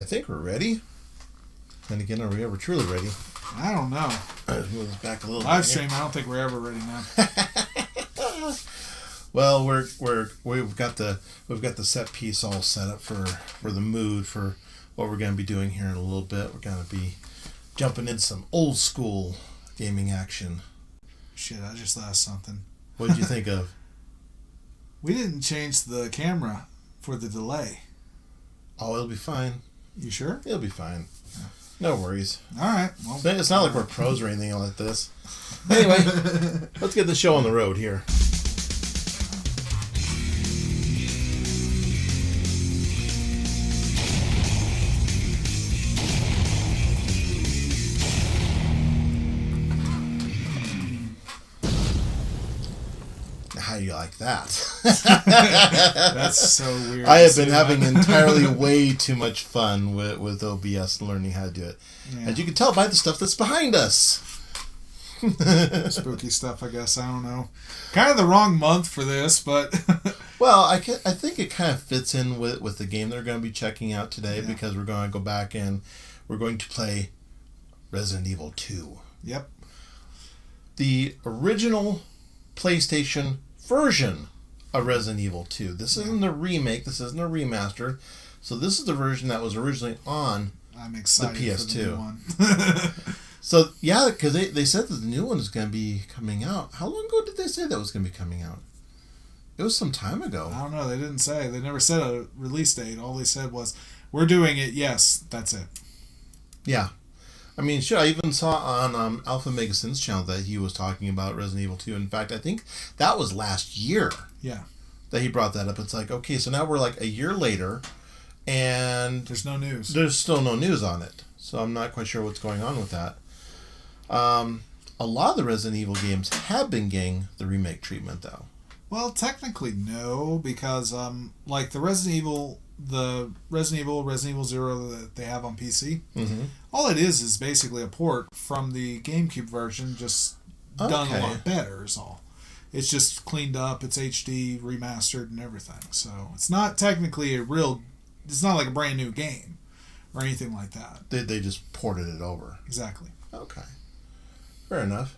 I think we're ready. And again, are we ever truly ready? I don't know. Let's move this back a little bit. Livestream, I don't think we're ever ready now. Well, we've got the set piece all set up for the mood for what we're going to be doing here in a little bit. We're going to be jumping into some old school gaming action. Shit, I just thought of something. What did you think of? We didn't change the camera for the delay. Oh, it'll be fine. You sure? It'll be fine. No worries. All right. Well, it's not like we're pros or anything like this. Anyway, let's get the show on the road here. How do you like that? That's so weird. I have been having entirely way too much fun with OBS and learning how to do it. Yeah. As you can tell by the stuff that's behind us. Spooky stuff, I guess. I don't know. Kind of the wrong month for this, but... Well, I think it kind of fits in with the game they're going to be checking out today, because we're going to go back and we're going to play Resident Evil 2. Yep. The original PlayStation version of Resident Evil 2. This isn't a remake. This isn't a remaster. So this is the version that was originally on I'm excited the PS2. For the new one. So, yeah, because they said that the new one is going to be coming out. How long ago did they say that was going to be coming out? It was some time ago. I don't know. They didn't say. They never said a release date. All they said was, we're doing it. Yes, that's it. Yeah. I mean, sure, I even saw on Alpha Mega Sin's channel that he was talking about Resident Evil 2. In fact, I think that was last year. Yeah. That he brought that up. It's like, okay, so now we're like a year later, and... There's no news. There's still no news on it. So I'm not quite sure what's going on with that. A lot of the Resident Evil games have been getting the remake treatment, though. Well, technically no, because like the Resident Evil 0 that they have on PC, all it is basically a port from the GameCube version, just done a lot better is all. It's just cleaned up, it's HD, remastered, and everything. So it's not technically it's not like a brand new game or anything like that. They just ported it over. Exactly. Okay. Fair enough.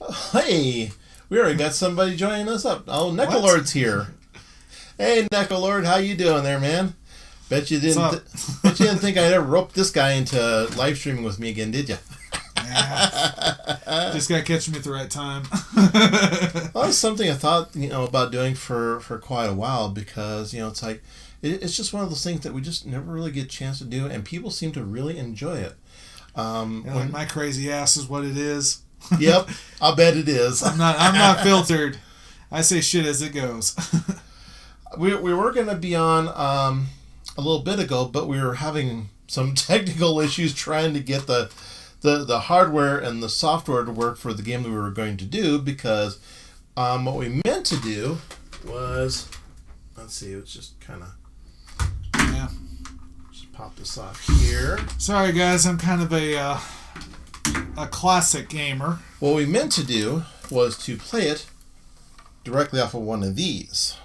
Oh, hey! We already got somebody joining us up. Oh, Neckalord's here. Hey, Neckalord, how you doing there, man? Bet you didn't think I'd ever rope this guy into live streaming with me again, did you? Yeah. Just gotta catch me at the right time. Well, that's something I thought about doing for quite a while, because it's like it's just one of those things that we just never really get a chance to do, and people seem to really enjoy it. Like my crazy ass is what it is. Yep, I'll bet it is. I'm not filtered. I say shit as it goes. We were going to be on a little bit ago, but we were having some technical issues trying to get the hardware and the software to work for the game that we were going to do, because what we meant to do was, let's see, it's just kind of just pop this off here. Sorry guys, I'm kind of a classic gamer. What we meant to do was to play it directly off of one of these.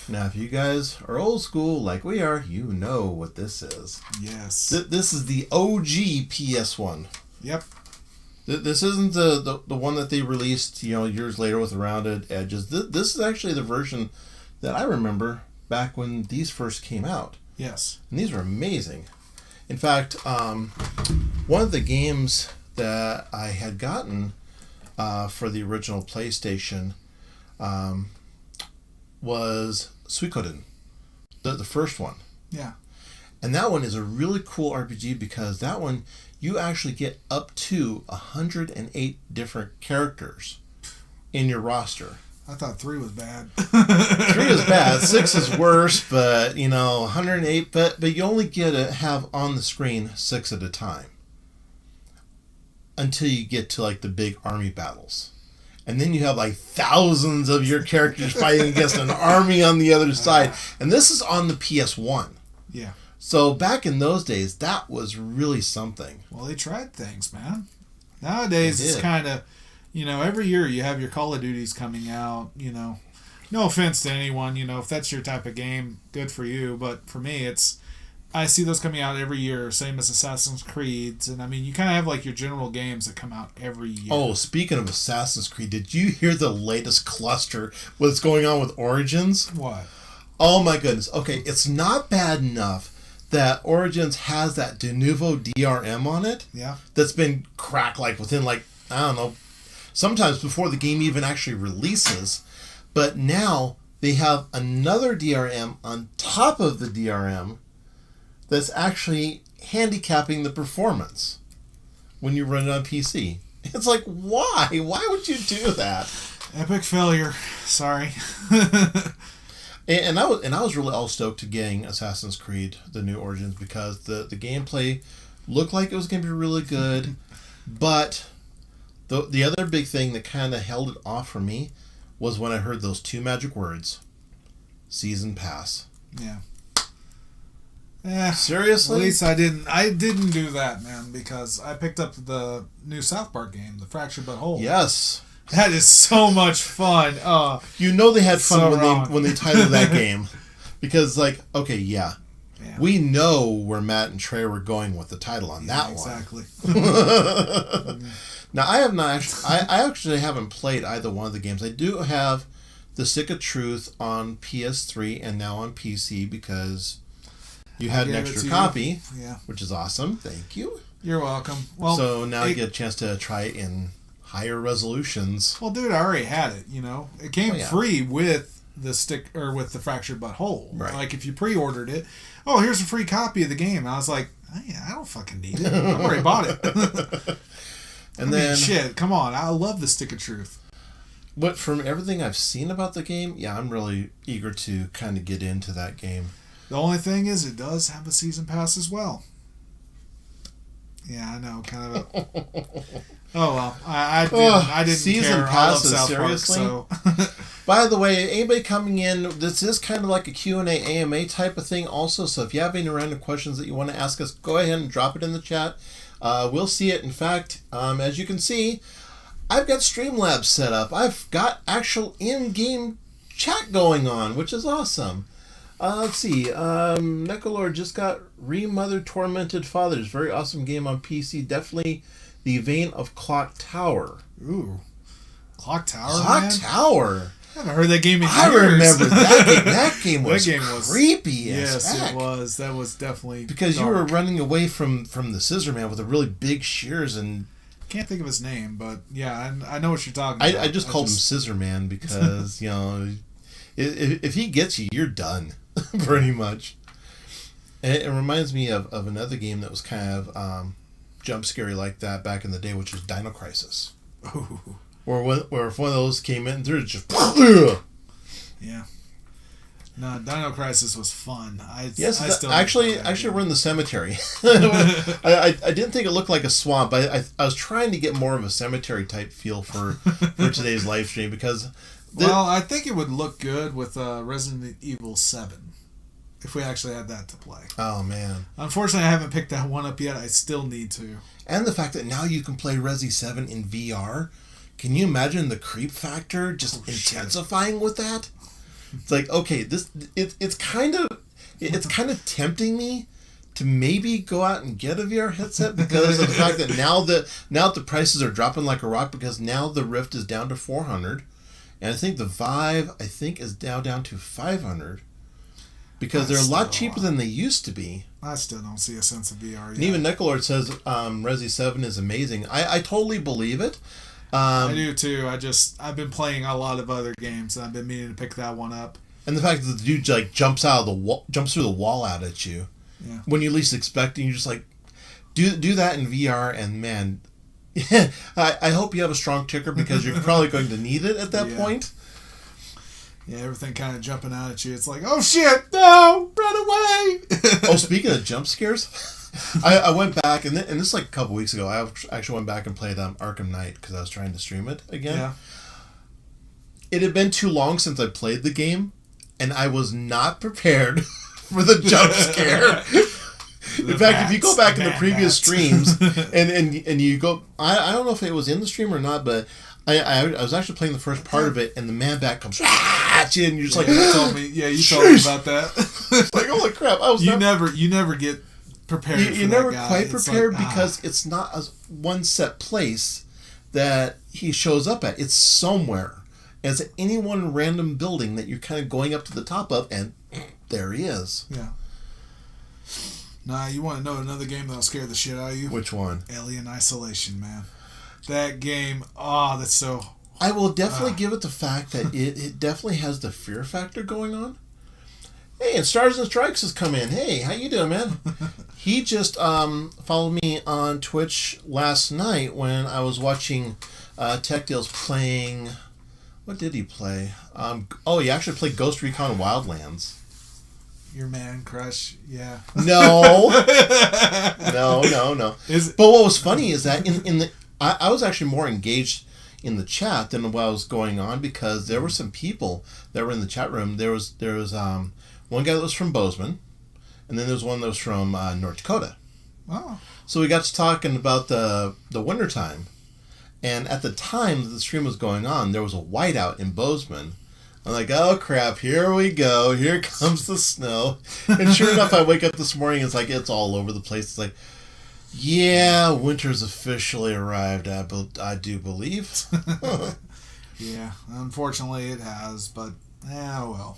Now, if you guys are old school like we are, you know what this is. Yes. This is the OG PS1. Yep. This isn't the one that they released years later with the rounded edges. This is actually the version that I remember back when these first came out. Yes. And these were amazing. In fact, one of the games that I had gotten for the original PlayStation was Suikoden, the first one. Yeah. And that one is a really cool RPG, because that one you actually get up to 108 different characters in your roster. I thought 3 was bad. 3 is bad. 6 is worse, but 108. But you only get to have on the screen 6 at a time until you get to like the big army battles. And then you have like thousands of your characters fighting against an army on the other side. And this is on the PS1. Yeah. So back in those days, that was really something. Well, they tried things, man. Nowadays, it's kind of, every year you have your Call of Duties coming out, No offense to anyone, if that's your type of game, good for you. But for me, it's I see those coming out every year, same as Assassin's Creeds. And I mean, you kind of have like your general games that come out every year. Oh, speaking of Assassin's Creed, did you hear the latest cluster? What's going on with Origins? What? Oh my goodness. Okay, it's not bad enough that Origins has that de novo DRM on it. Yeah. That's been cracked like within like, I don't know, sometimes before the game even actually releases. But now they have another DRM on top of the DRM that's actually handicapping the performance when you run it on PC. It's like, why? Why would you do that? Epic failure. Sorry. And I was really all stoked to getting Assassin's Creed, the new Origins, because the gameplay looked like it was going to be really good. But the other big thing that kind of held it off for me was when I heard those two magic words, Season Pass. Yeah. Yeah. Seriously? At least I didn't do that, man, because I picked up the new South Park game, The Fractured But Whole. Yes. That is so much fun. You know they had fun so when they titled that game. Because, like, okay, yeah. We know where Matt and Trey were going with the title on that exactly. one. Now, I have not I actually haven't played either one of the games. I do have The Stick of Truth on PS3 and now on PC because you had an extra copy, which is awesome. Thank you. You're welcome. Well, so now I get a chance to try it in higher resolutions. Well, dude, I already had it. It came free with the stick or with the Fractured But Whole. Right. Like if you pre-ordered it, oh, here's a free copy of the game. And I was like, I don't fucking need it. I already bought it. Then shit, come on, I love the Stick of Truth. But from everything I've seen about the game, I'm really eager to kind of get into that game. The only thing is, it does have a season pass as well. Yeah, I know, kind of a... Oh, well, I didn't season care. Passes, I love South seriously? Park, so... By the way, anybody coming in, this is kind of like a Q&A AMA type of thing also, so if you have any random questions that you want to ask us, go ahead and drop it in the chat. We'll see it. In fact, as you can see, I've got Streamlabs set up. I've got actual in-game chat going on, which is awesome. Let's see. Necalord just got Remothered Tormented Fathers. Very awesome game on PC. Definitely the vein of Clock Tower. Ooh. Clock Tower, Clock man? Tower. I haven't heard that game in years. I remember that game. That game was creepy as Yes, heck. it was. That was definitely because dark. you were running away from the Scissor Man with the really big shears and... Can't think of his name, but yeah, I know what you're talking about. I just called him Scissor Man because, if he gets you, you're done, pretty much. And it reminds me of another game that was kind of jump scary like that back in the day, which was Dino Crisis. Ooh. Where if one of those came in, there's just... Yeah. No, Dino Crisis was fun. I actually we're in the cemetery. I didn't think it looked like a swamp. I was trying to get more of a cemetery type feel for today's live stream because... I think it would look good with Resident Evil 7 if we actually had that to play. Oh, man. Unfortunately, I haven't picked that one up yet. I still need to. And the fact that now you can play Resi 7 in VR... Can you imagine the creep factor just intensifying with that? It's like, okay, it's kind of tempting me to maybe go out and get a VR headset because of the fact that now the prices are dropping like a rock because now the Rift is down to $400, and I think the Vive is now down to $500 because they're a lot cheaper than they used to be. I still don't see a sense of VR yet. And even Necalord says Resi 7 is amazing. I totally believe it. I do too. I've been playing a lot of other games and I've been meaning to pick that one up. And the fact that the dude like jumps through the wall out at you, when you least expect it, you just like do that in VR, and man, I hope you have a strong ticker because you're probably going to need it at that point. Yeah, everything kind of jumping out at you. It's like, oh shit, no, run away! Oh, speaking of jump scares. I went back, and this is like a couple weeks ago, I actually went back and played Arkham Knight because I was trying to stream it again. Yeah. It had been too long since I played the game, and I was not prepared for the jump scare. In fact, if you go back in the previous streams, and you go... I don't know if it was in the stream or not, but I was actually playing the first part of it, and the man bat comes at you, and you're just like, you told me. Yeah, you told me about that. It's like, holy crap! You never get prepared. You're for never that guy. quite It's prepared like, because it's not a one set place that he shows up at. It's somewhere. And it's any one random building that you're kind of going up to the top of, and there he is. Yeah. Nah, you want to know another game that'll scare the shit out of you? Which one? Alien Isolation, man. That game, that's so... I will definitely give it the fact that it definitely has the fear factor going on. Hey, and Stars and Strikes has come in. Hey, how you doing, man? He just followed me on Twitch last night when I was watching Tech Deals playing... What did he play? He actually played Ghost Recon Wildlands. Your man crush, yeah. No. No. But what was funny is that I was actually more engaged in the chat than what was going on because there were some people that were in the chat room. There was one guy that was from Bozeman, and then there was one that was from North Dakota. Oh. So we got to talking about the wintertime. And at the time that the stream was going on, there was a whiteout in Bozeman. I'm like, oh crap, here we go. Here comes the snow. And sure enough, I wake up this morning, it's all over the place. It's like, yeah, winter's officially arrived, I do believe. Yeah, unfortunately it has, but well.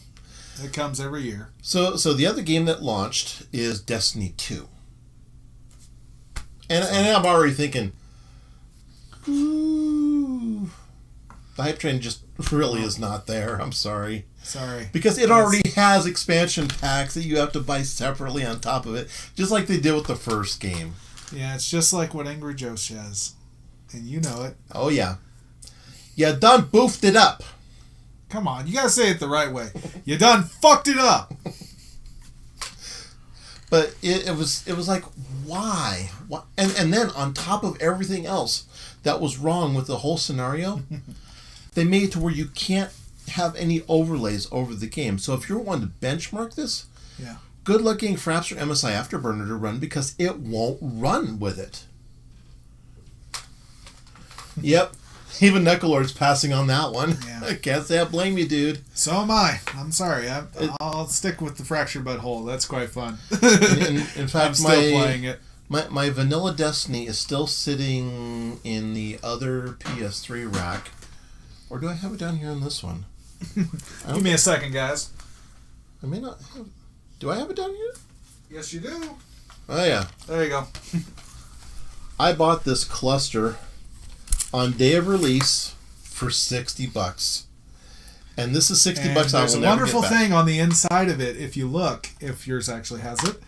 It comes every year. So the other game that launched is Destiny 2. And I'm already thinking, ooh, the hype train just really is not there. I'm sorry. Because it already has expansion packs that you have to buy separately on top of it, just like they did with the first game. Yeah, it's just like what Angry Joe says. And you know it. Oh, yeah. You done boofed it up. Come on, you gotta say it the right way. You done fucked it up. But it was like, why? And then on top of everything else that was wrong with the whole scenario, they made it to where you can't have any overlays over the game. So if you're wanting to benchmark this, yeah, good luck getting Fraps or MSI Afterburner to run because it won't run with it. Yep. Even Knucklelord's passing on that one. Yeah. I can't say I blame you, dude. So am I. I'm sorry. I'll stick with the Fractured Butthole. That's quite fun. In fact, I'm still playing it. My vanilla Destiny is still sitting in the other PS3 rack. Or do I have it down here on this one? Give me a second, guys. I may not have... Do I have it down here? Yes, you do. Oh, yeah. There you go. I bought this cluster on day of release for $60. And this is $60 I will never get back. There's a wonderful thing on the inside of it if you look, if yours actually has it.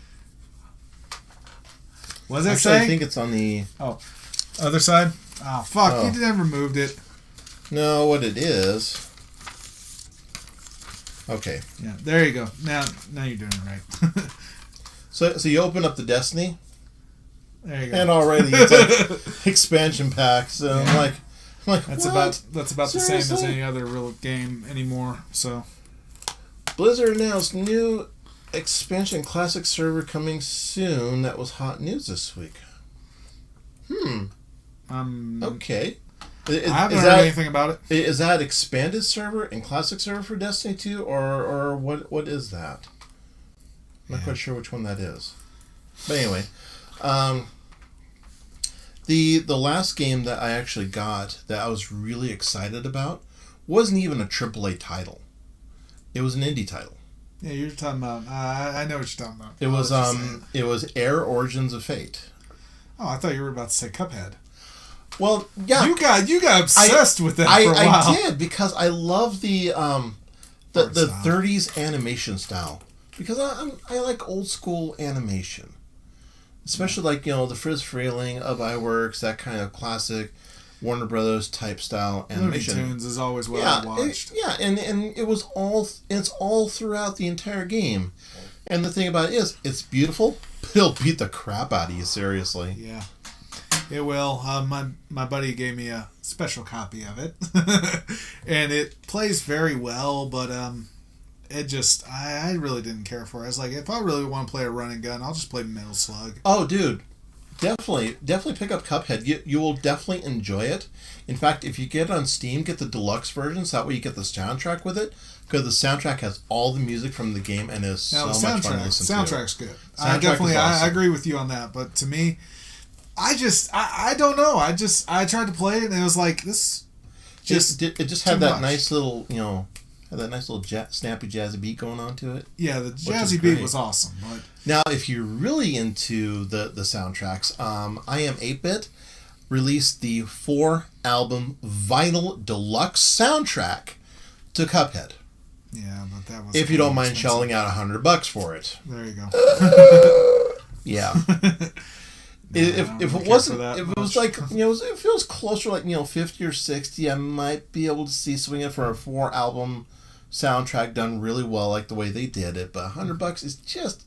What does it say? I think it's on the... Oh, other side? Oh, fuck. Oh. You never moved it. No, what it is... Okay. Yeah, there you go. Now you're doing it right. So you open up the Destiny... There you go. And already it's like expansion packs. And yeah. I'm like that's what? That's about the same as any other real game anymore. So Blizzard announced new expansion classic server coming soon. That was hot news this week. Okay. I haven't heard anything about it. Is that expanded server and classic server for Destiny 2 or what is that? I'm not quite sure which one that is. But anyway, the last game that I actually got that I was really excited about wasn't even a AAA title. It was an indie title. Yeah, you're talking about. I know what you're talking about. It was Air Origins of Fate. Oh, I thought you were about to say Cuphead. Well, yeah, you got obsessed with that for a while. I did because I love the 30s animation style because I like old school animation. Especially like, the Frizz Freeling, Of Iworks, that kind of classic Warner Brothers type style animation. Looney Tunes is always what I watched. And it's all throughout the entire game. And the thing about it is, it's beautiful, but it'll beat the crap out of you, seriously. Yeah. It will. My buddy gave me a special copy of it. And it plays very well, but it just, I really didn't care for it. I was like, if I really want to play a run and gun, I'll just play Metal Slug. Oh, dude. definitely pick up Cuphead. You will definitely enjoy it. In fact, if you get it on Steam, get the deluxe version, so that way you get the soundtrack with it. Because the soundtrack has all the music from the game and is so much fun to listen to. Soundtrack's good. I agree with you on that. But to me, I don't know. I tried to play it and it was like this. It just had that nice little snappy jazzy beat going on to it. Yeah, the jazzy beat was awesome. But now, if you're really into the soundtracks, I Am 8-Bit released the 4-album vinyl deluxe soundtrack to Cuphead. Yeah, but that was... If you don't mind shelling out $100 for it. There you go. Yeah. If it was like, if it was closer, like, 50 or 60, I might be able to see swinging for a 4-album soundtrack done really well, like the way they did it. But $100 is just,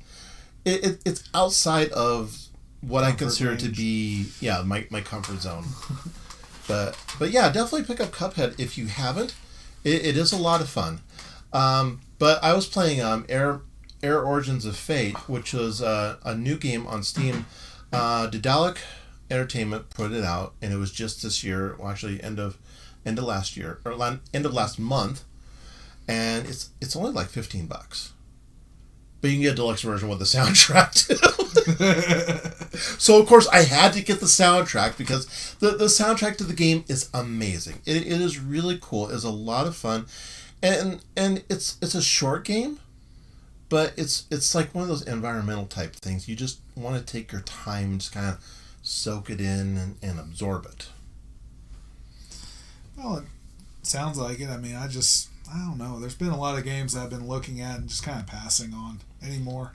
it's outside of what I consider to be, my comfort zone. But yeah, definitely pick up Cuphead if you haven't. It is a lot of fun. But I was playing Air Origins of Fate, which was a new game on Steam. Daedalic Entertainment put it out, and it was just this year. Well, actually, end of last year or end of last month, and it's only like $15. But you can get a deluxe version with the soundtrack too. So of course I had to get the soundtrack because the soundtrack to the game is amazing. It is really cool. It's a lot of fun, and it's a short game. But it's like one of those environmental type things. You just want to take your time and just kind of soak it in and absorb it. Well, it sounds like it. I mean, I don't know. There's been a lot of games I've been looking at and just kind of passing on anymore.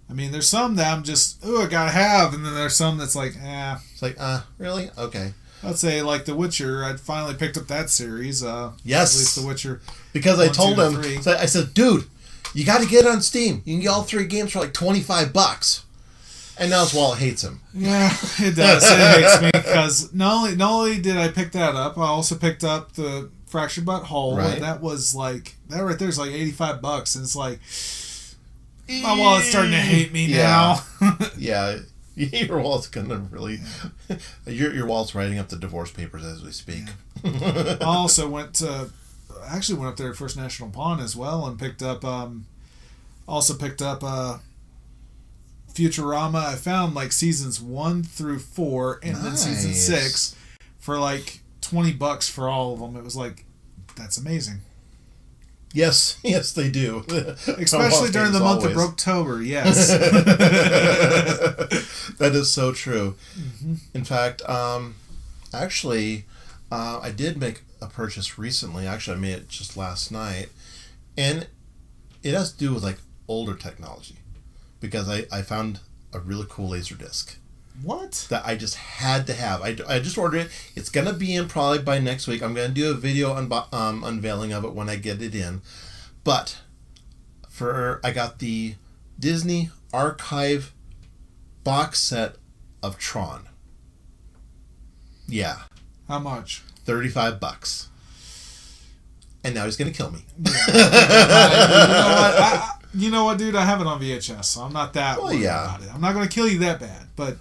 I mean, there's some that I'm just, I gotta have. And then there's some that's like, It's like, really? Okay. I'd say like The Witcher. I finally picked up that series. Yes. At least The Witcher. Because I told him, I said, dude, you got to get it on Steam. You can get all 3 games for like $25. And now his wallet hates him. Yeah, it does. It hates me because not only did I pick that up, I also picked up the Fractured But Whole, and that was like, that right there is like $85, and it's like, my wallet's starting to hate me now. Yeah, your wallet's gonna really, your wallet's writing up the divorce papers as we speak. Yeah. I also went up there at First National Pawn as well and picked up Futurama. I found like seasons 1 through 4 and then season 6 for like $20 for all of them. It was like, that's amazing. Yes, they do. Especially during the month of October, yes. That is so true. Mm-hmm. In fact, actually, I did make a purchase recently. Actually, I made it just last night. And it has to do with like older technology. Because I found a really cool Laserdisc. What? That I just had to have. I just ordered it. It's going to be in probably by next week. I'm going to do a video unveiling of it when I get it in. But I got the Disney Archive box set of Tron. Yeah. How much? $35. And now he's going to kill me. Yeah. You know what, dude? I have it on VHS, so I'm not that worried about it. I'm not going to kill you that bad, but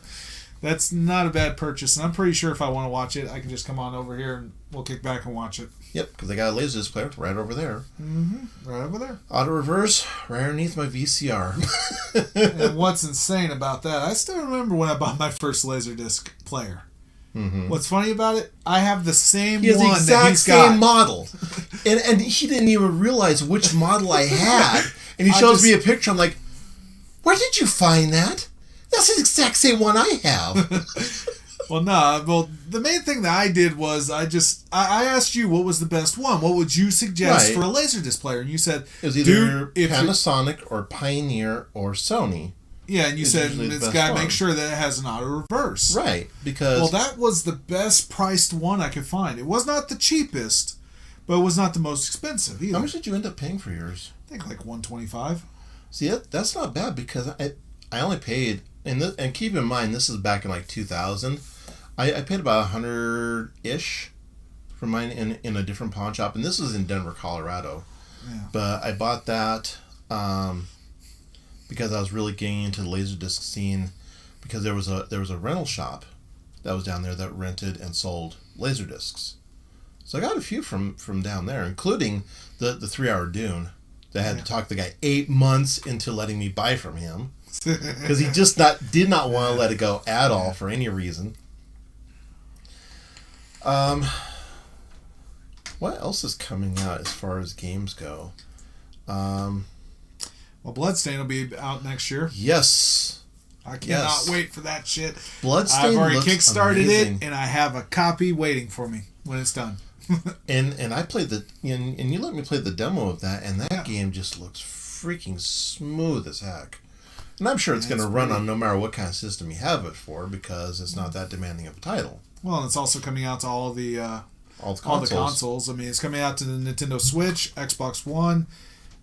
that's not a bad purchase. And I'm pretty sure if I want to watch it, I can just come on over here and we'll kick back and watch it. Yep, because I got a Laserdisc player right over there. Mm-hmm. Right over there. Auto reverse right underneath my VCR. And what's insane about that, I still remember when I bought my first Laserdisc player. Mm-hmm. What's funny about it? I have the same he has one the exact that he's same got. model, and he didn't even realize which model I had. And he shows me a picture. I'm like, "Where did you find that? That's the exact same one I have." Well, the main thing that I did was I asked you what was the best one. What would you suggest for a Laserdisc player? And you said it was either Panasonic or Pioneer or Sony. Yeah, and you said it's got to make sure that it has an auto reverse. Right, because... Well, that was the best priced one I could find. It was not the cheapest, but it was not the most expensive either. How much did you end up paying for yours? I think like $125. See, that's not bad because I only paid... And keep in mind, this is back in like 2000. I paid about $100-ish for mine in a different pawn shop. And this was in Denver, Colorado. Yeah. But I bought that... because I was really getting into the Laserdisc scene. because there was a rental shop that was down there that rented and sold Laserdiscs. So I got a few from down there, including the 3-hour Dune. That I had to talk the guy 8 months into letting me buy from him because he just did not want to let it go at all for any reason. What else is coming out as far as games go? Well, Bloodstain will be out next year. Yes. I cannot wait for that shit. Bloodstain I've already looks kickstarted amazing. it, and I have a copy waiting for me when it's done. and I played and you let me play the demo of that, and that game just looks freaking smooth as heck. And I'm sure it's going to run on no matter what kind of system you have it for, because it's not that demanding of a title. Well, and it's also coming out to all the consoles. consoles. I mean, it's coming out to the Nintendo Switch, Xbox One,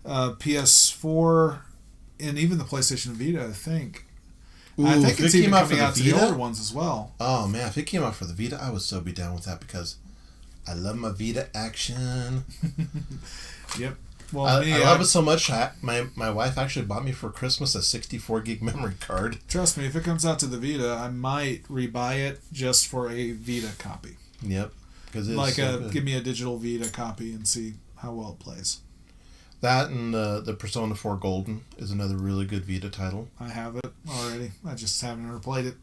PS4, and even the PlayStation Vita, I think. Ooh, I think it's even coming out to the older ones as well. Oh, man, if it came out for the Vita, I would so be down with that, because I love my Vita action. Yep. Well, I love it so much. My wife actually bought me for Christmas a 64 gig memory card. Trust me, if it comes out to the Vita, I might rebuy it just for a Vita copy. Yep. Because give me a digital Vita copy and see how well it plays. That and the Persona 4 Golden is another really good Vita title. I have it already. I just haven't ever played it.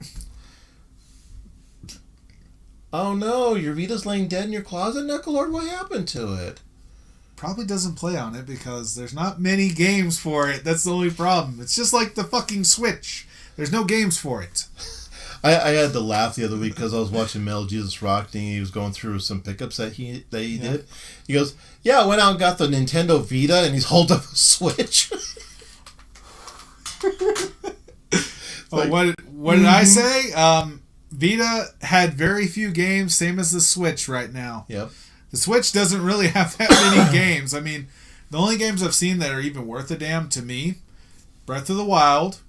Oh no, your Vita's laying dead in your closet, Knucklelord? What happened to it? Probably doesn't play on it because there's not many games for it. That's the only problem. It's just like the fucking Switch. There's no games for it. I had to laugh the other week because I was watching Metal Jesus Rock and he was going through some pickups that he did. He goes, yeah, I went out and got the Nintendo Vita, and he's holding up a Switch. What did I say? Vita had very few games, same as the Switch right now. Yep. The Switch doesn't really have that many games. I mean, the only games I've seen that are even worth a damn to me, Breath of the Wild,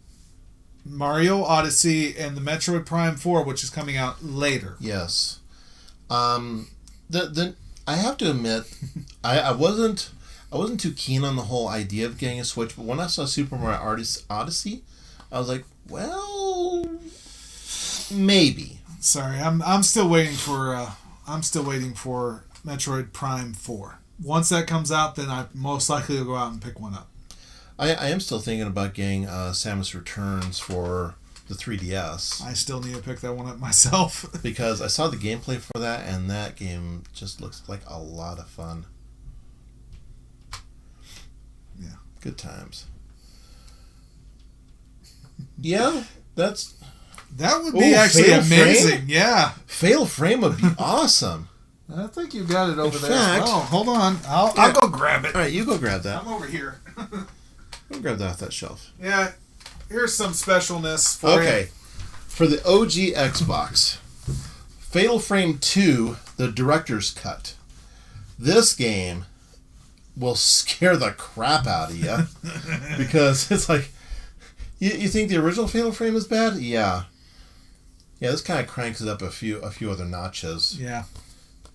Mario Odyssey, and the Metroid Prime 4, which is coming out later. Yes. I have to admit, I wasn't too keen on the whole idea of getting a Switch, but when I saw Super Mario Odyssey, I was like, well, maybe. Sorry, I'm still waiting for Metroid Prime 4. Once that comes out, then I most likely will go out and pick one up. I am still thinking about getting Samus Returns for the 3DS. I still need to pick that one up myself. Because I saw the gameplay for that, and that game just looks like a lot of fun. Yeah. Good times. Yeah, that would be actually amazing. Frame? Yeah. Fatal Frame would be awesome. I think you got it over there. Fact, oh, hold on. I'll go grab it. All right, you go grab that. I'm over here. Go grab that off that shelf. Yeah. Here's some specialness for you. Okay. For the OG Xbox, Fatal Frame 2, the director's cut. This game will scare the crap out of you. Because it's like, you think the original Fatal Frame is bad? Yeah. Yeah, this kind of cranks it up a few other notches. Yeah.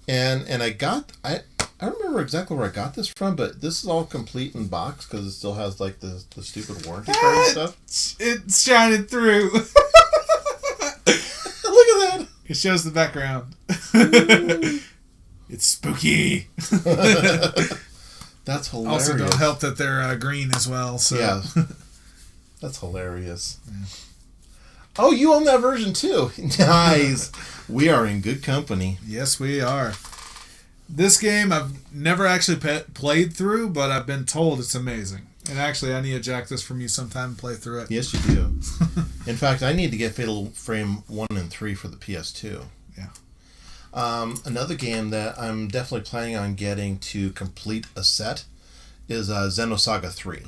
And I remember exactly where I got this from, but this is all complete in box because it still has like the stupid warranty card and stuff. It's shining through. Look at that. It shows the background. It's spooky. That's hilarious. Also, don't help that they're green as well. So. Yeah. That's hilarious. Yeah. Oh, you own that version too. Nice. We are in good company. Yes, we are. This game I've never actually played through, but I've been told it's amazing. And actually, I need to jack this from you sometime and play through it. Yes, you do. In fact, I need to get Fatal Frame 1 and 3 for the PS2. Yeah. Another game that I'm definitely planning on getting to complete a set is Xenosaga 3.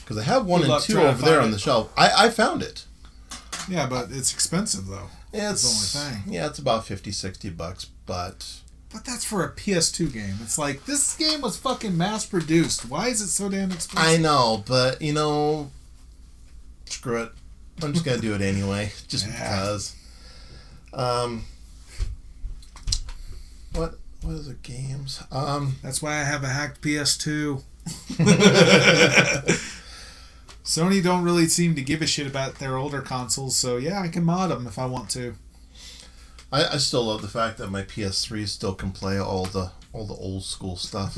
Because I have 1 and 2 over there on the shelf. I found it. Yeah, but it's expensive, though. It's the only thing. Yeah, it's about $50-$60, but... But that's for a PS2 game. It's like, this game was fucking mass-produced. Why is it so damn expensive? I know, but, screw it. I'm just going to do it anyway, just because. What are the games? That's why I have a hacked PS2. Sony don't really seem to give a shit about their older consoles, so yeah, I can mod them if I want to. I still love the fact that my PS3 still can play all the old school stuff,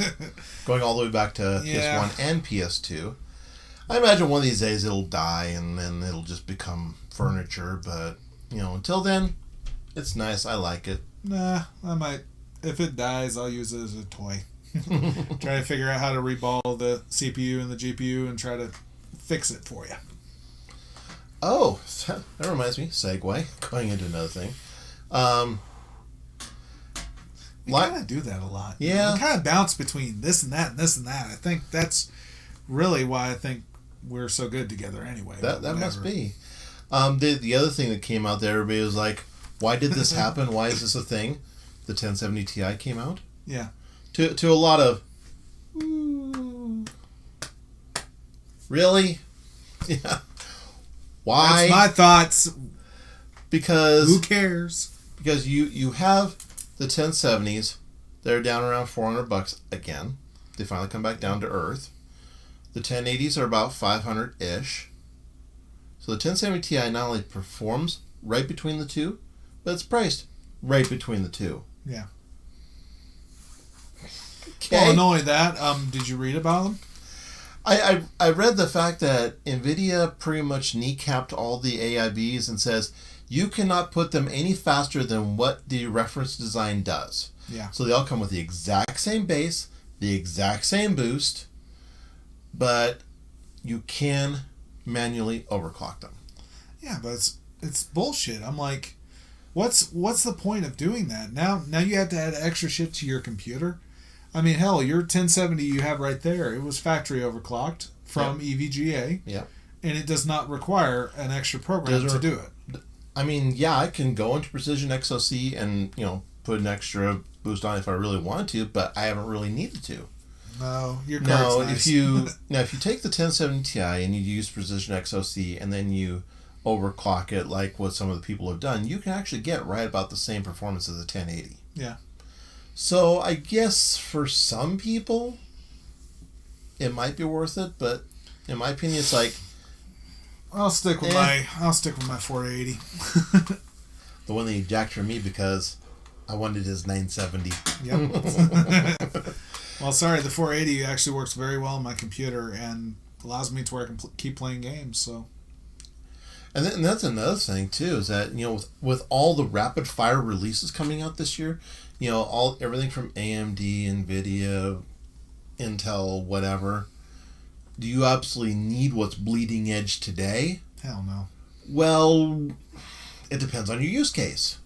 going all the way back to PS1 and PS2. I imagine one of these days it'll die and then it'll just become furniture, but until then, it's nice. I like it. Nah, I might. If it dies, I'll use it as a toy. Try to figure out how to reball the CPU and the GPU and try to fix it for you. Oh, that reminds me. Segue. Going into another thing. We kind of do that a lot. Yeah. We kind of bounce between this and that and this and that. I think that's really why I think we're so good together anyway. That must be. The other thing that came out there, everybody was like, why did this happen? Why is this a thing? The 1070 Ti came out. Yeah. To a lot of... Really? Yeah. Why? That's my thoughts. Because... Who cares? Because you have the 1070s. They're down around $400 again. They finally come back down to earth. The 1080s are about $500-ish. So the 1070 Ti not only performs right between the two, but it's priced right between the two. Yeah. Okay. Well, not only that, did you read about them? I read the fact that NVIDIA pretty much kneecapped all the AIBs and says you cannot put them any faster than what the reference design does. Yeah. So they all come with the exact same base, the exact same boost, but you can manually overclock them. Yeah, but it's bullshit. I'm like, what's the point of doing that? Now you have to add extra shit to your computer. I mean, hell, your 1070 you have right there, it was factory overclocked from EVGA. Yeah. And it does not require an extra program to do it. I mean, yeah, I can go into Precision XOC and, put an extra boost on if I really wanted to, but I haven't really needed to. No, your card's nice. If you take the 1070 Ti and you use Precision XOC and then you overclock it like what some of the people have done, you can actually get right about the same performance as a 1080. Yeah. So I guess for some people, it might be worth it, but in my opinion, it's like I'll stick with my 480. The one that he jacked for me because I wanted his 970. Yep. Well, sorry, the 480 actually works very well on my computer and allows me to where I can keep playing games. So. And that's another thing too, is that with all the rapid fire releases coming out this year, everything from AMD, Nvidia, Intel, whatever. Do you absolutely need what's bleeding edge today? Hell no. Well, it depends on your use case.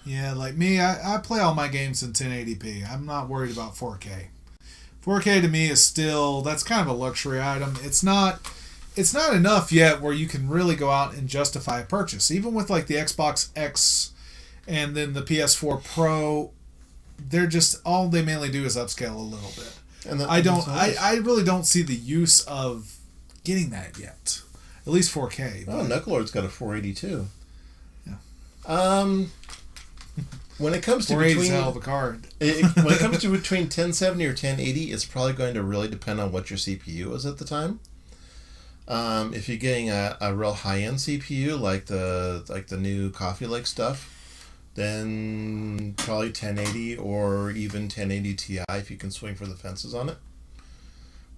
Yeah, like me, I play all my games in 1080p. I'm not worried about 4K. 4K to me is still, that's kind of a luxury item. It's not enough yet where you can really go out and justify a purchase. Even with like the Xbox X and then the PS4 Pro, they're just, all they mainly do is upscale a little bit. And I really don't see the use of getting that yet. At least 4K. Oh, Knucklord's got a 480 too. Yeah. When it comes to 480 between, is a hell of a card. When it comes to between 1070 or 1080, it's probably going to really depend on what your CPU is at the time. If you're getting a real high-end CPU like the new Coffee Lake stuff, then probably 1080 or even 1080 Ti if you can swing for the fences on it.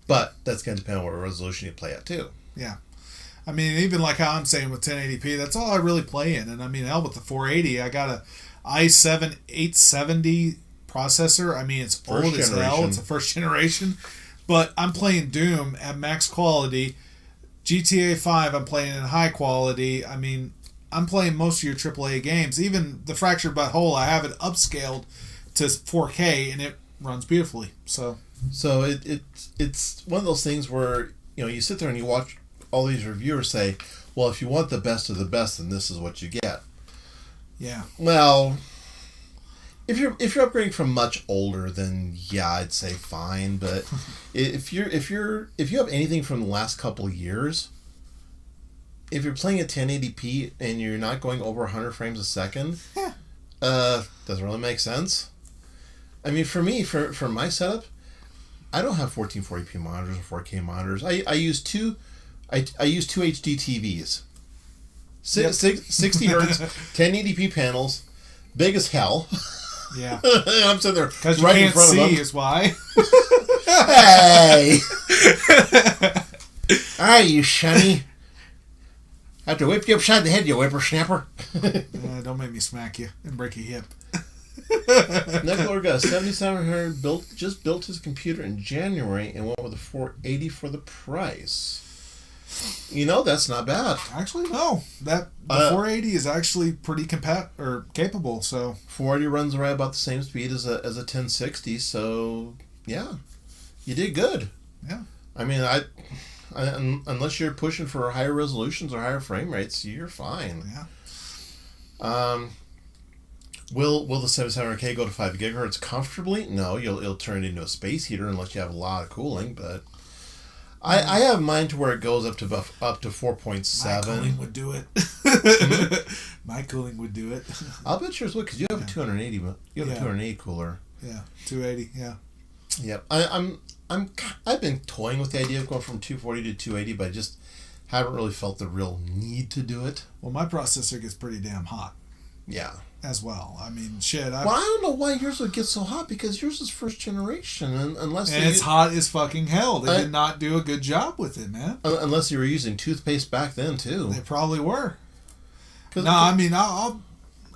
But that's going to depend on what resolution you play at too. Yeah. I mean, even like how I'm saying with 1080p, that's all I really play in. And I mean, hell, with the 480, I got a i7 870 processor. I mean, it's old as hell. It's a first generation. But I'm playing Doom at max quality. GTA 5, I'm playing in high quality. I mean, I'm playing most of your AAA games. Even the Fractured But Whole, I have it upscaled to 4K, and it runs beautifully. So it's one of those things where you sit there and you watch all these reviewers say, well, if you want the best of the best, then this is what you get. Yeah. Well, if you're upgrading from much older, then yeah, I'd say fine. But if you have anything from the last couple of years, if you're playing at 1080p and you're not going over 100 frames a second, doesn't really make sense. I mean, for me, for my setup, I don't have 1440p monitors or 4K monitors. I use two I use two HD TVs. Yep. 60 hertz, 1080p panels, big as hell. Yeah. I'm sitting there Because right you in can't front of them. see is why. Hey! Alright, you shunny. I have to whip you upside the head, you whippersnapper. Don't make me smack you and break your hip. Nicola got a 7700 just built his computer in January and went with a 480 for the price. You know, that's not bad. Actually, no. The 480 is actually pretty capable. So 480 runs right about the same speed as a 1060. So yeah, you did good. Yeah. I mean, unless you're pushing for higher resolutions or higher frame rates, you're fine. Yeah. Will the 7700K go to 5 gigahertz comfortably? No, it'll turn it into a space heater unless you have a lot of cooling. But I have mine to where it goes up to 4.7. My cooling would do it. My cooling would do it. I'll bet yours would because you have a 280. You have a 280 cooler. Yeah, 280. Yeah. Yep. I've been toying with the idea of going from 240 to 280, but I just haven't really felt the real need to do it. Well, my processor gets pretty damn hot. Yeah. As well. I mean, shit. Well, I don't know why yours would get so hot because yours is first generation, and it's hot as fucking hell. They did not do a good job with it, man. Unless you were using toothpaste back then too. They probably were. No, I mean, I'll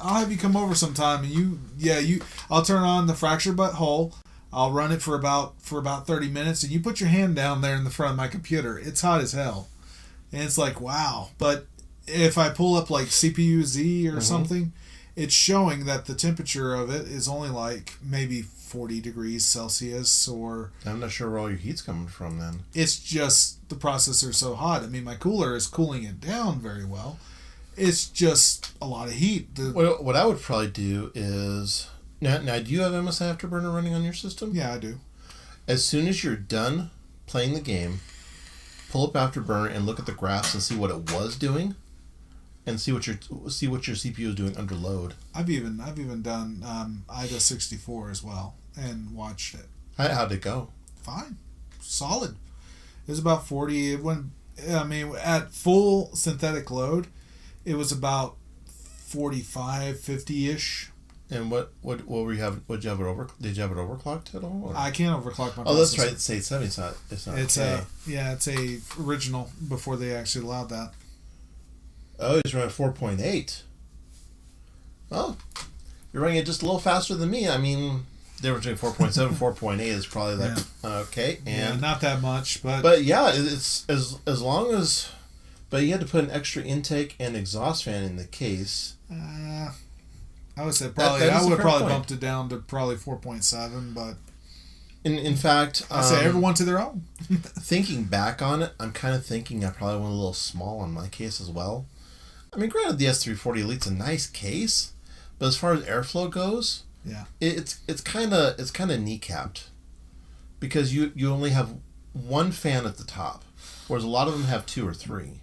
have you come over sometime, and I'll turn on the fracture butt hole. I'll run it for about 30 minutes, and you put your hand down there in the front of my computer. It's hot as hell, and it's like wow. But if I pull up like CPU Z or something, it's showing that the temperature of it is only like maybe 40 degrees Celsius, or I'm not sure where all your heat's coming from then. It's just the processor's so hot. I mean, my cooler is cooling it down very well. It's just a lot of heat. What I would probably do is now do you have MSI Afterburner running on your system? Yeah, I do. As soon as you're done playing the game, pull up Afterburner and look at the graphs and see what it was doing. And see what your CPU is doing under load. I've even done IDA 64 as well and watched it. How'd it go? Fine, solid. It was about 40. At full synthetic load, it was about 45, 50-ish. And what were you have? Did you have it overclocked at all? Or? I can't overclock my processor. Oh, that's right. It's 870. It's not. It's a original before they actually allowed that. Oh, he's running 4.8. Oh, you're running it just a little faster than me. I mean, the difference between 4.7 and 4.8 is probably like, okay. And not that much, but... But yeah, it's as long as... But you had to put an extra intake and exhaust fan in the case. I would say probably... I would have probably bumped it down to probably 4.7, but... In fact... I say everyone to their own. Thinking back on it, I'm kind of thinking I probably went a little small on my case as well. I mean, granted, the S340 Elite's a nice case, but as far as airflow goes, it's kind of kneecapped because you only have one fan at the top, whereas a lot of them have two or three.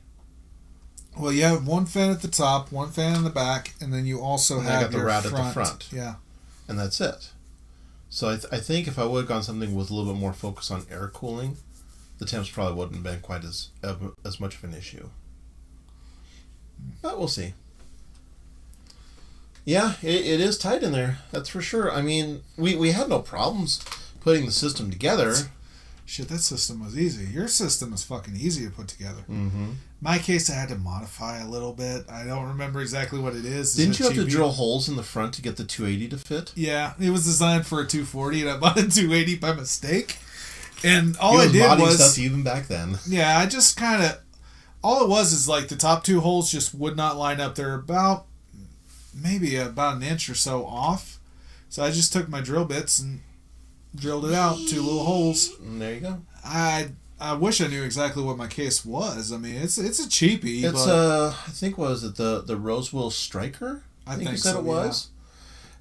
Well, you have one fan at the top, one fan in the back, and then you also have the rad at the front. Yeah, and that's it. So I think if I would have gone something with a little bit more focus on air cooling, the temps probably wouldn't have been quite as much of an issue. But we'll see. Yeah, it is tight in there. That's for sure. I mean, we had no problems putting the system together. Shit, that system was easy. Your system is fucking easy to put together. Mm-hmm. My case, I had to modify a little bit. I don't remember exactly what it is. Didn't you have to drill holes in the front to get the 280 to fit? Yeah, it was designed for a 240, and I bought a 280 by mistake. And all I did was stuff even back then. Yeah, I just kind of... All it was is like the top two holes just would not line up. They're about an inch or so off. So I just took my drill bits and drilled it out, 2 little holes. And there you go. I wish I knew exactly what my case was. I mean, it's a cheapie. It's I think was it the Rosewell Striker? I think you said so, it was.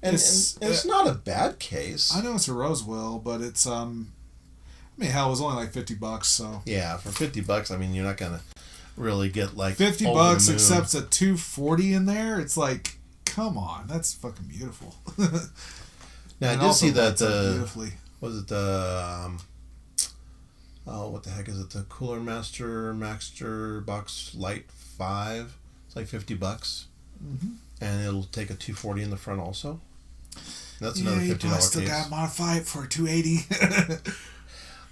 Yeah. And it's not a bad case. I know it's a Rosewell, but it's I mean, hell, it was only like $50. So yeah, for $50, I mean, you're not gonna really get like $50 except a 240 in there. It's like, come on, that's fucking beautiful. Now I did see that beautifully. Was it the oh, what the heck is it? The Cooler Master Box Lite 5. It's like $50. Mm-hmm. And it'll take a 240 in the front also. That's another $50 you case. still got to modify it for a 280.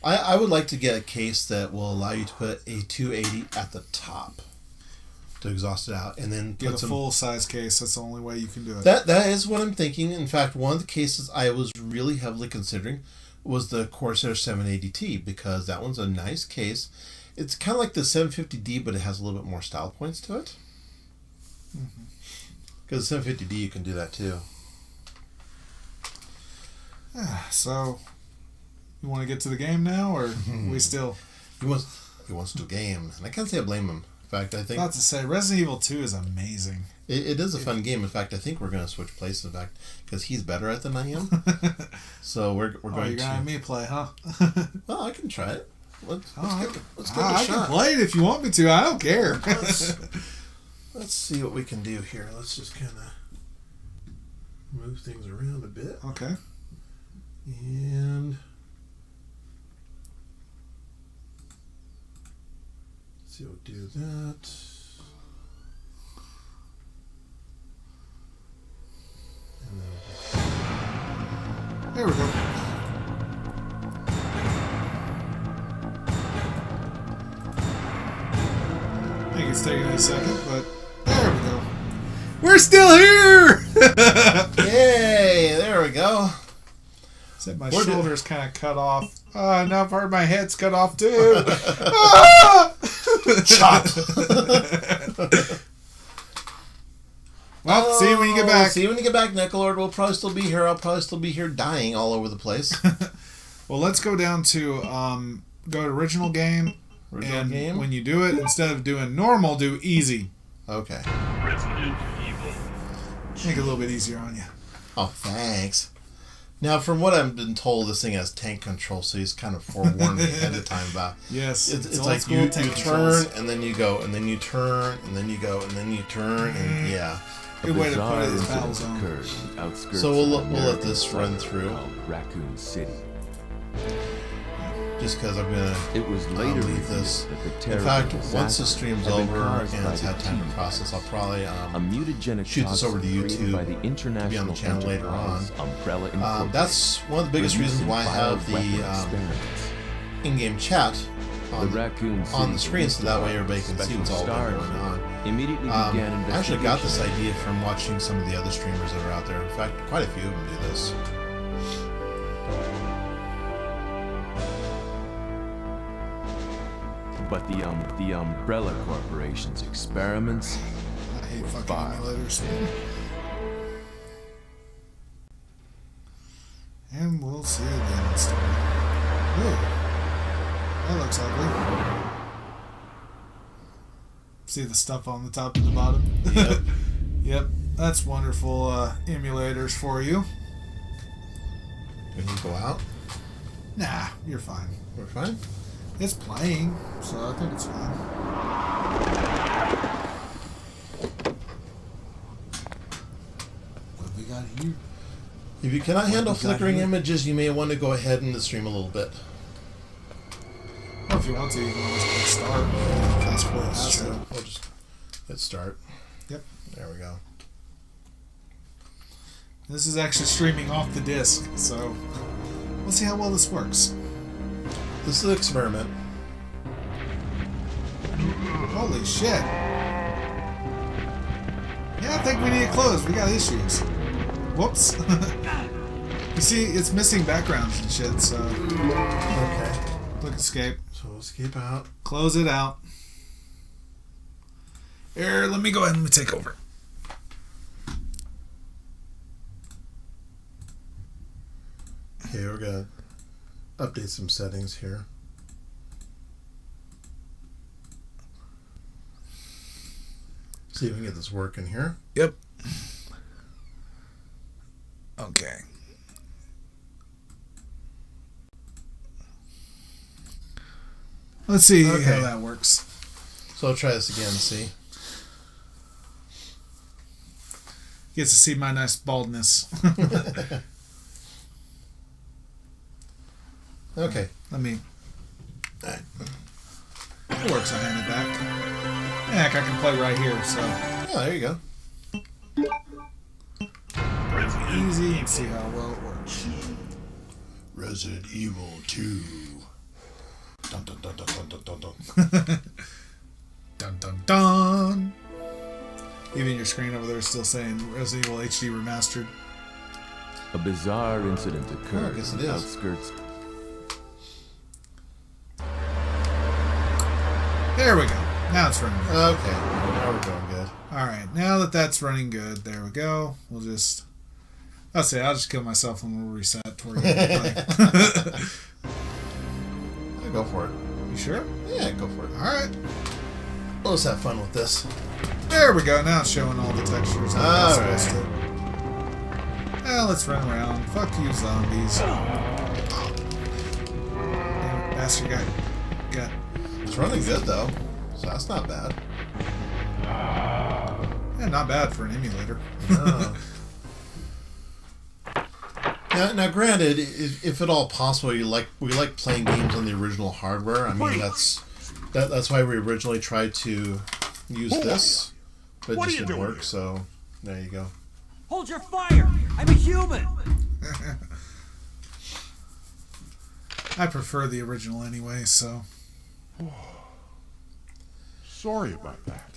I would like to get a case that will allow you to put a 280 at the top to exhaust it out, and then get a full size case. That's the only way you can do it. That is what I'm thinking. In fact, one of the cases I was really heavily considering was the Corsair 780T, because that one's a nice case. It's kind of like the 750D, but it has a little bit more style points to it. Because the 750D, you can do that too. So, you want to get to the game now, or we still? He wants to game, and I can't say I blame him. In fact, I think. Not to say, Resident Evil 2 is amazing. It is a fun game. In fact, I think we're going to switch places. In fact, because he's better at it than I am. So we're going to. You're going to have me play, huh? Well, I can try it. Let's give it a shot. I can play it if you want me to. I don't care. Let's see what we can do here. Let's just kind of move things around a bit. Okay. And let's see, we'll do that. And then there we go. I think it's taking a second, but there we go. We're still here! yay! There we go. Except my shoulder's kind of cut off. Now part of my head's cut off too. Chop. Well, see you when you get back. See you when you get back, Nicolord. We'll probably still be here. I'll probably still be here dying all over the place. Well, let's go down to go to original game. Game? When you do it, instead of doing normal, do easy. Okay. Resident Evil. Make it a little bit easier on you. Oh, thanks. Now, from what I've been told, this thing has tank control, so he's kind of forewarned me ahead of time about. Yes, it's like you turn and then you go, and then you turn and then you go, and then you turn, and yeah. Good way to put it is battle zone. So we'll let this run through. Raccoon City. Just because I'm gonna leave this. In fact, once the stream's over and it's had time to process, I'll probably shoot this over to YouTube, by the international be on the channel later on. Umbrella that's one of the biggest reasons why I have the in-game chat on the screen, so that way everybody can see what's all going on. Immediately began I actually got this idea from watching some of the other streamers that are out there. In fact, quite a few of them do this. But the Umbrella Corporation's experiments I hate fucking emulators. And we'll see again in story. Ooh, that looks ugly. See the stuff on the top and the bottom? Yep. Yep, that's wonderful emulators for you. Can you go out? Nah, you're fine. We're fine? It's playing, so I think it's fine. What we got here? If you cannot handle flickering images, you may want to go ahead and stream a little bit. Well, if you want to, you can always click start. Fast forward past it. We'll just hit start. Yep. There we go. This is actually streaming off the disc, so we'll see how well this works. This is an experiment. Holy shit. Yeah, I think we need to close. We got issues. Whoops. You see, it's missing backgrounds and shit, so... Okay. Click escape. So we'll escape out. Close it out. Here, let me go ahead and take over. Okay, we're going to update some settings here. See if we can get this working here. Yep. Okay. Let's see how that works. So I'll try this again and see. Gets to see my nice baldness. Okay. Let me It works, I hand it back. Heck, I can play right here, so... Yeah, there you go. Easy and see how well it works. Resident Evil 2. Dun dun dun dun dun dun dun dun. Dun dun dun! Even your screen over there is still saying Resident Evil HD Remastered. A bizarre incident occurred I guess it on the is. outskirts. There we go. Now it's running good. Okay, now we're doing good. Alright, now that that's running good, there we go. We'll just... I'll just kill myself and we'll reset toward the end of the play. Yeah, go for it. You sure? Yeah, go for it. Alright. Let's have fun with this. There we go. Now it's showing all the textures. Alright. Now let's run around. Fuck you, zombies. Damn it, bastard got... It's running good though, so that's not bad. Yeah, not bad for an emulator. No. Now, granted, if at all possible, we like playing games on the original hardware. I mean, that's why we originally tried to use this, but it just didn't work. So there you go. Hold your fire! I'm a human! I prefer the original anyway, so... Sorry about that.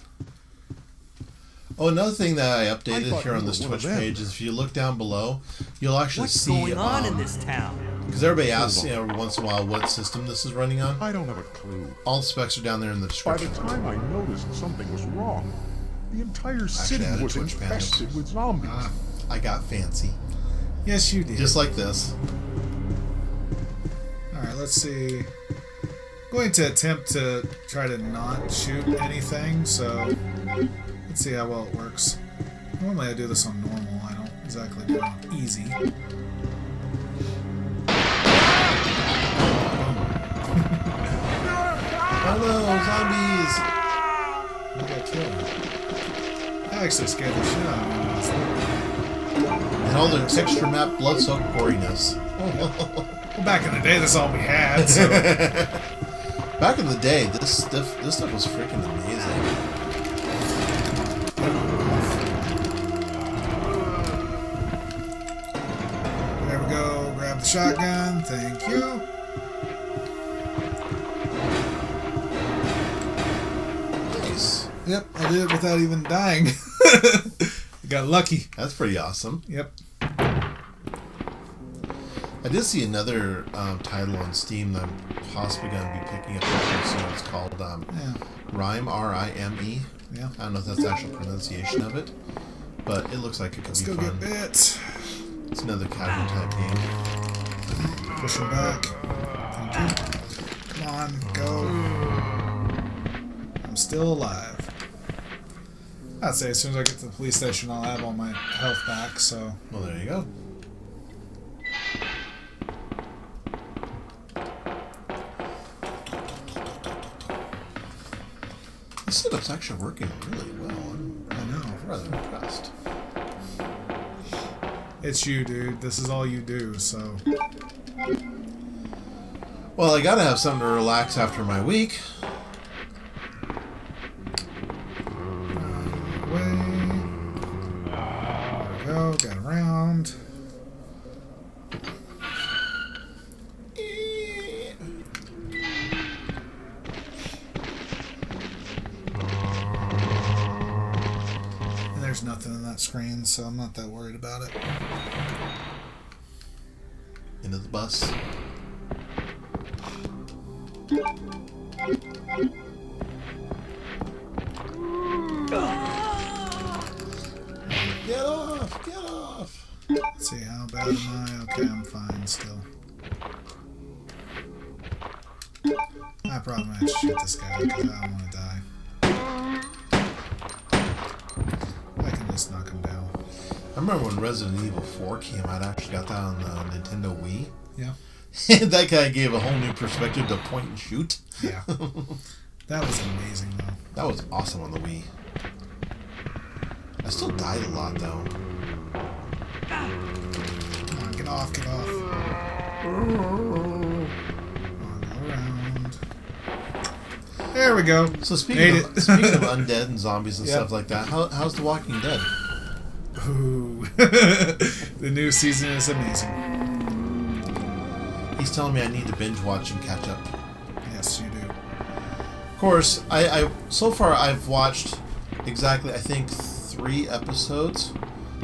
Oh, another thing that I updated thought here you on this were one of Twitch them. page is if you look down below, you'll actually What's see going on in this town? because everybody asks every once in a while what system this is running on. I don't have a clue. All the specs are down there in the By description. the time I noticed something was wrong, the entire city I had a was Twitch panel. infested with zombies. I got fancy, Yes, you did. just like this. Alright, let's see. I'm going to attempt to try to not shoot anything, so... Let's see how well it works. Normally I do this on normal. I don't exactly do it on easy. Oh no, zombies! I got killed. That actually scared the shit out of me. And all the texture map, blood-soaked goriness. Well, back in the day, that's all we had, so... Back in the day, this stuff was freaking amazing. There we go. Grab the shotgun. Thank you. Nice. Yep, I did it without even dying. I got lucky. That's pretty awesome. Yep. I did see another title on Steam that I'm possibly going to be picking up pretty soon. It's called Rime, R-I-M-E. Yeah. I don't know if that's the actual pronunciation of it, but it looks like it could Let's be go fun. get bits. It's another casual type game. Push him back. Thank you. Come on, go. I'm still alive. I'd say as soon as I get to the police station, I'll have all my health back, so... Well, there you go. This setup's actually working really well. I know. I'm rather impressed. It's you, dude. This is all you do, so... Well, I gotta have something to relax after my week. Away. There we go. Got around. And there's nothing in that screen, so I'm not that worried about it. Into the bus. Get off! Get off! Let's see, how bad am I? Okay, I'm fine still. I probably might have to shoot this guy because I don't want to die. I can just knock him down. I remember when Resident Evil 4 came out, I actually got that on the Nintendo Wii. Yeah. That guy gave a whole new perspective to point and shoot. Yeah. That was amazing, though. That was awesome on the Wii. I still died a lot, though. Come on, get off, get off. Come on, go around. There There we go. So Made speaking of undead and zombies and Yep. stuff like that, how's The Walking Dead? Ooh. The new season is amazing. He's telling me I need to binge watch and catch up. Yes, you do. Of course, I so far I've watched exactly, I think, 3 episodes.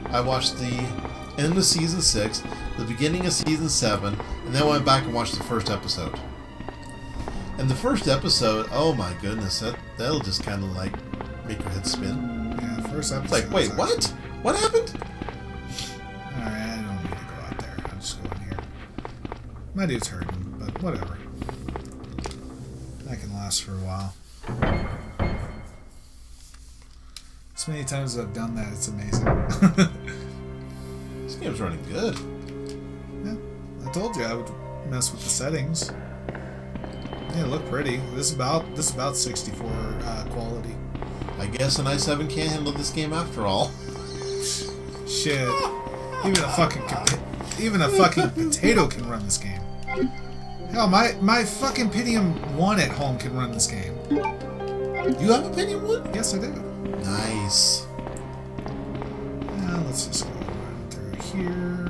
I watched the end of season 6, the beginning of season 7, and then went back and watched the first episode. And the first episode, oh my goodness, that'll just kind of like make your head spin. Yeah, first episode. It's like, wait, what? What happened? Alright, I don't need to go out there. I'll just go in here. My dude's hurting, but whatever. That can last for a while. As many times as I've done that, it's amazing. This game's running good. Yeah, I told you I would mess with the settings. Yeah, look pretty. This is about 64 quality. I guess an i7 can't handle this game after all. Shit. Even a fucking potato can run this game. Hell, my fucking Pentium 1 at home can run this game. You have a Pentium 1? Yes, I do. Nice. Let's just go run through here.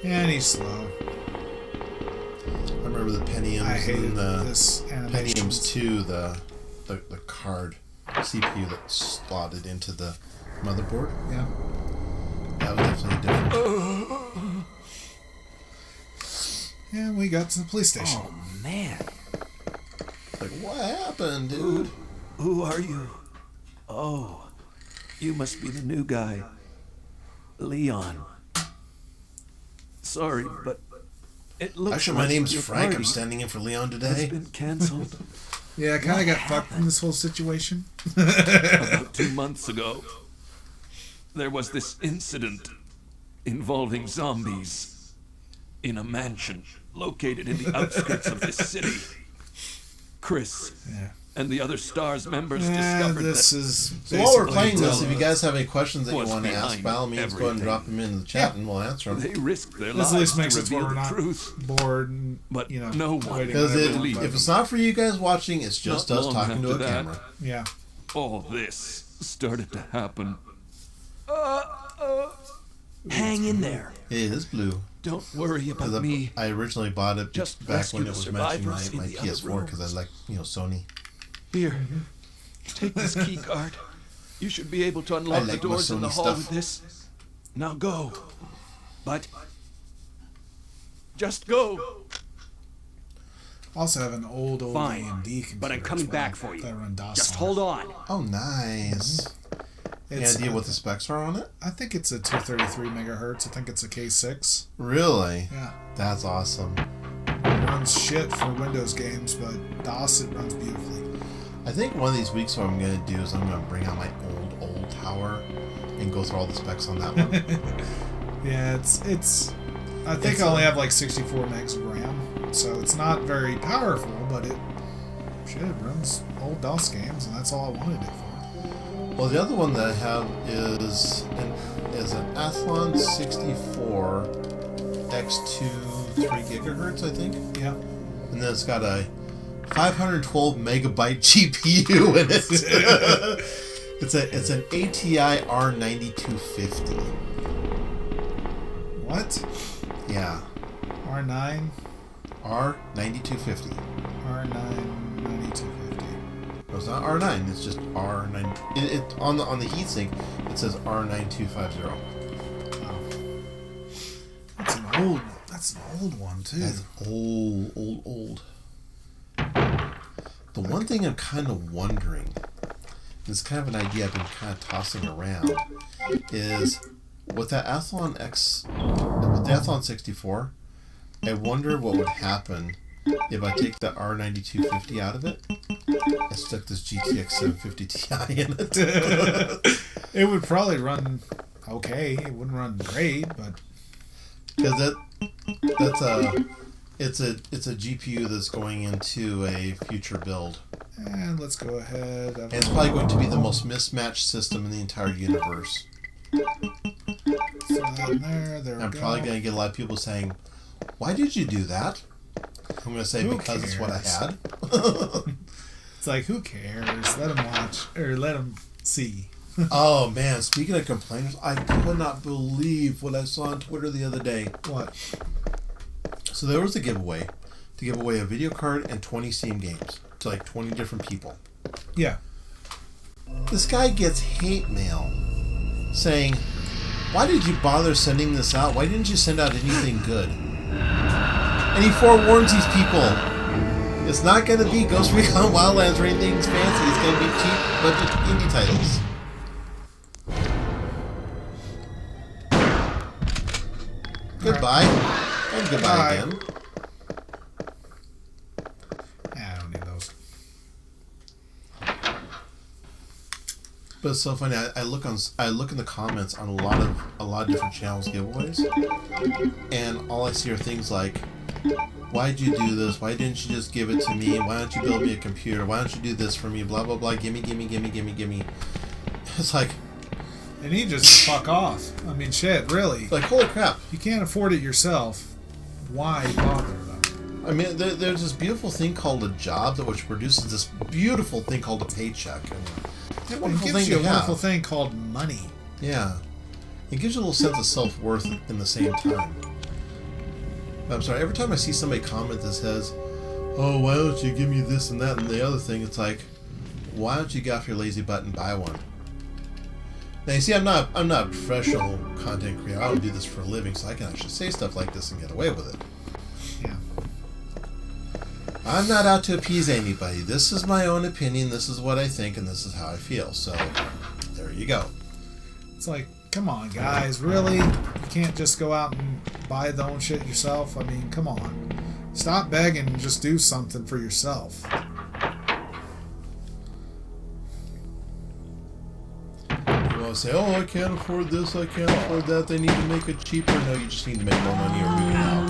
And he's slow. I remember the Pentiums I hated and the this animation. Pentiums 2, the card CPU that slotted into the motherboard. Yeah. That was definitely different. And we got to the police station. Oh, man. Like, what happened, dude? Who are you? Oh, you must be the new guy. Leon. Sorry, but it looks Actually, like my name's your Frank. I'm party standing in for Leon has today. been canceled. Yeah, I kind of got fucked in this whole situation. About 2 months ago, there was this incident involving zombies in a mansion located in the outskirts of this city. Chris Yeah. and the other STARS members Yeah, discovered this that is So while we're basically playing this, if telling you us- guys have any questions that you was want to ask, behind by all means, go ahead and everything. drop them in the chat Yeah. and we'll answer them. they risked their This at lives least to makes it so reveal we're the not truth. bored and, But you know, no one waiting Because on Never everyone. believe if it's not for you guys watching, it's just Not us long talking to a after that. camera. Yeah. All this started to happen. Hang in there. It is blue. Don't worry about Because me. I originally bought it Just back rescue when it the was mentioned survivors my in the other PS4 because I like, Sony. Here, take this key card. You should be able to unlock the like my doors in the Sony hall stuff. with this. Now go. But just go. Also have an old Fine, AMD computer. but I'm coming as well back for you. that run DOS Just on hold it. on. Oh, nice. Any It's- idea what the specs are on it? I think it's a 233 megahertz. I think it's a K6. Really? Yeah. That's awesome. It runs shit for Windows games, but DOS it runs beautifully. I think one of these weeks what I'm going to do is I'm going to bring out my old tower and go through all the specs on that one. Yeah, it's. I think It's I only have like 64 megs of RAM, so it's not very powerful, but it runs old DOS games, and that's all I wanted it for. Well, the other one that I have is an Athlon 64 X2 3 gigahertz, I think. Yeah. And then it's got a 512 megabyte GPU in it. It's an ATI R9250. What? Yeah, R9, R9250. R9, 9250. No, it's not R9. It's just R9. It on the heatsink it says R9250. Oh. That's an old one too. That's old. The one thing I'm kind of wondering, it's kind of an idea I've been kind of tossing around, is with that Athlon with the Athlon 64, I wonder what would happen if I take the R9250 out of it and stuck this GTX 750 Ti in it. It would probably run okay. It wouldn't run great, but Because it's a GPU that's going into a future build. and let's go ahead. And it's probably going to be the most mismatched system in the entire universe. Throw that in there. There we I'm go. probably going to get a lot of people saying, "Why did you do that?" I'm going to say Who because it's what I cares? had. It's like, who cares? Let them watch or let them see. Oh man, speaking of complainers, I could not believe what I saw on Twitter the other day. What? So there was a giveaway to give away a video card and 20 Steam games to like 20 different people. Yeah. This guy gets hate mail saying, "Why did you bother sending this out? Why didn't you send out anything good?" And he forewarns these people. It's not going to be Ghost Recon Wildlands or anything fancy. It's going to be cheap budget indie titles. Goodbye. And goodbye Bye. again. Yeah, I don't need those. But it's so funny. I look in the comments on a lot of different channels giveaways, and all I see are things like, "Why'd you do this? Why didn't you just give it to me? Why don't you build me a computer? Why don't you do this for me? Blah blah blah. Gimme, gimme, gimme, gimme, gimme." It's like, And you just fuck off. I mean, shit, really. holy crap. You can't afford it yourself. Why bother them? I mean, there's this beautiful thing called a job which produces this beautiful thing called a paycheck. And it's a It wonderful gives thing you a to wonderful have. thing called money. Yeah. It gives you a little sense of self-worth in the same time. I'm sorry, every time I see somebody comment that says, "Oh, why don't you give me this and that and the other thing?" It's like, why don't you get off your lazy butt and buy one? Now you see, I'm not a professional content creator. I don't do this for a living, so I can actually say stuff like this and get away with it. Yeah. I'm not out to appease anybody. This is my own opinion. This is what I think, and this is how I feel. So, there you go. It's like, come on, guys, really? You can't just go out and buy the own shit yourself? I mean, come on. Stop begging and just do something for yourself. People say, "Oh, I can't afford this. I can't afford that. They need to make it cheaper." No, you just need to make more money or move it out.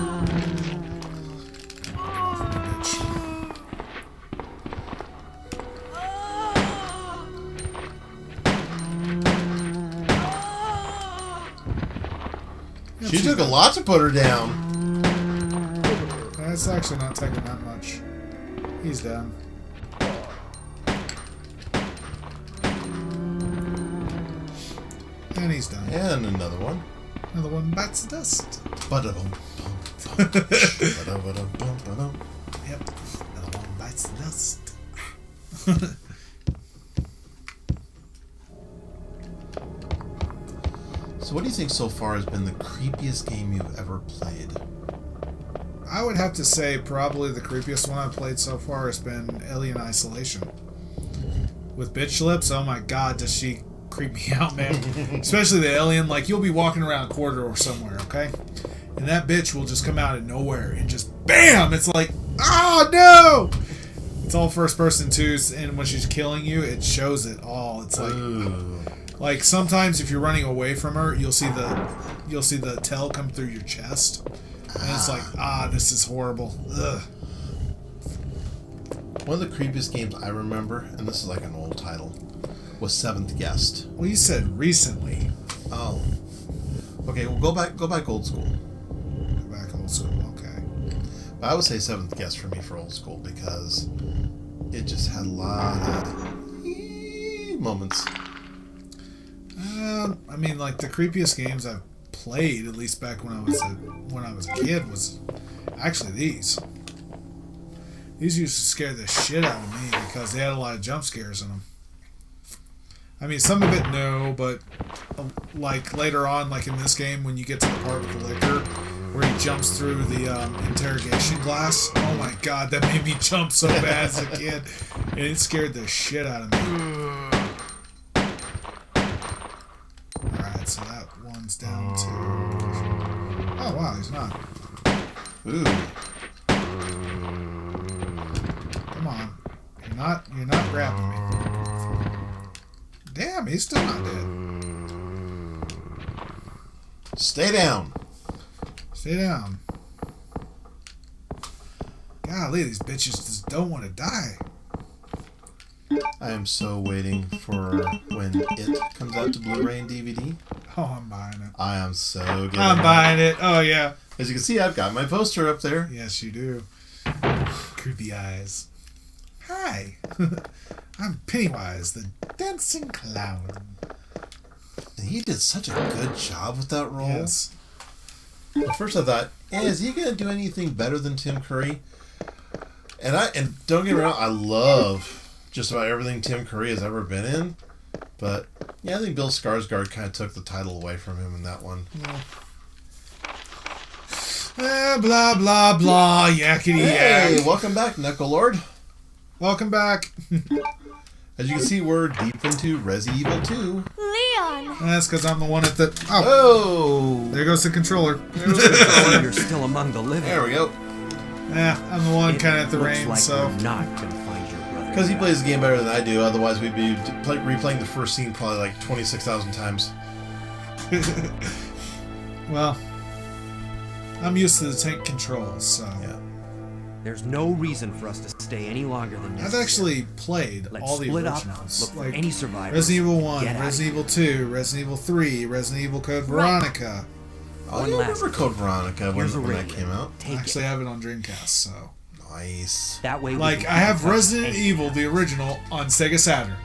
She took a lot to put her down. That's actually not taking that much. He's down. And he's done. And another one. Another one bites the dust. Ba-da-bum, bum, bum. Ba-da-ba-dum, bum, ba-dum. Yep. Another one bites the dust. So what do you think so far has been the creepiest game you've ever played? I would have to say probably the creepiest one I've played so far has been Alien Isolation. With Bitch Lips, oh my god, does she creep me out, man. Especially the alien, like you'll be walking around a corridor somewhere, okay? And that bitch will just come out of nowhere and just BAM! It's like, oh no! It's all first person too, and when she's killing you, it shows it all. It's like, Ooh. like sometimes if you're running away from her, you'll see the tail come through your chest. And it's like, this is horrible. Ugh. One of the creepiest games I remember, and this is like an old title, was Seventh Guest. Well, you said recently. Oh. Okay, well go back old school. Back old school, okay. But I would say Seventh Guest for me for old school because it just had a lot of moments. I mean, like the creepiest games I've played, at least back when I was a kid, was actually these. These used to scare the shit out of me because they had a lot of jump scares in them. I mean, some of it no, but like later on, like in this game, when you get to the part with the liquor where he jumps through the interrogation glass, oh my god, that made me jump so bad as a kid, and it scared the shit out of me. Alright, so that one's down to... Oh wow, he's not. Ooh. Come on. You're not grabbing me. Damn, he's still not dead. Stay down. Stay down. Golly, these bitches just don't want to die. I am so waiting for when it comes out to Blu-ray and DVD. Oh, I'm buying it. I am so good. I'm buying it. Oh, yeah. As you can see, I've got my poster up there. Yes, you do. creepy eyes. Hi, I'm Pennywise, the dancing clown. And he did such a good job with that role. Yes. At first I thought, is he gonna do anything better than Tim Curry? And don't get me wrong, I love just about everything Tim Curry has ever been in. But yeah, I think Bill Skarsgård kind of took the title away from him in that one. Blah blah blah, yakety Hey, yak. welcome back, Knuckle Lord. Welcome back. As you can see, we're deep into Resident Evil 2. Leon! That's because I'm the one at the. Oh, Oh! there goes the controller. You're still among the living. There we go. Yeah, I'm the one kind of at the Looks range, like so. we're not gonna find your brother. Because he plays the game better than I do, otherwise we'd be replaying the first scene probably like 26,000 times. Well, I'm used to the tank controls, so. Yeah. There's no reason for us to stay any longer than I've necessary. actually played Let's all the split up, originals. look for like any survivors. Resident Evil 1, Get out of Resident Evil 2, Resident Evil 3, Resident Evil Code Veronica. Oh, One yeah, I last remember Code Veronica Here's a when that ring. came out. I Take actually it. have it on Dreamcast, so. Nice. That way we Like, can I have touch Resident anything. Evil, the original, on Sega Saturn.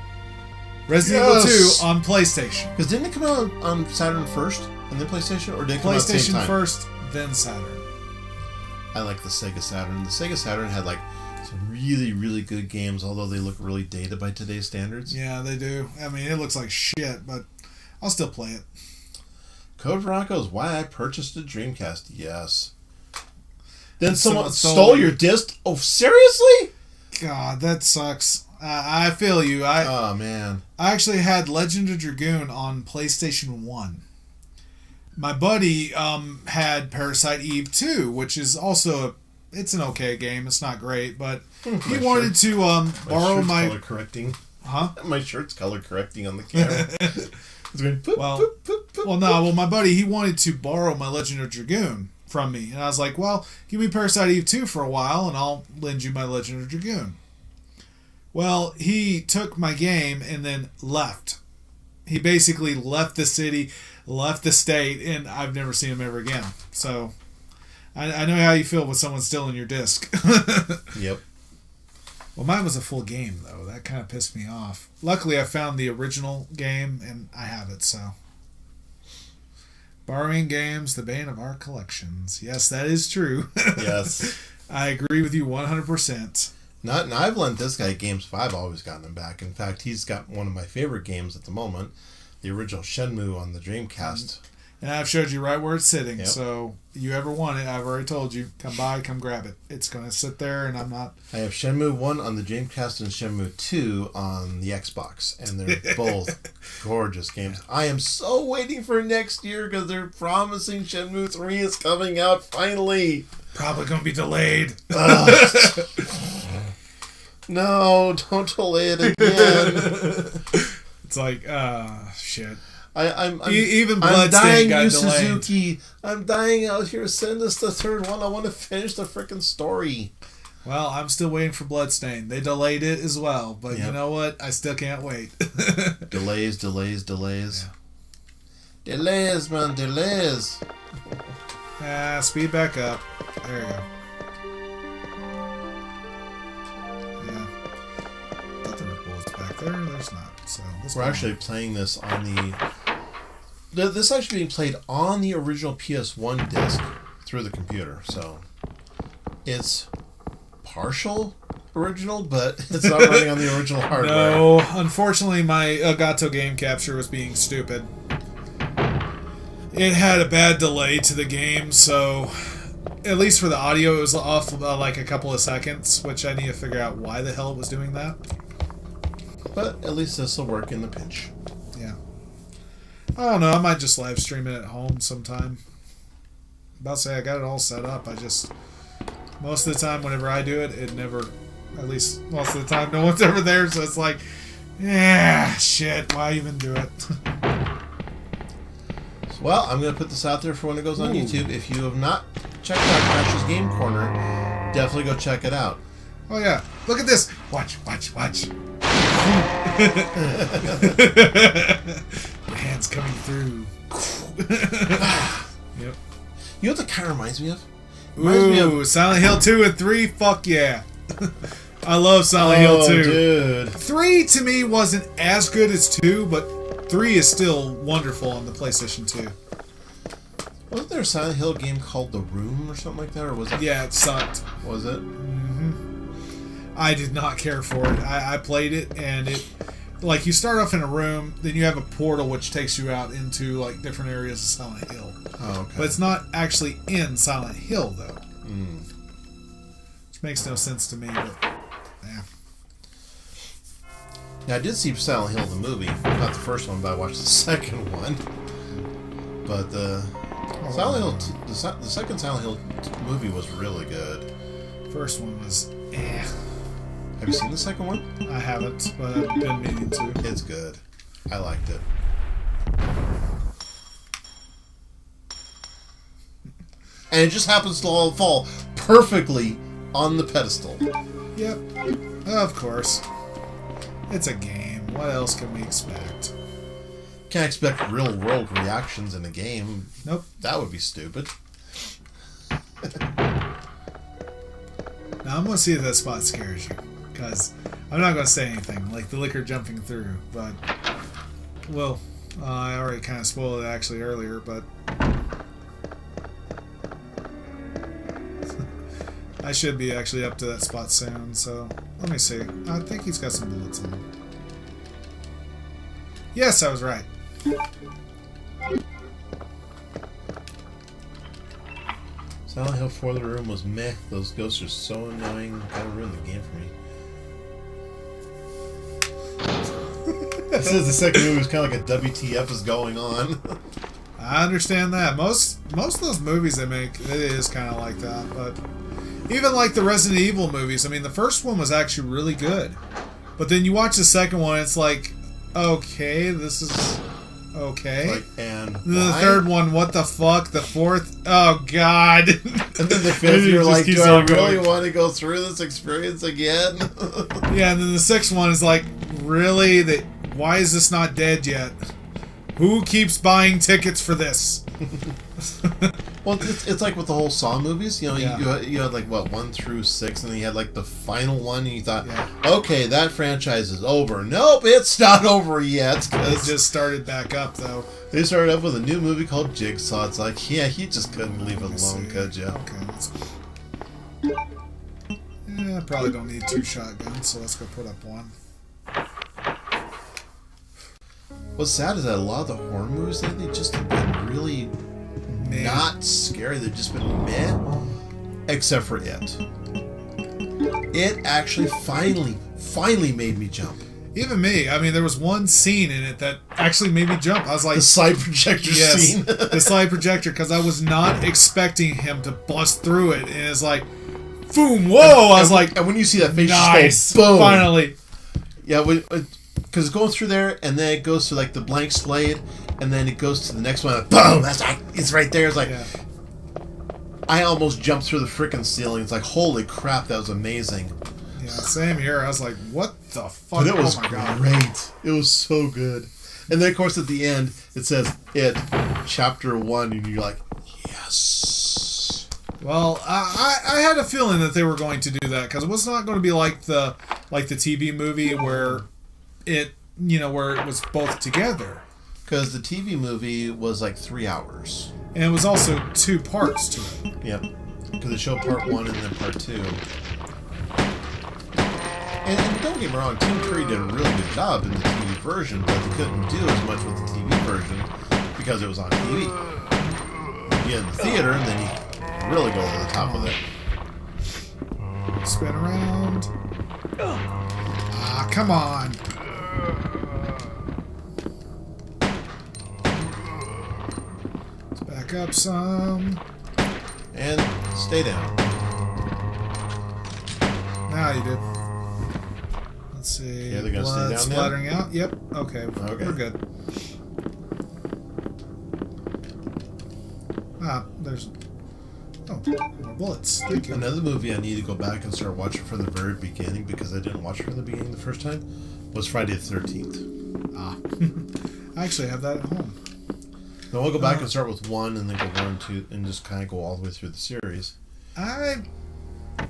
Resident Yes! Evil 2 on PlayStation. Because didn't it come out on Saturn first and then PlayStation? Or did it come out at the same PlayStation time? first, then Saturn. I like the Sega Saturn. The Sega Saturn had like some really, really good games, although they look really dated by today's standards. Yeah, they do. I mean, it looks like shit, but I'll still play it. Code Veronica is why I purchased a Dreamcast. Yes. Then Someone someone stole stole it. your disc? Oh, seriously? God, that sucks. I feel you. Oh, man. I actually had Legend of Dragoon on PlayStation 1. My buddy had Parasite Eve 2, which is also it's an okay game. It's not great, but he wanted to borrow shirt's my color correcting. huh? My shirt's color correcting on the camera. It's going poop, Well, poop, poop, poop. Well, my buddy, he wanted to borrow my Legend of Dragoon from me, and I was like, well, give me Parasite Eve 2 for a while, and I'll lend you my Legend of Dragoon. Well, he took my game and then left. He basically left the city, left the state, and I've never seen him ever again. So, I know how you feel with someone stealing your disc. Yep. Well, mine was a full game, though. That kind of pissed me off. Luckily, I found the original game, and I have it, so. Borrowing games, the bane of our collections. Yes, that is true. Yes. I agree with you 100%. Not, and I've lent this guy games, but I've always gotten him back. In fact, he's got one of my favorite games at the moment, the original Shenmue on the Dreamcast. And I've showed you right where it's sitting, Yep. so you ever want it, I've already told you, come by, come grab it. It's going to sit there, and I'm not... I have Shenmue 1 on the Dreamcast and Shenmue 2 on the Xbox, and they're both gorgeous games. I am so waiting for next year because they're promising Shenmue 3 is coming out finally. Probably going to be delayed. No, don't delay it again. It's like, shit. I'm Even I'm Bloodstained dying, got Yu delayed. Suzuki. I'm dying out here. Send us the third one. I want to finish the freaking story. Well, I'm still waiting for Bloodstained. They delayed it as well, but you Yep. know what? I still can't wait. Delays. Delays, man, delays. Speed back up. There you go. Yeah. I thought there were bullets back there. There's not. So let's We're go actually on. playing this on this is actually being played on the original PS1 disc through the computer. So it's partial original, but it's not running on the original hardware. No, unfortunately, my Elgato game capture was being stupid. It had a bad delay to the game, so at least for the audio, it was off like a couple of seconds, which I need to figure out why the hell it was doing that. But at least this will work in the pinch. Yeah. I don't know. I might just live stream it at home sometime. About to say I got it all set up. I just most of the time whenever I do it, it never. At least most of the time, no one's ever there. So it's like, yeah, shit. Why even do it? Well, I'm going to put this out there for when it goes on YouTube. If you have not checked out Crash's Game Corner, definitely go check it out. Oh yeah, look at this. Watch. The hands coming through. Yep. You know what that kind of reminds me of? Reminds me of Ooh, Silent Hill 2 and 3. Fuck yeah. I love Silent Hill 2. Dude. 3 to me wasn't as good as 2, but 3 is still wonderful on the PlayStation 2. Wasn't there a Silent Hill game called The Room or something like that? Or was it? Yeah, it sucked. Was it? I did not care for it. I played it, and it... Like, you start off in a room, then you have a portal which takes you out into, like, different areas of Silent Hill. Oh, okay. But it's not actually in Silent Hill, though. Which makes no sense to me, but... Yeah. Yeah, I did see Silent Hill the movie. Not the first one, but I watched the second one. But Silent Hill, the second Silent Hill movie was really good. First one was eh. Have you seen the second one? I haven't, but I've been meaning to. It's good. I liked it. And it just happens to all fall perfectly on the pedestal. Yep. Of course. It's a game. What else can we expect? Can't expect real world reactions in a game. Nope. That would be stupid. Now I'm going to see if that spot scares you. Because I'm not going to say anything, like the liquor jumping through, but... Well, I already kind of spoiled it actually earlier, but... I should be actually up to that spot soon, so... Let me see. I think he's got some bullets in him. Yes, I was right. Silent Hill 4 The Room was meh. Those ghosts are so annoying. Kind of ruined the game for me. This is the second movie was kind of like a WTF is going on. I understand that. Most of those movies they make, it is kind of like that. But even like the Resident Evil movies, I mean, the first one was actually really good. But then you watch the second one, it's like, okay, this is okay. Like, and then the why? third one, what the fuck? The fourth, oh god. And then the fifth, you're It just like, keeps do I on really going. want to go through this experience again? Yeah, and then the sixth one is like, really? Why is this not dead yet? Who keeps buying tickets for this? Well, it's like with the whole Saw movies. You know, Yeah. you had like, what, 1 through 6, and then you had like the final one, and you thought, Yeah. okay, that franchise is over. Nope, it's not over yet. It 'Cause just started back up, though. they started up with a new movie called Jigsaw. It's like, yeah, you just couldn't leave it Let's alone, see. could you? Okay, let's... Yeah, probably don't need 2 shotguns, so let's go put up 1. What's sad is that a lot of the horror movies lately just have been really not scary. They've just been meh, except for It. It actually finally made me jump. Even me. I mean, there was one scene in it that actually made me jump. I was like... The slide projector yes, scene. the slide projector, because I was not expecting him to bust through it. And it's like, boom, whoa! I was like, and when you see that face, nice, just go, boom. finally. Yeah, because it's going through there, and then it goes to like the blank slate, and then it goes to the next one, and boom! It's right there. It's like, Yeah. I almost jumped through the freaking ceiling. It's like, holy crap, that was amazing. Yeah, same here. I was like, what the fuck? But it was oh my God. great. It was so good. And then, of course, at the end, it says, It, Chapter 1, and you're like, yes. Well, I had a feeling that they were going to do that, because it was not going to be like the TV movie where it was both together. Because the TV movie was like 3 hours. And it was also 2 parts to it. Yep. Because they showed part 1 and then part 2. And don't get me wrong, Tim Curry did a really good job in the TV version, but they couldn't do as much with the TV version because it was on TV. You get in the theater, and then you really go over the top with it. Spin around. Ah, come on. Let's back up some. And stay down. Now you do. Let's see. Yeah, they're gonna stay Blood down now? splattering out. Yep. Okay. Okay. We're good. Ah, there's... Oh, more bullets. Thank you. Another movie I need to go back and start watching from the very beginning, because I didn't watch it from the beginning the first time, was Friday the 13th. Ah. I actually have that at home. Then we'll go back and start with 1, and then go 1, 2, and just kind of go all the way through the series. I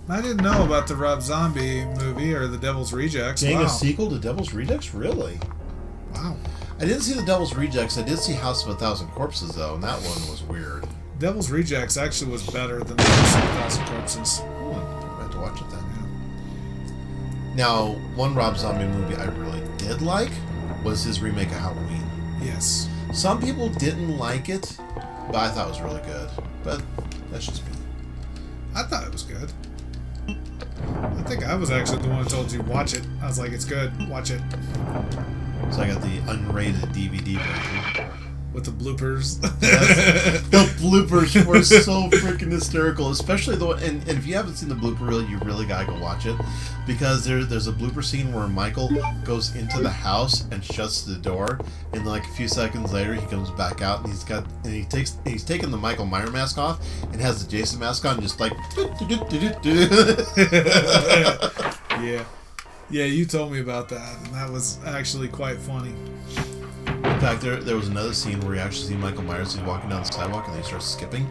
I didn't know about the Rob Zombie movie or the Devil's Rejects. Being Wow. a sequel to Devil's Rejects? Really? Wow. I didn't see the Devil's Rejects. I did see House of a Thousand Corpses, though, and that one was weird. Devil's Rejects actually was better than the House of a Thousand Corpses. I had to watch it then. Now, one Rob Zombie movie I really did like was his remake of Halloween. Yes. Some people didn't like it, but I thought it was really good. But that's just me. I thought it was good. I think I was actually the one who told you, watch it. I was like, it's good. Watch it. So I got the unrated DVD version. With the bloopers. The bloopers were so freaking hysterical, especially the one. And if you haven't seen the blooper reel, you really gotta go watch it, because there's a blooper scene where Michael goes into the house and shuts the door, and like a few seconds later he comes back out and he's taken the Michael Myers mask off and has the Jason mask on, just like. Yeah, you told me about that, and that was actually quite funny. In fact, there was another scene where you actually see Michael Myers. He's walking down the sidewalk and he starts skipping.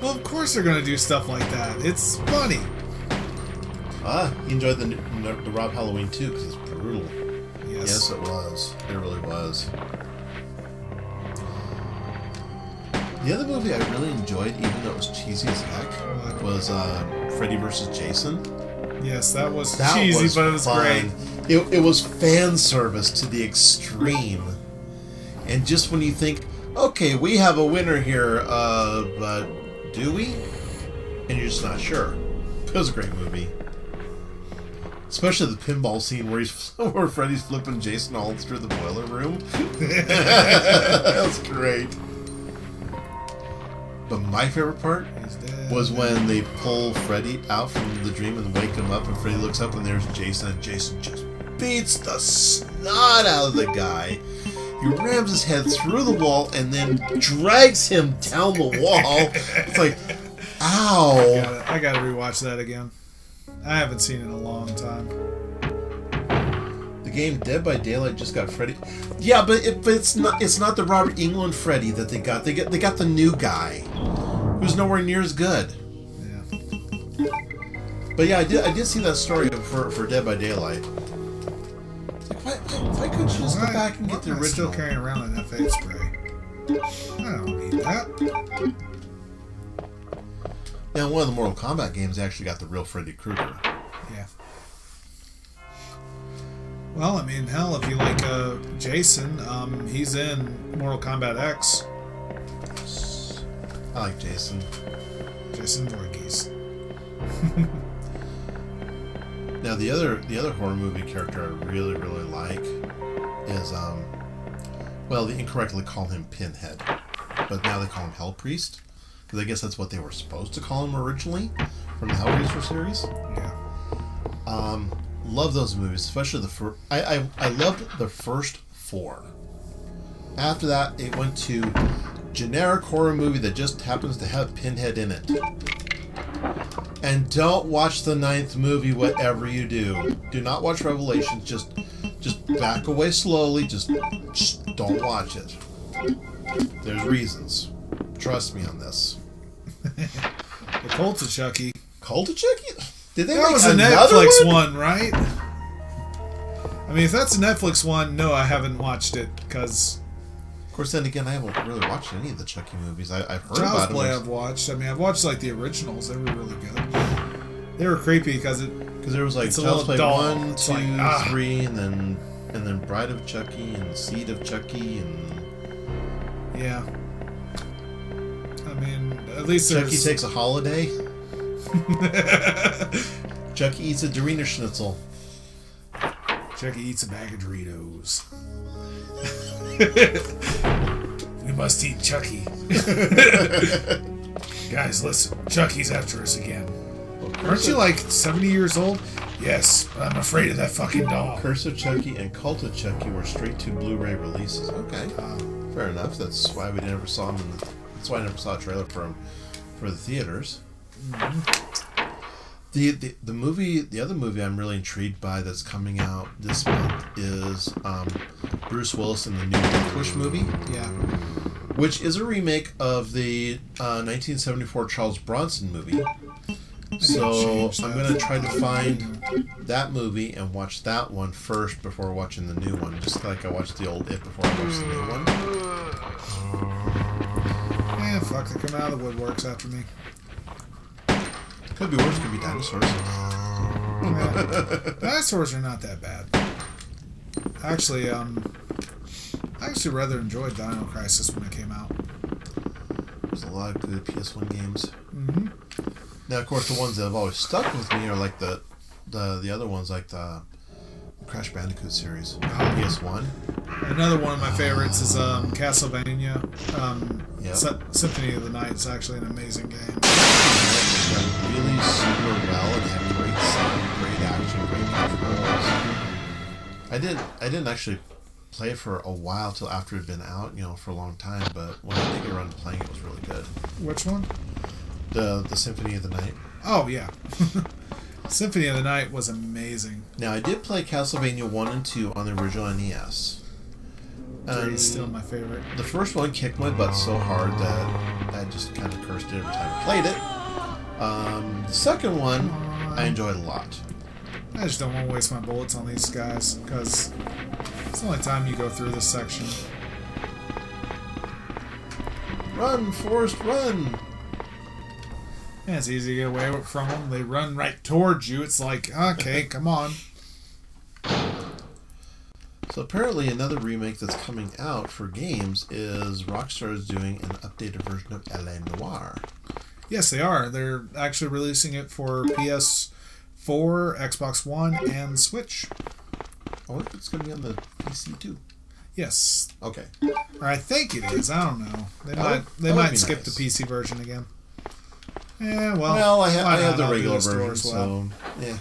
Well, of course they're gonna do stuff like that. It's funny. He enjoyed the Rob Halloween too, because it's brutal. Yes. Yes, it was. It really was. The other movie I really enjoyed, even though it was cheesy as heck, was Freddy vs. Jason. Yes, that was cheesy, but it was fun. great. It was fan service to the extreme. And just when you think, okay, we have a winner here, but do we? And you're just not sure. It was a great movie. Especially the pinball scene where Freddy's flipping Jason all through the boiler room. That was great. But my favorite part was when they pull Freddy out from the dream and wake him up, and Freddy looks up and there's Jason, and Jason just beats the snot out of the guy. He rams his head through the wall and then drags him down the wall. It's like, ow. I gotta rewatch that again. I haven't seen it in a long time. The game Dead by Daylight just got Freddy. Yeah, but it's not the Robert Englund Freddy that they got. They got the new guy, who's nowhere near as good. Yeah. But yeah, I did see that story for Dead by Daylight. It's like, why couldn't you just go back and get the I'm original? still carrying around an F8 spray. I don't need that. Yeah, in one of the Mortal Kombat games, they actually got the real Freddy Krueger. Yeah. Well, I mean, hell, if you like Jason, he's in Mortal Kombat X. I like Jason. Jason Voorhees. Now the other horror movie character I really like is well, they incorrectly call him Pinhead, but now they call him Hell Priest, because I guess that's what they were supposed to call him originally from the Hellraiser series. Yeah. Love those movies, especially the first. I loved the first 4. After that, it went to generic horror movie that just happens to have Pinhead in it. And don't watch the 9th movie, whatever you do. Do not watch Revelations. Just back away slowly. Just don't watch it. There's reasons. Trust me on this. The Cult of Chucky. Cult of Chucky? Did they That make was a another Netflix one? one, right? I mean, if that's a Netflix one, no, I haven't watched it, because... Of course, then again, I haven't really watched any of the Chucky movies. I've heard Child's about Play them. I've watched. I mean, I've watched, like, the originals. They were really good. They were creepy, because There was like it's a Child's little Play dull. 1, It's 2, like, 3, and then Bride of Chucky and Seed of Chucky and yeah. I mean, at least Chucky there's... Takes a Holiday. Chucky Eats a Dorina Schnitzel. Chucky eats a bag of Doritos. We must eat Chucky. Guys, listen. Chucky's after us again. Aren't you like 70 years old? Yes, but I'm afraid of that fucking dog. Curse of Chucky and Cult of Chucky were straight to Blu-ray releases. Okay, fair enough. That's why we never saw them. That's why I never saw a trailer for them for the theaters. Mm-hmm. The other movie I'm really intrigued by that's coming out this month is Bruce Willis in the new Death Wish movie. Yeah. which is a remake of the 1974 Charles Bronson movie. So I'm going to try to find that movie and watch that one first before watching the new one. Just like I watched the old It before I watched the new one. Yeah, fuck, they're coming out of the woodworks after me. Could be worse, could be dinosaurs. Yeah. Dinosaurs are not that bad. Actually, I actually rather enjoyed Dino Crisis when it came out. There's a lot of good PS1 games. Mm-hmm. Now, of course, the ones that have always stuck with me are like the other ones, like the Crash Bandicoot series. PS1. Another one of my favorites is Castlevania. Yep. Symphony of the Night is actually an amazing game. It's done really super well and had great sound, great action, great controls. I didn't actually play it for a while till after it had been out, for a long time. But when I did get around to playing, it was really good. Which one? The Symphony of the Night. Oh yeah, Symphony of the Night was amazing. Now I did play Castlevania 1 and 2 on the original NES. 3 is still my favorite. The first one kicked my butt so hard that I just kind of cursed it every time I played it. The second one, I enjoyed a lot. I just don't want to waste my bullets on these guys, because it's the only time you go through this section. Run, Forrest, run! Yeah, it's easy to get away from them. They run right towards you. It's like, okay, come on. So apparently another remake that's coming out for games is Rockstar is doing an updated version of L.A. Noire. Yes, they are. They're actually releasing it for PS4, Xbox One, and Switch. I wonder if it's going to be on the PC too. Yes. Okay. Or I think it is. I don't know. They That might would skip be nice. the PC version again. Yeah, well. Well, I why have not? the I'll do regular store version, as well. so yeah.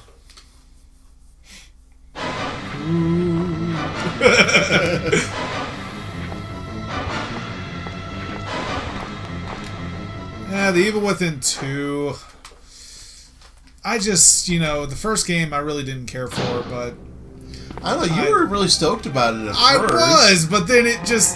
Yeah, The Evil Within 2. I just, the first game I really didn't care for, but I don't know. You were really stoked about it at I first. was, but then it just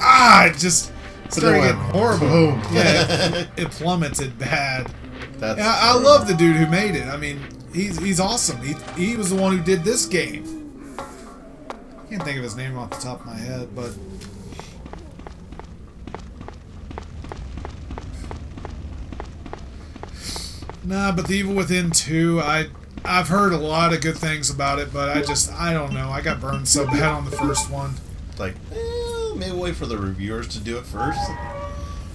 started went getting horrible. boom. Yeah, it plummeted bad. That's Yeah, I love the dude who made it. I mean, he's awesome. He was the one who did this game. I can't think of his name off the top of my head, but but The Evil Within 2, I've heard a lot of good things about it, but I don't know. I got burned so bad on the first one. like, maybe wait for the reviewers to do it first.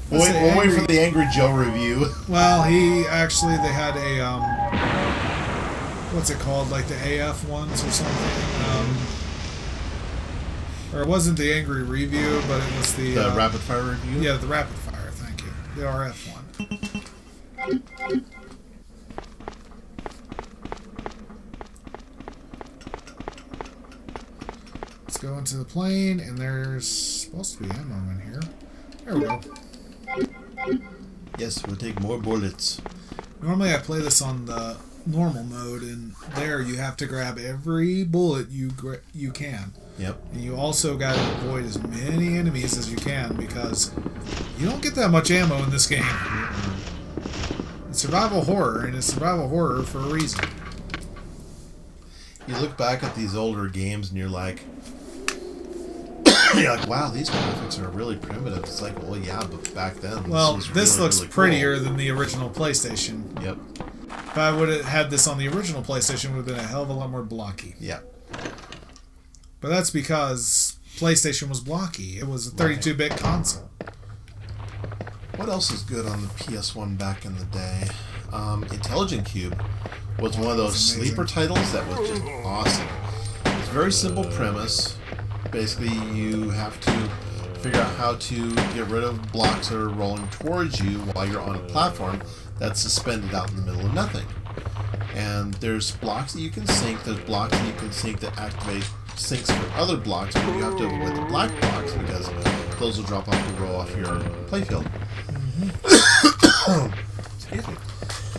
Let's say We'll wait Angry- for the Angry Joe review. Well, they had a what's it called, like the AF ones or something, or it wasn't the Angry Review, but it was the The rapid fire review. yeah, the Rapid Fire. Thank you, the RF one. Let's go into the plane, and there's supposed to be ammo in here. There we go. Yes, we'll take more bullets. Normally I play this on the normal mode, and there you have to grab every bullet you can. Yep. And you also got to avoid as many enemies as you can, because you don't get that much ammo in this game. It's survival horror, and it's survival horror for a reason. You look back at these older games and you're like, wow, these graphics are really primitive. It's like, well, yeah, but back then, This really, looks really cool. prettier than the original PlayStation. Yep. If I would have had this on the original PlayStation, it would have been a hell of a lot more blocky. Yeah. But that's because PlayStation was blocky. It was a 32-bit console. What else is good on the PS1 back in the day? Intelligent Cube was one of those That's amazing. sleeper titles that was just awesome. It's a very simple premise. Basically, you have to figure out how to get rid of blocks that are rolling towards you while you're on a platform that's suspended out in the middle of nothing. And there's blocks that you can sink, there's blocks that you can sink that activate sinks for other blocks, but you have to avoid the black blocks because those will drop off and roll off your playfield. Excuse me.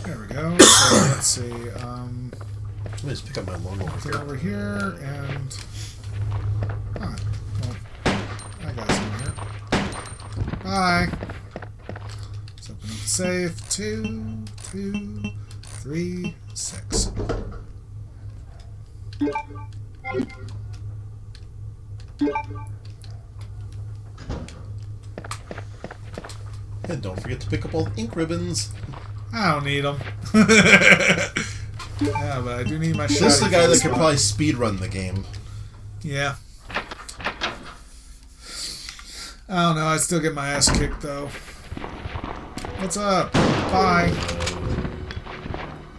There we go. So let's see. Let me just pick up my lawnmower Put it here. over here, and well, I got some here. Bye. Let's open up the safe. 2, 2, 3, 6. And don't forget to pick up all the ink ribbons. I don't need them. Yeah, but I do need my shot. This is the guy that could probably speed run the game. Yeah. I don't know. I still get my ass kicked, though. What's up? Bye.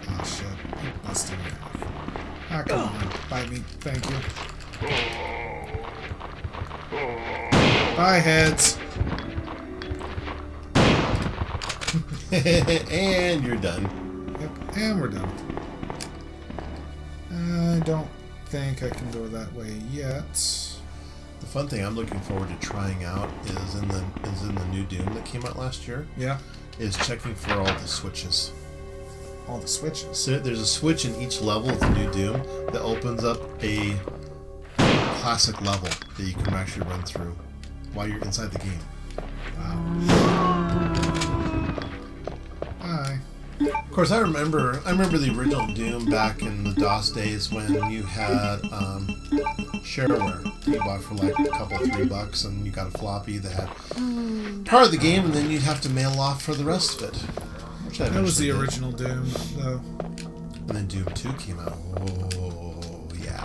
Oh, shit. He busted me off. Ah, come on. Bite me. Thank you. Bye, heads. And you're done. Yep, and we're done. I don't think I can go that way yet. The fun thing I'm looking forward to trying out is in the new Doom that came out last year. Yeah. Is checking for all the switches. All the switches. So there's a switch in each level of the new Doom that opens up a classic level that you can actually run through while you're inside the game. Wow. Bye. Of course, I remember the original Doom back in the DOS days when you had shareware that you bought for like a couple, $3, and you got a floppy that had part of the game, and then you'd have to mail off for the rest of it. Which I That was the eventually did. original Doom, though. And then Doom 2 came out. Oh, yeah.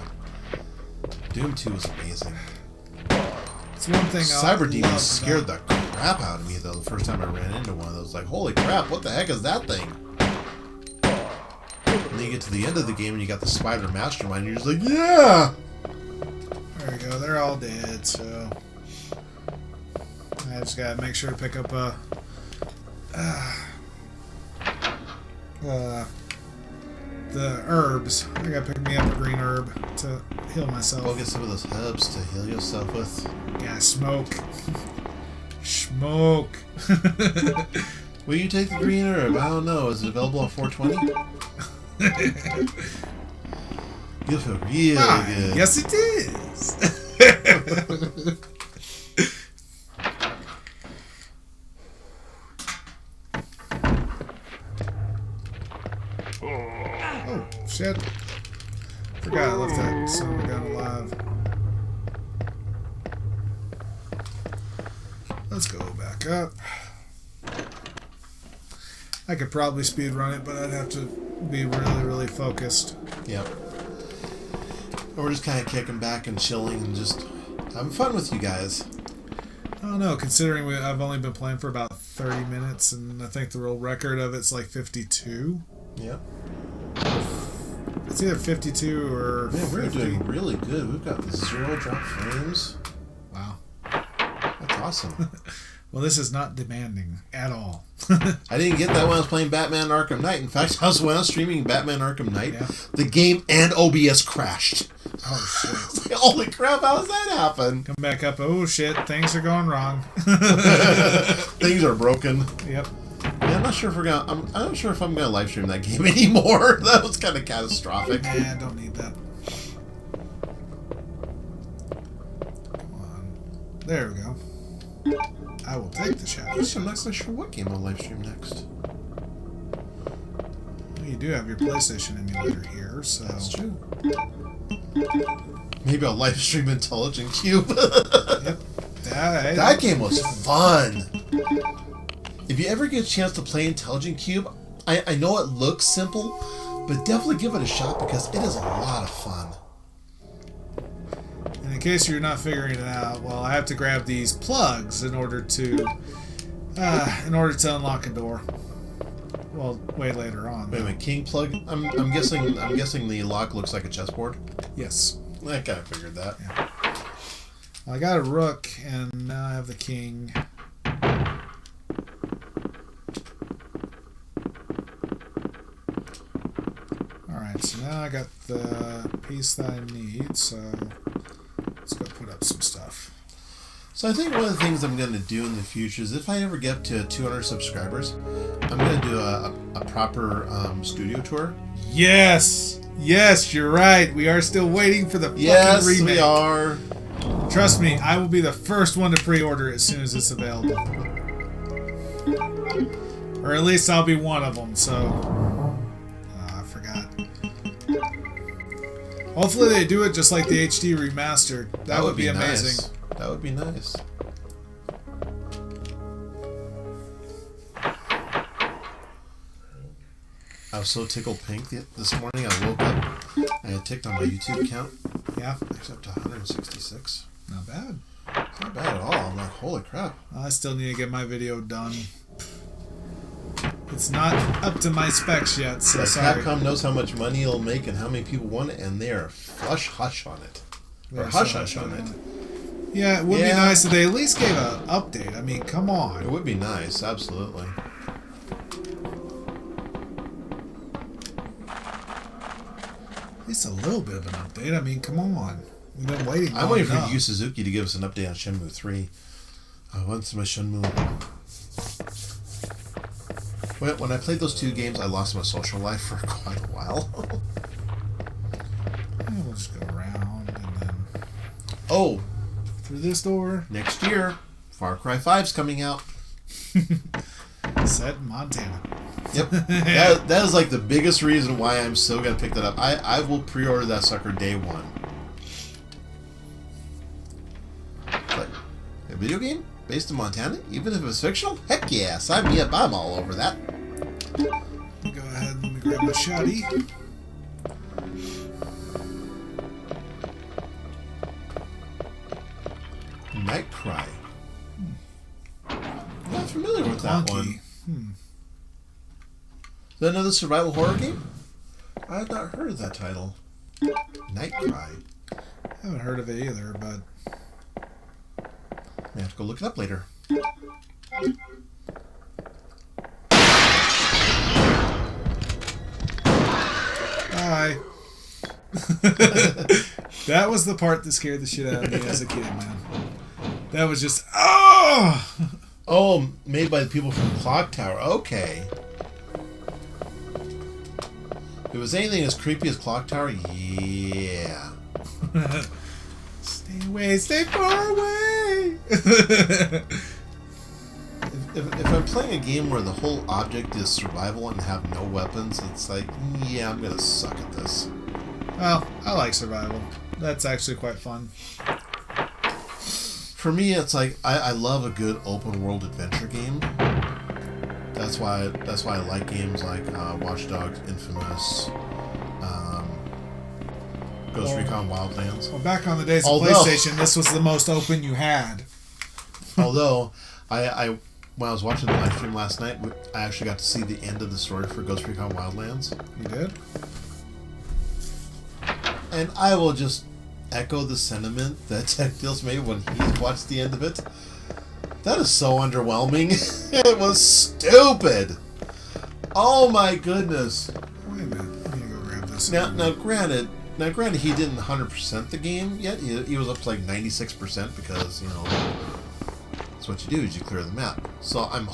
Doom 2 was amazing. It's one thing Cyber Demons love scared about- the crap out of me, though, the first time I ran into one of those. Like, holy crap, what the heck is that thing? And then you get to the end of the game and you got the Spider Mastermind, and you're just like, yeah! There we go. They're all dead, so I just gotta make sure to pick up the herbs. I gotta pick me up a green herb to heal myself. Go get some of those herbs to heal yourself with. Yeah, smoke. Smoke. Will you take the green herb? I don't know. Is it available on 420? You'll feel really good. Yes, it is. Oh, shit. Forgot I left that son of a gun alive. Let's go back up. I could probably speed run it, but I'd have to be really, really focused. Yep. And we're just kind of kicking back and chilling and just having fun with you guys. I don't know, considering I've only been playing for about 30 minutes, and I think the world record of it's like 52. Yep. It's either 52 or Man, we're 50. doing really good. We've got 0 drop frames. Wow. That's awesome. Well, this is not demanding at all. I didn't get that when I was playing Batman Arkham Knight. In fact, when I was streaming Batman Arkham Knight, Yeah. the game and OBS crashed. Oh, shit. Holy crap, how does that happen? Come back up. Oh, shit. Things are going wrong. Things are broken. Yep. Yeah, I'm not sure if I'm not sure if I'm gonna live stream that game anymore. That was kind of catastrophic. Nah, don't need that. Come on. There we go. I will take the shadow. I'm not quite sure what game I'll live stream next. Well, you do have your PlayStation emulator here, so... That's true. Maybe I'll live stream Intelligent Cube. Yep. That game was fun. If you ever get a chance to play Intelligent Cube, I know it looks simple, but definitely give it a shot because it is a lot of fun. And in case you're not figuring it out, well, I have to grab these plugs in order to unlock a door. Well, way later on. Wait a minute, King plug? I'm guessing the lock looks like a chessboard. Yes. I kind of figured that. Yeah. I got a rook, and now I have the king. Alright, so now I got the piece that I need, so let's go put up some stuff. So I think one of the things I'm going to do in the future is if I ever get to 200 subscribers, I'm going to do a proper studio tour. Yes! Yes, you're right. We are still waiting for the fucking remake. Yes, we are. Trust me, I will be the first one to pre-order it as soon as it's available. Or at least I'll be one of them, so... I forgot. Hopefully they do it just like the HD remastered. That would be amazing. Nice. That would be nice. I was so tickled pink this morning. I woke up. I had ticked on my YouTube account. Yeah. It's up to 166. Not bad. It's not bad at all. I'm like, holy crap. I still need to get my video done. It's not up to my specs yet, so sorry. Capcom knows how much money it'll make and how many people want it, and they are flush hush on it. Or hush hush on it. Yeah, it would be nice if they at least gave an update. I mean, come on. It would be nice, absolutely. At least a little bit of an update. I mean, come on. We've been waiting. I'm waiting for Yu Suzuki to give us an update on Shenmue 3. Once my Shenmue. When I played those two games, I lost my social life for quite a while. We'll just go around and then. Oh! Through this door. Next year, Far Cry 5's coming out. Set in Montana. Yep. that is like the biggest reason why I'm still going to pick that up. I will pre-order that sucker day one. But a video game based in Montana, even if it's fictional? Heck yeah, sign me up. I'm all over that. Go ahead and let me grab my shotty. Night Cry. I'm not familiar with that one. Is that another survival horror game? I have not heard of that title. Night Cry. I haven't heard of it either, but I have to go look it up later. Hi. That was the part that scared the shit out of me as a kid, man. That was just Oh, made by the people from Clock Tower. Okay. If it was anything as creepy as Clock Tower, yeah. Stay away, stay far away. If I'm playing a game where the whole object is survival and have no weapons, it's like, yeah, I'm gonna suck at this. Well, I like survival. That's actually quite fun. For me, it's like I love a good open world adventure game. That's why I like games like Watch Dogs, Infamous, Ghost Recon Wildlands. Well, back on the days of PlayStation, this was the most open you had. Although, I when I was watching the live stream last night, I actually got to see the end of the story for Ghost Recon Wildlands. You did? And I will just echo the sentiment that Tech Deals made when he watched the end of it. That is so underwhelming. It was stupid. Oh my goodness. Wait a minute. I need to go grab this. Now granted, he didn't 100% the game yet. He was up to like 96% because, you know, that's what you do is you clear the map. So I'm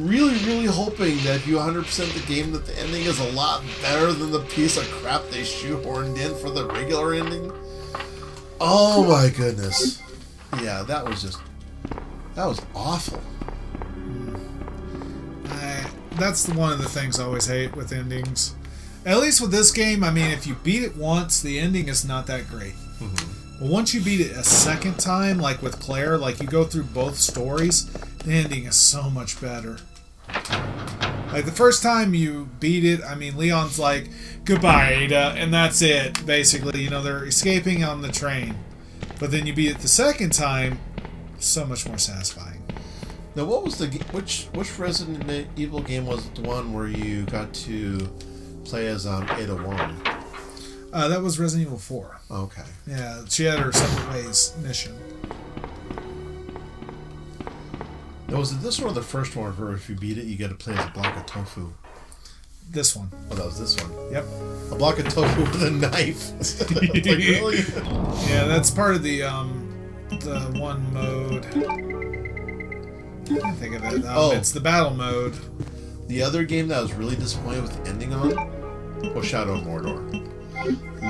really, really hoping that if you 100% the game, that the ending is a lot better than the piece of crap they shoehorned in for the regular ending. Oh my goodness. Yeah, that was awful. That's one of the things I always hate with endings. At least with this game, I mean, if you beat it once, the ending is not that great. Mm-hmm. But once you beat it a second time, like with Claire, like you go through both stories, the ending is so much better. Like the first time you beat it, I mean, Leon's like, goodbye, Ada, and that's it, basically. You know, they're escaping on the train. But then you beat it the second time, so much more satisfying. Now, what was which Resident Evil game was the one where you got to play as Ada Wong? That was Resident Evil 4. Okay. Yeah, she had her separate ways mission. Now, was it this one or the first one where if you beat it, you get to play as a block of tofu? This one. Oh, that was this one. Yep. A block of tofu with a knife. Like, really? Yeah, that's part of the one mode. I can't think of it. It's the battle mode. The other game that I was really disappointed with the ending on was Shadow of Mordor.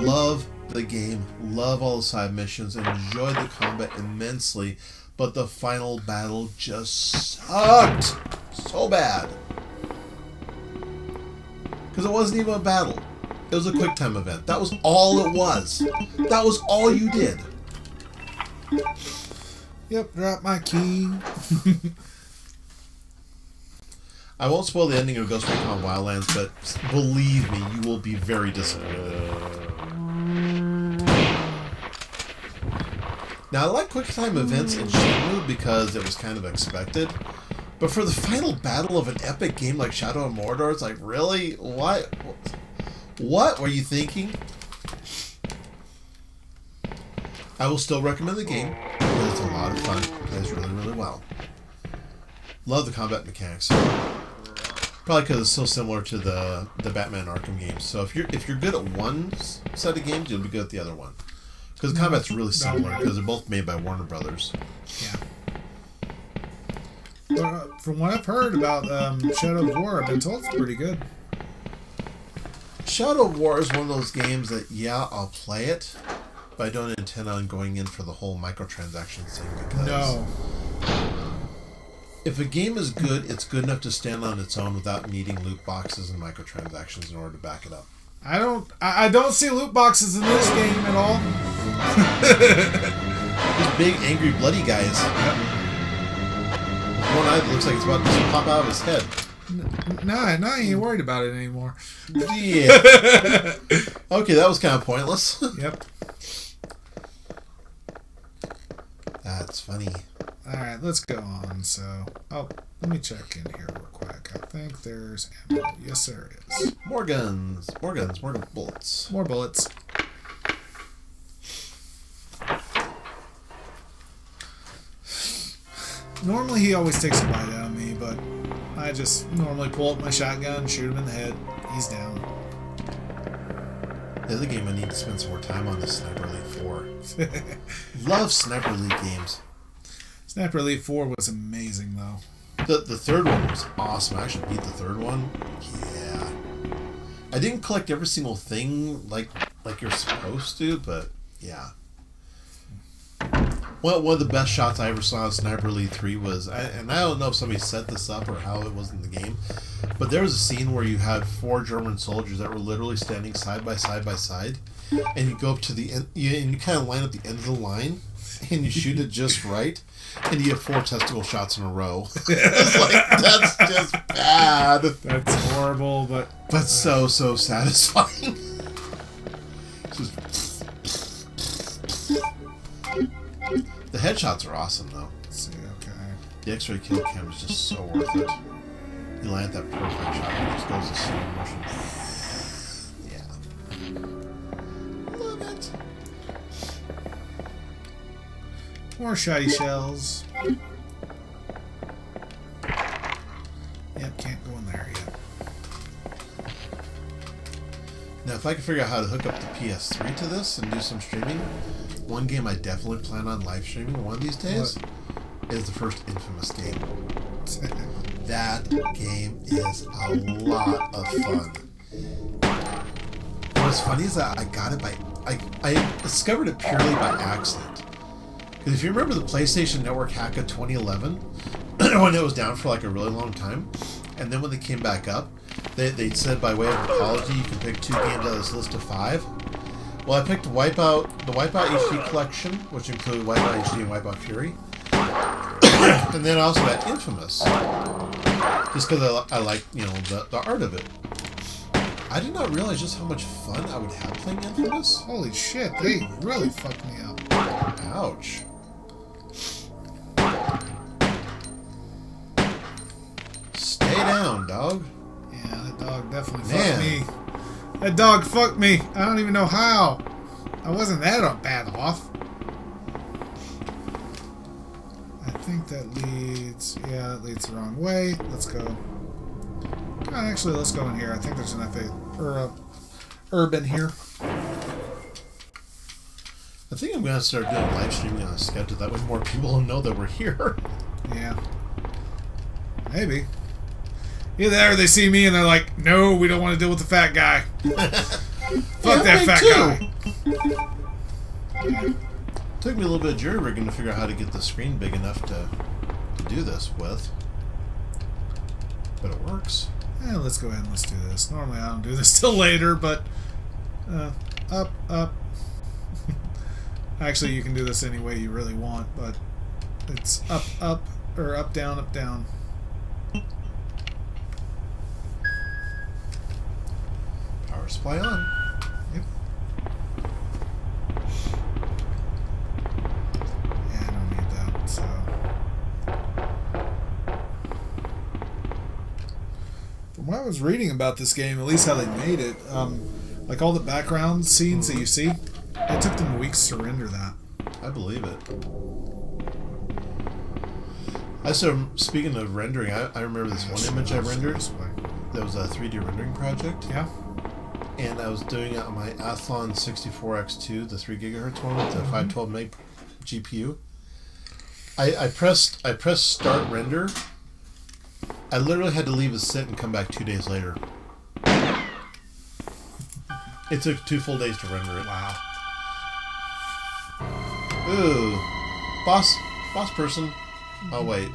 Love the game, love all the side missions, enjoyed the combat immensely, but the final battle just sucked so bad. Because it wasn't even a battle. It was a quick time event. That was all it was. That was all you did. Yep, drop my key. I won't spoil the ending of Ghost Recon Wildlands, but believe me, you will be very disappointed. Now, I like quick time events in general because it was kind of expected. But for the final battle of an epic game like Shadow of Mordor, it's like, really? What were you thinking? I will still recommend the game. It's a lot of fun. It plays really, really well. Love the combat mechanics. Probably because it's so similar to the Batman Arkham games. So if you're good at one set of games, you'll be good at the other one. Because the combat's really similar because they're both made by Warner Brothers. Yeah. But, from what I've heard about Shadow of War, I've been told it's pretty good. Shadow of War is one of those games that, yeah, I'll play it, but I don't intend on going in for the whole microtransactions thing because... No. If a game is good, it's good enough to stand on its own without needing loot boxes and microtransactions in order to back it up. I don't see loot boxes in this game at all. These big, angry, bloody guys. Yep. One eye that looks like it's about to pop out of his head. Nah, I ain't worried about it anymore. Yeah. Okay, that was kind of pointless. Yep. That's funny. Alright, let's go on. So, let me check in here real quick. I think there's ammo. Yes, there is. More guns. More bullets. More bullets. Normally he always takes a bite out of me, but I just normally pull up my shotgun, shoot him in the head. He's down. The other game I need to spend some more time on is Sniper Elite 4. Love Sniper Elite games. Sniper Elite 4 was amazing, though. The third one was awesome. I actually beat the third one. Yeah. I didn't collect every single thing like you're supposed to, but yeah. Well, one of the best shots I ever saw in Sniper Elite 3 was, and I don't know if somebody set this up or how it was in the game, but there was a scene where you had 4 German soldiers that were literally standing side by side, and you go up to the end, and you kind of line up the end of the line, and you shoot it just right, and you get 4 testicle shots in a row. It's like, that's just bad. That's horrible, but so satisfying. Just... The headshots are awesome, though. Let's see, okay. The X-ray kill cam is just so worth it. You land that perfect shot, and it just goes to slow motion. Yeah. Love it. More shotty shells. Yep, can't go in there yet. Now, if I can figure out how to hook up the PS3 to this and do some streaming, one game I definitely plan on live streaming one of these days is the first Infamous game. That game is a lot of fun. What's funny is that I got it I discovered it purely by accident. Because if you remember the PlayStation Network hack of 2011, when it was down for like a really long time, and then when they came back up, they said by way of apology you can pick 2 games out of this list of 5. Well, I picked the Wipeout HD collection, which included Wipeout HD and Wipeout Fury. And then I also got Infamous. Just because I like, the art of it. I did not realize just how much fun I would have playing Infamous. Holy shit, they really fucked me up. Ouch. Stay down, dog. Yeah, that dog definitely fucked me. That dog fucked me. I don't even know how. I wasn't that bad off. I think that leads... Yeah, that leads the wrong way. Let's go. Actually, let's go in here. I think there's an herb in here. I think I'm going to start doing live streaming on a schedule. That way more people will know that we're here. Yeah. Maybe. Either that or they see me and they're like, no, we don't want to deal with the fat guy. Fuck that fat guy. Took me a little bit of jury rigging to figure out how to get the screen big enough to do this with. But it works. Yeah, let's go ahead and let's do this. Normally I don't do this till later, but up. Actually, you can do this any way you really want, but it's up, or up, down, up, down. Power supply on. Yep. Yeah, I don't need that, so. From what I was reading about this game, at least how they made it, like all the background scenes that you see, it took them weeks to render that. I believe it. So, speaking of rendering, I remember this one image I rendered. That was a 3D rendering project. Yeah. And I was doing it on my Athlon 64X2, the 3 gigahertz one with the 512 meg GPU. I pressed start render. I literally had to leave it sit and come back 2 days later. It took 2 full days to render it. Wow. Ooh. Boss person. Oh, wait.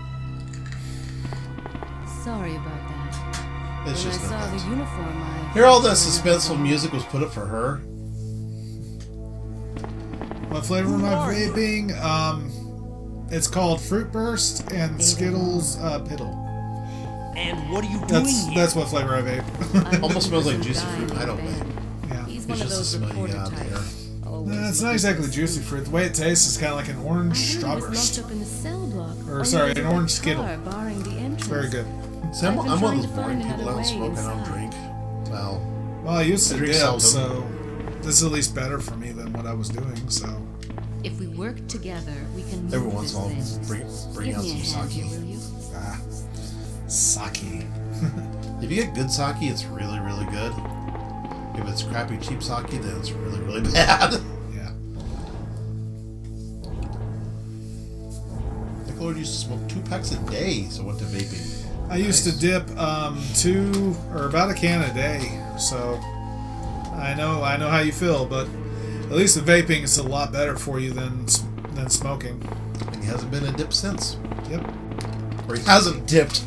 Sorry about that. It's When just I saw not the that. uniform, I... Here, all that suspenseful music was put up for her. What flavor am I vaping? It's called Fruit Burst and Skittles Piddle. And what are you doing here? That's what flavor I vape. Almost smells like juicy fruit. I don't vape. Yeah. He's It's one of just the those smell you reporter get out there. types. No, it's not exactly juicy fruit. The way it tastes is kind of like an orange strawburst. Up in the cell block. Or, sorry, an orange Skittle. Barring the entrance. Very good. See, I'm I've been one of trying those to boring find people that another don't smoke. way I don't inside. drink. Well, Well, I used I to drink dip, seldom. so this is at least better for me than what I was doing, so. If we work together, we can move every once in a this while, thing. bring Give out me a some hand sake. here, will you? Sake. If you get good sake, it's really, really good. If it's crappy, cheap sake, then it's really, really bad. Yeah. Nicolord used to smoke 2 packs a day, so went to vaping. I used to dip 2 or about a can a day, so I know how you feel, but at least the vaping is a lot better for you than smoking. And he hasn't been a dip since. Yep. Or he hasn't dipped.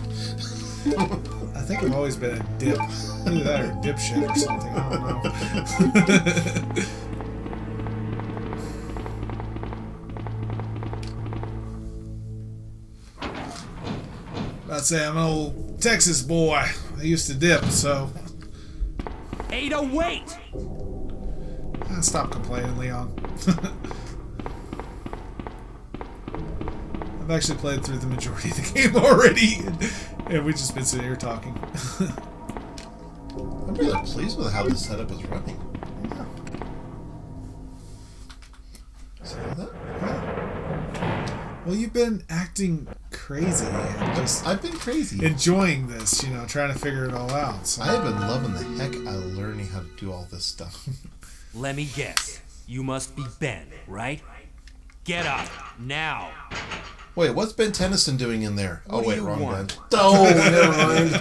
I think I've always been a dip. Either that or dipshit or something. I don't know. I'd say I'm an old Texas boy. I used to dip, so. Ada, wait! Stop complaining, Leon. I've actually played through the majority of the game already, and we've just been sitting here talking. I'm really pleased with how this setup is running. Yeah. See that? Well, you've been acting crazy and just I've been crazy. enjoying this, trying to figure it all out. So. I have been loving the heck out of learning how to do all this stuff. Let me guess. You must be Ben, right? Get up, now. Wait, what's Ben Tennyson doing in there? What do Wait, you wrong want? Ben. Oh, never mind.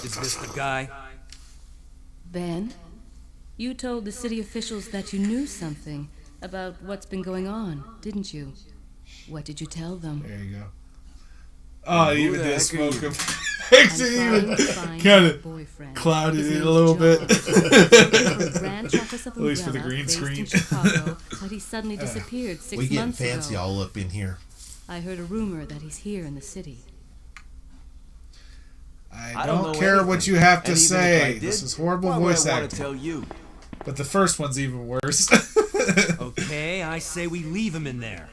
Is this the guy? Ben, you told the city officials that you knew something about what's been going on, didn't you? What did you tell them? There you go. Oh, you even the did heck are smoke you? him. I'm Actually, trying even to find kind your of boyfriend. clouded His it a name's little John. bit. The branch office of At least for the Umbrella, green based screen. in Chicago, but he suddenly disappeared 6 We get months fancy ago. all up in here. I heard a rumor that he's here in the city. I don't don't know care anything. what you have to And even if say. I did, This is horrible why would voice I want to acting. tell you? But the first one's even worse. Okay, I say we leave him in there.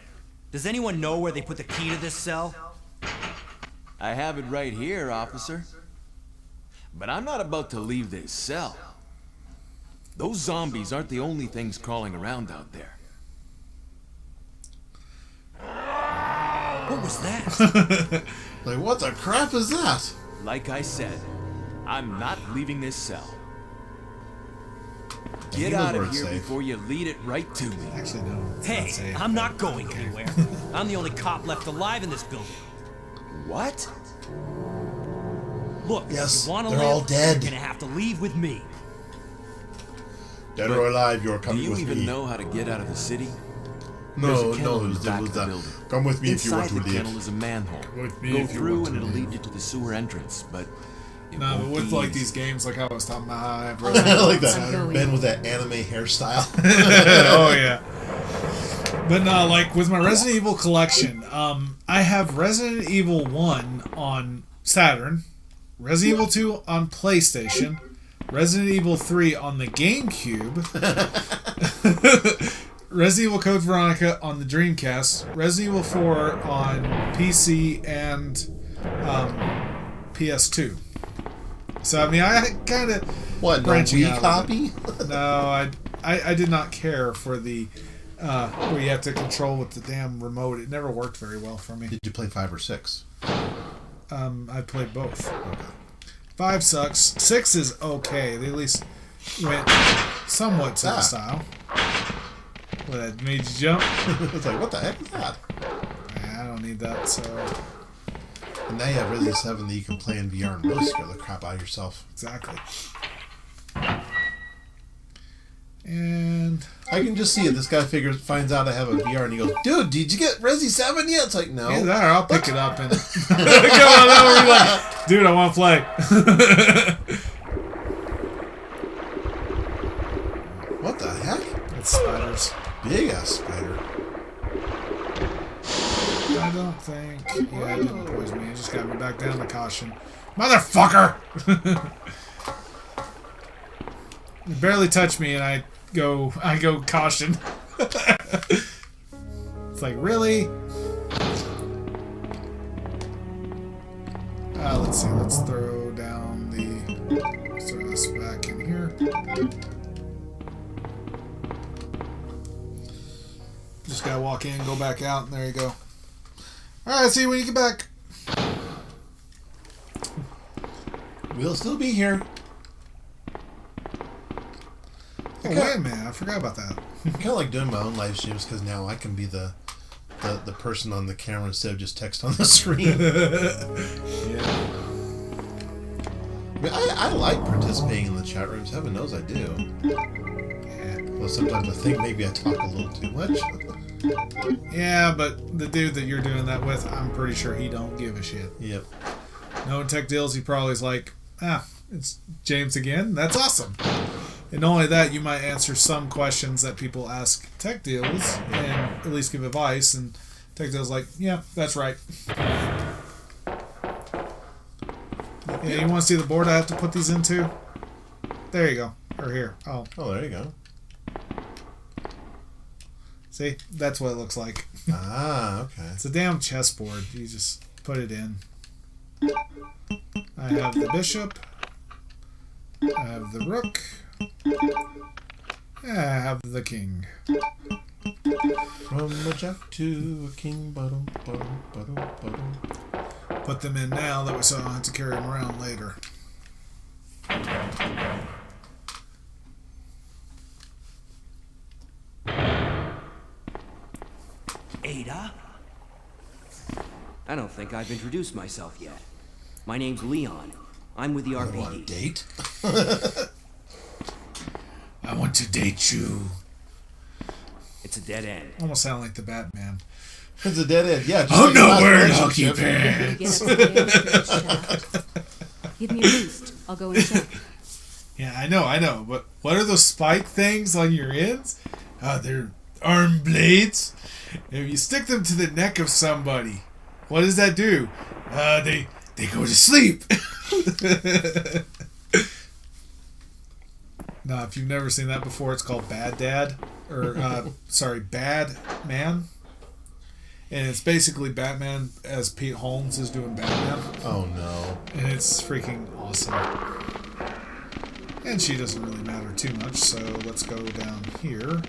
Does anyone know where they put the key to this cell? I have it right here, officer. But I'm not about to leave this cell. Those zombies aren't the only things crawling around out there. What was that? Like, what the crap is that? Like I said, I'm not leaving this cell. Get knows out where of it's here safe. before you lead it right to me. Actually, no. It's Hey, not safe. I'm not going anywhere. I'm the only cop left alive in this building. What? Look, Yes, if you want to they're live, all dead. you're gonna have to leave with me. Dead or alive, you're Do coming you with even me. know how to get out of the city? No, There's a kennel in the back of the that. building. Come with me if you want Inside to the kennel leave. is a manhole. With me Go if you through want and to it'll leave. lead you to the sewer entrance, but it No, but won't with be like easy. these games, like I was talking about, how I have I Resident like Evil that. I'm going. Ben with that anime hairstyle. Oh yeah. But no, like with my Resident Evil collection, I have Resident Evil 1 on Saturn, Resident Evil 2 on PlayStation, Resident Evil 3 on the GameCube, Resident Evil Code Veronica on the Dreamcast, Resident Evil 4 on PC and PS2. So I mean, I kind of What, no branching Wii out a copy? no, I did not care for the where you have to control with the damn remote. It never worked very well for me. Did you play 5 or 6? I played both. 5 sucks. 6 is okay. They at least went somewhat to the style. What, that made you jump? It's like, what the heck is that? I don't need that, so... And now you have Resident 7 that you can play in VR and really scare the crap out of yourself. Exactly. And... I can just see it. This guy finds out I have a VR and he goes, dude, did you get Resi 7 yet? It's like, no. Either that or I'll pick it up and come on over and be like, dude, I want to play. What the heck? It's spiders. Big ass spider. I don't think... Yeah, it didn't poison me. It just got me back down to caution. Motherfucker! It barely touched me and I go caution. It's like, really? Let's see. Let's throw down the... Let's throw this back in here. Just gotta walk in, go back out, and there you go. Alright, see you when you get back. We'll still be here. Oh, wait a minute. I forgot about that. I kind of like doing my own live streams because now I can be the person on the camera instead of just text on the screen. Yeah. I mean, I like participating in the chat rooms. Heaven knows I do. Yeah. Well, sometimes I think maybe I talk a little too much. Yeah, but the dude that you're doing that with, I'm pretty sure he don't give a shit. Yep. Knowing Tech Deals, he probably is like, it's James again? That's awesome. And not only that, you might answer some questions that people ask Tech Deals and at least give advice, and Tech Deals like, yeah, that's right. Yeah, you want to see the board I have to put these into? There you go. Or here. Oh, there you go. see? That's what it looks like. Ah, okay. It's a damn chessboard. You just put it in. I have the bishop. I have the rook. I have the king. From a jack to a king, bottom, bottom, bottom, bottom. Put them in now, that way so I don't have to carry them around later. Ada? I don't think I've introduced myself yet. My name's Leon. I'm with the You want a RPD. date? I want to date you. It's a dead end. Almost sound like the Batman. It's a dead end. Yeah. Just I'm like not last wearing hockey relationship. pants. Get upstairs, chat. Give me a boost. I'll go and check. Yeah, I know. But what are those spike things on your ends? They're arm blades. If you stick them to the neck of somebody, what does that do? They go to sleep. Now, if you've never seen that before, it's called Bad Dad. Or, Bad Man. And it's basically Batman as Pete Holmes is doing Batman. Oh, no. And it's freaking awesome. And she doesn't really matter too much, so let's go down here.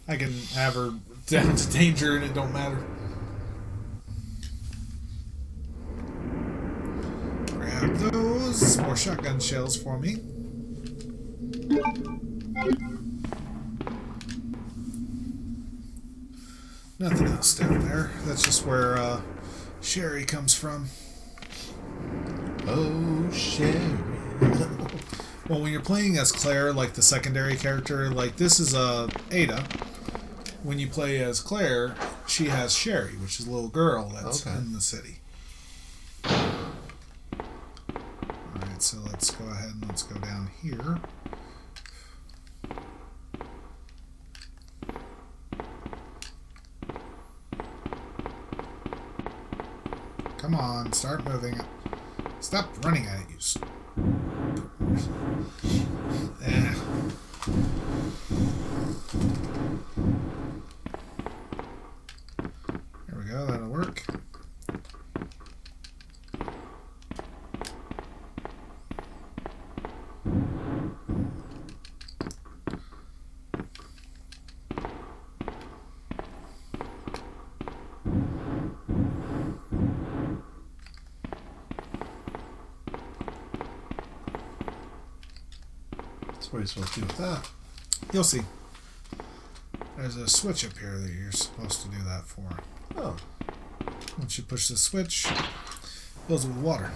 I can have her down to danger and it don't matter. Grab those. More shotgun shells for me. Nothing else down there. That's just where Sherry comes from. Oh, Sherry. Well, when you're playing as Claire, like the secondary character, like this is Ada. When you play as Claire, she has Sherry, which is a little girl that's in the city. Alright, so let's go ahead and let's go down here. Come on, start moving. Stop running at it, you. There we go, that'll work. What are you supposed to do with that? You'll see. There's a switch up here that you're supposed to do that for. Oh. Once you push the switch, it fills with water.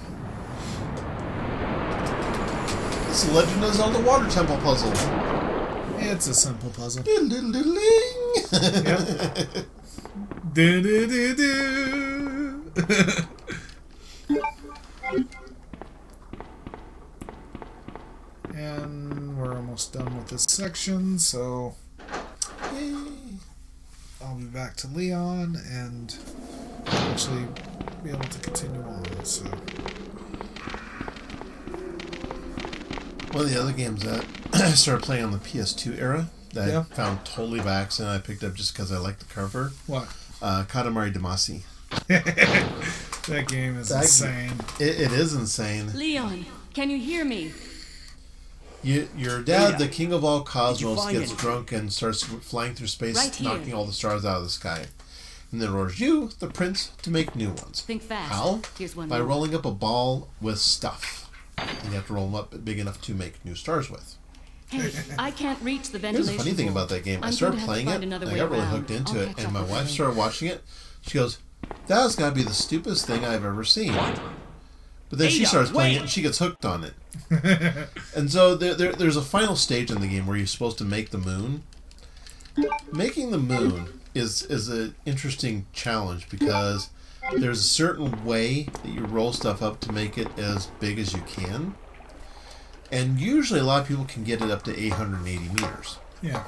It's the Legend of Zelda Water Temple puzzle. It's a simple puzzle. Diddle-diddle-ling. Yep. Do-do-do-do. And we're almost done with this section, so I'll be back to Leon and actually be able to continue on. So one of the other games that I started playing on the PS2 era that I found totally by accident, I picked up just because I liked the cover. What? Katamari Damacy. That game is insane. It is insane. Leon, can you hear me? Your dad, the king of all cosmos, gets drunk and starts flying through space, knocking all the stars out of the sky. And then orders you, the prince, to make new ones. Think fast. How? Here's one By more. rolling up a ball with stuff. And you have to roll them up big enough to make new stars with. Hey, I can't reach the Here's ventilation. the funny thing about that game. I started playing it, and I got really hooked into it, and my wife started watching it. She goes, that has got to be the stupidest thing I've ever seen. But then she starts playing it, and she gets hooked on it. And so there's a final stage in the game where you're supposed to make the moon. Making the moon is an interesting challenge because there's a certain way that you roll stuff up to make it as big as you can. And usually a lot of people can get it up to 880 meters. Yeah.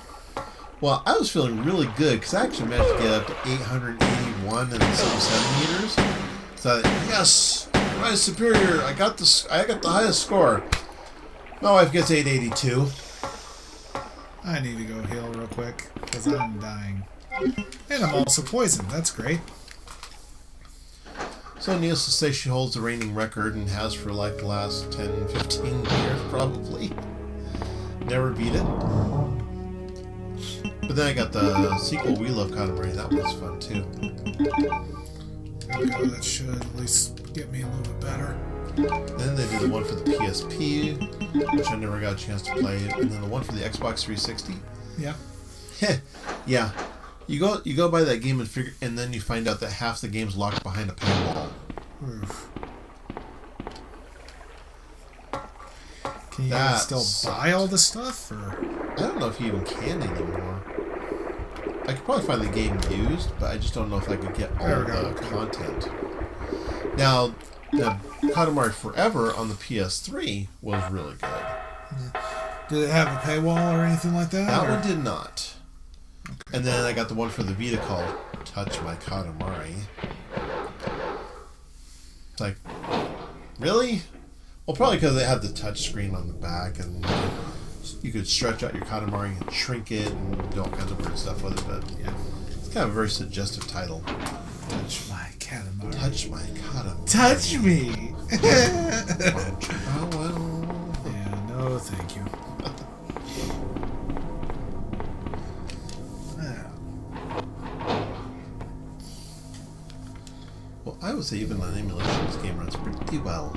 Well, I was feeling really good because I actually managed to get up to 881 and some centimeters. So I thought, yes, my superior, I got the highest score. My wife gets 882. I need to go heal real quick because I'm dying. And I'm also poisoned. That's great. So needless to say, she holds the reigning record and has for like the last 10, 15 years probably. Never beat it. But then I got the sequel, We Love Katamari. That was fun too. There we go. That should at least get me a little bit better. Then they did the one for the PSP, which I never got a chance to play, and then the one for the Xbox 360. Yeah. Yeah. You go buy that game and then you find out that half the game's locked behind a paywall. Oof. Can you even still buy all the stuff, or? I don't know if you even can anymore. I could probably find the game used, but I just don't know if I could get all the content. Now, Katamari Forever on the PS3 was really good. Yeah. Did it have a paywall or anything like that? That one did not. Okay. And then I got the one for the Vita called Touch My Katamari. It's like, really? Well, probably because it had the touch screen on the back, and you could stretch out your Katamari and shrink it and do all kinds of weird stuff with it. But yeah, it's kind of a very suggestive title. Touch my Katamari. Touch my Katamari. Touch me. Oh well. Yeah, no, thank you. Well, I would say even on emulation, this game runs pretty well.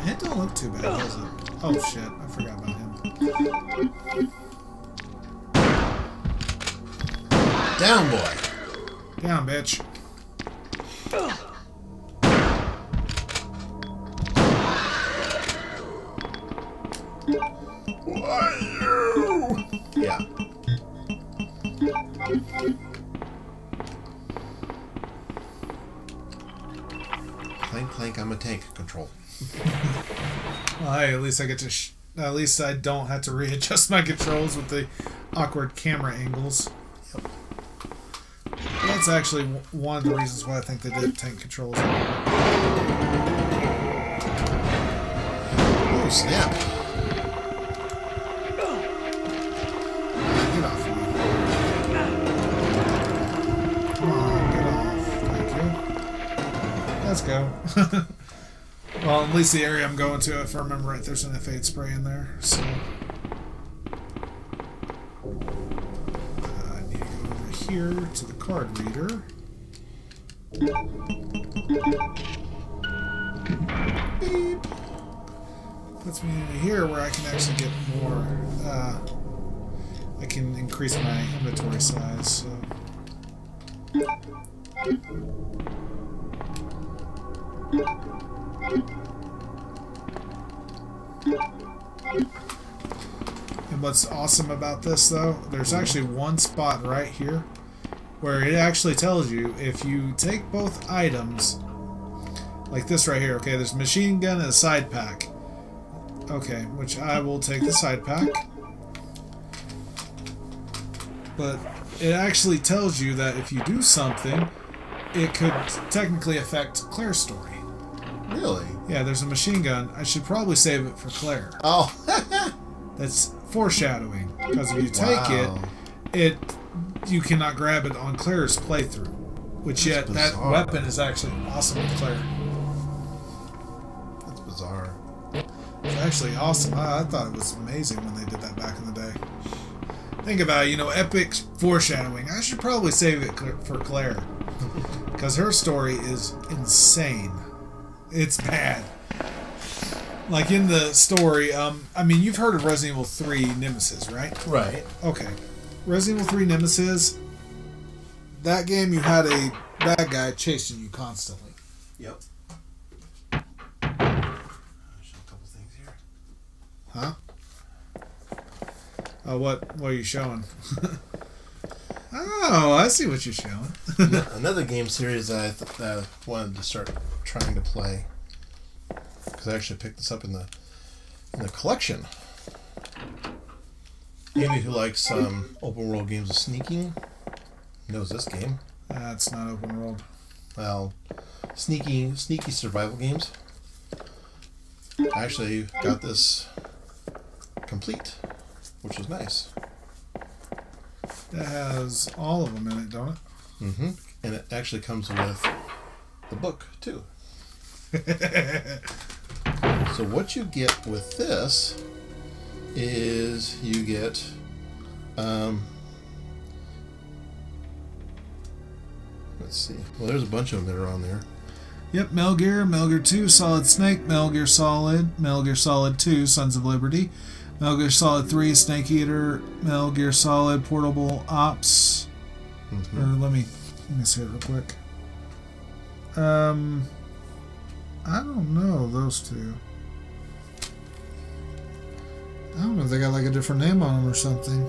It don't look too bad, does it? Oh shit, I forgot about him. Down, boy. Down, bitch. Why you? Yeah. Clank, clank, I'm a tank. Control. Well, hey, at least I get to. At least I don't have to readjust my controls with the awkward camera angles. Yep. That's actually one of the reasons why I think they did tank controls. Oh, snap. Get off of me. Come on, get off. Thank you. Let's go. Well, at least the area I'm going to, if I remember right, there's an F8 spray in there, so... I need to go over here to the card reader. Beep! Puts me in here where I can actually get more, I can increase my inventory size, so... And what's awesome about this, though, there's actually one spot right here where it actually tells you if you take both items, like this right here, okay, there's a machine gun and a side pack. Okay, which I will take the side pack. But it actually tells you that if you do something, it could technically affect Claire's story. Really? Yeah, there's a machine gun. I should probably save it for Claire. Oh. That's foreshadowing. Because if you take it, you cannot grab it on Claire's playthrough. Which yet, that weapon is actually awesome with Claire. That's bizarre. It's actually awesome. I thought it was amazing when they did that back in the day. Think about it, epic foreshadowing. I should probably save it for Claire. Because her story is insane. It's bad. Like in the story, you've heard of Resident Evil 3 Nemesis, right? Right. Okay. Resident Evil 3 Nemesis, that game you had a bad guy chasing you constantly. Yep. Show a couple things here. Huh? Oh, what are you showing? Oh, I see what you're showing. Another game series that I wanted to start trying to play, because I actually picked this up in the collection. Anybody who likes open world games of sneaking knows this game. It's not open world. Well, sneaky survival games. I actually got this complete, which was nice. That has all of them in it, don't it? Mm-hmm. And it actually comes with the book, too. So what you get with this is you get let's see. Well, there's a bunch of them that are on there. Yep, Metal Gear, Metal Gear 2, Solid Snake, Metal Gear Solid 2, Sons of Liberty, Metal Gear Solid 3, Snake Eater, Metal Gear Solid Portable Ops. Mm-hmm. Or let me see it real quick. I don't know those two. I don't know if they got like a different name on them or something.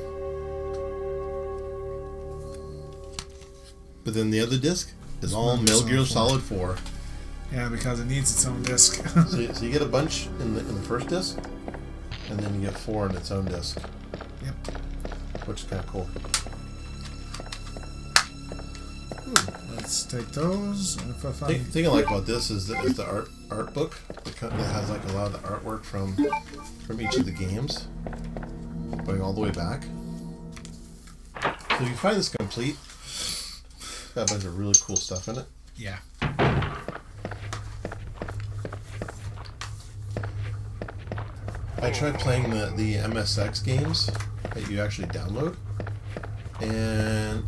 But then the other disc is all Metal Gear Solid 4. Yeah, because it needs its own disc. So you get a bunch in the first disc, and then you get 4 in its own disc. Yep. Which is kind of cool. Let's take those. And if I find... The thing I like about this is the art book that has like a lot of the artwork from each of the games, going all the way back. So if you find this complete, it's got a bunch of really cool stuff in it. Yeah. I tried playing the MSX games that you actually download, and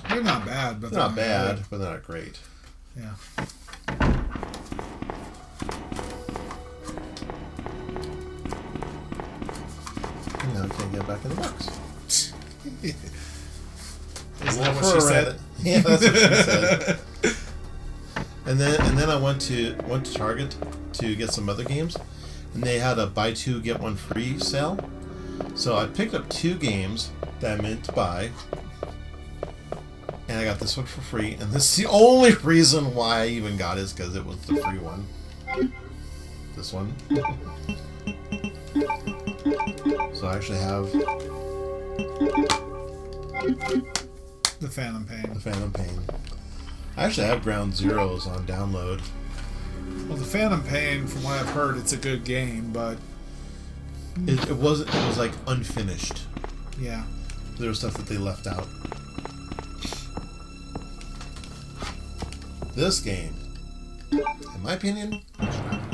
they're not bad, but they're not bad, but they're not great. Yeah. And now I can't get back in the box. Is that what she said? Yeah, that's what she said. And then I went to Target to get some other games, and they had a buy 2 get 1 free sale. So I picked up 2 games that I meant to buy, and I got this one for free. And this is the only reason why I even got it, is because it was the free one. This one. So I actually have The Phantom Pain. the Phantom Pain. I actually have Ground Zeroes on download. Well, the Phantom Pain, from what I've heard, it's a good game, but It wasn't. It was like unfinished. yeah. There was stuff that they left out. This game, in my opinion, is crap.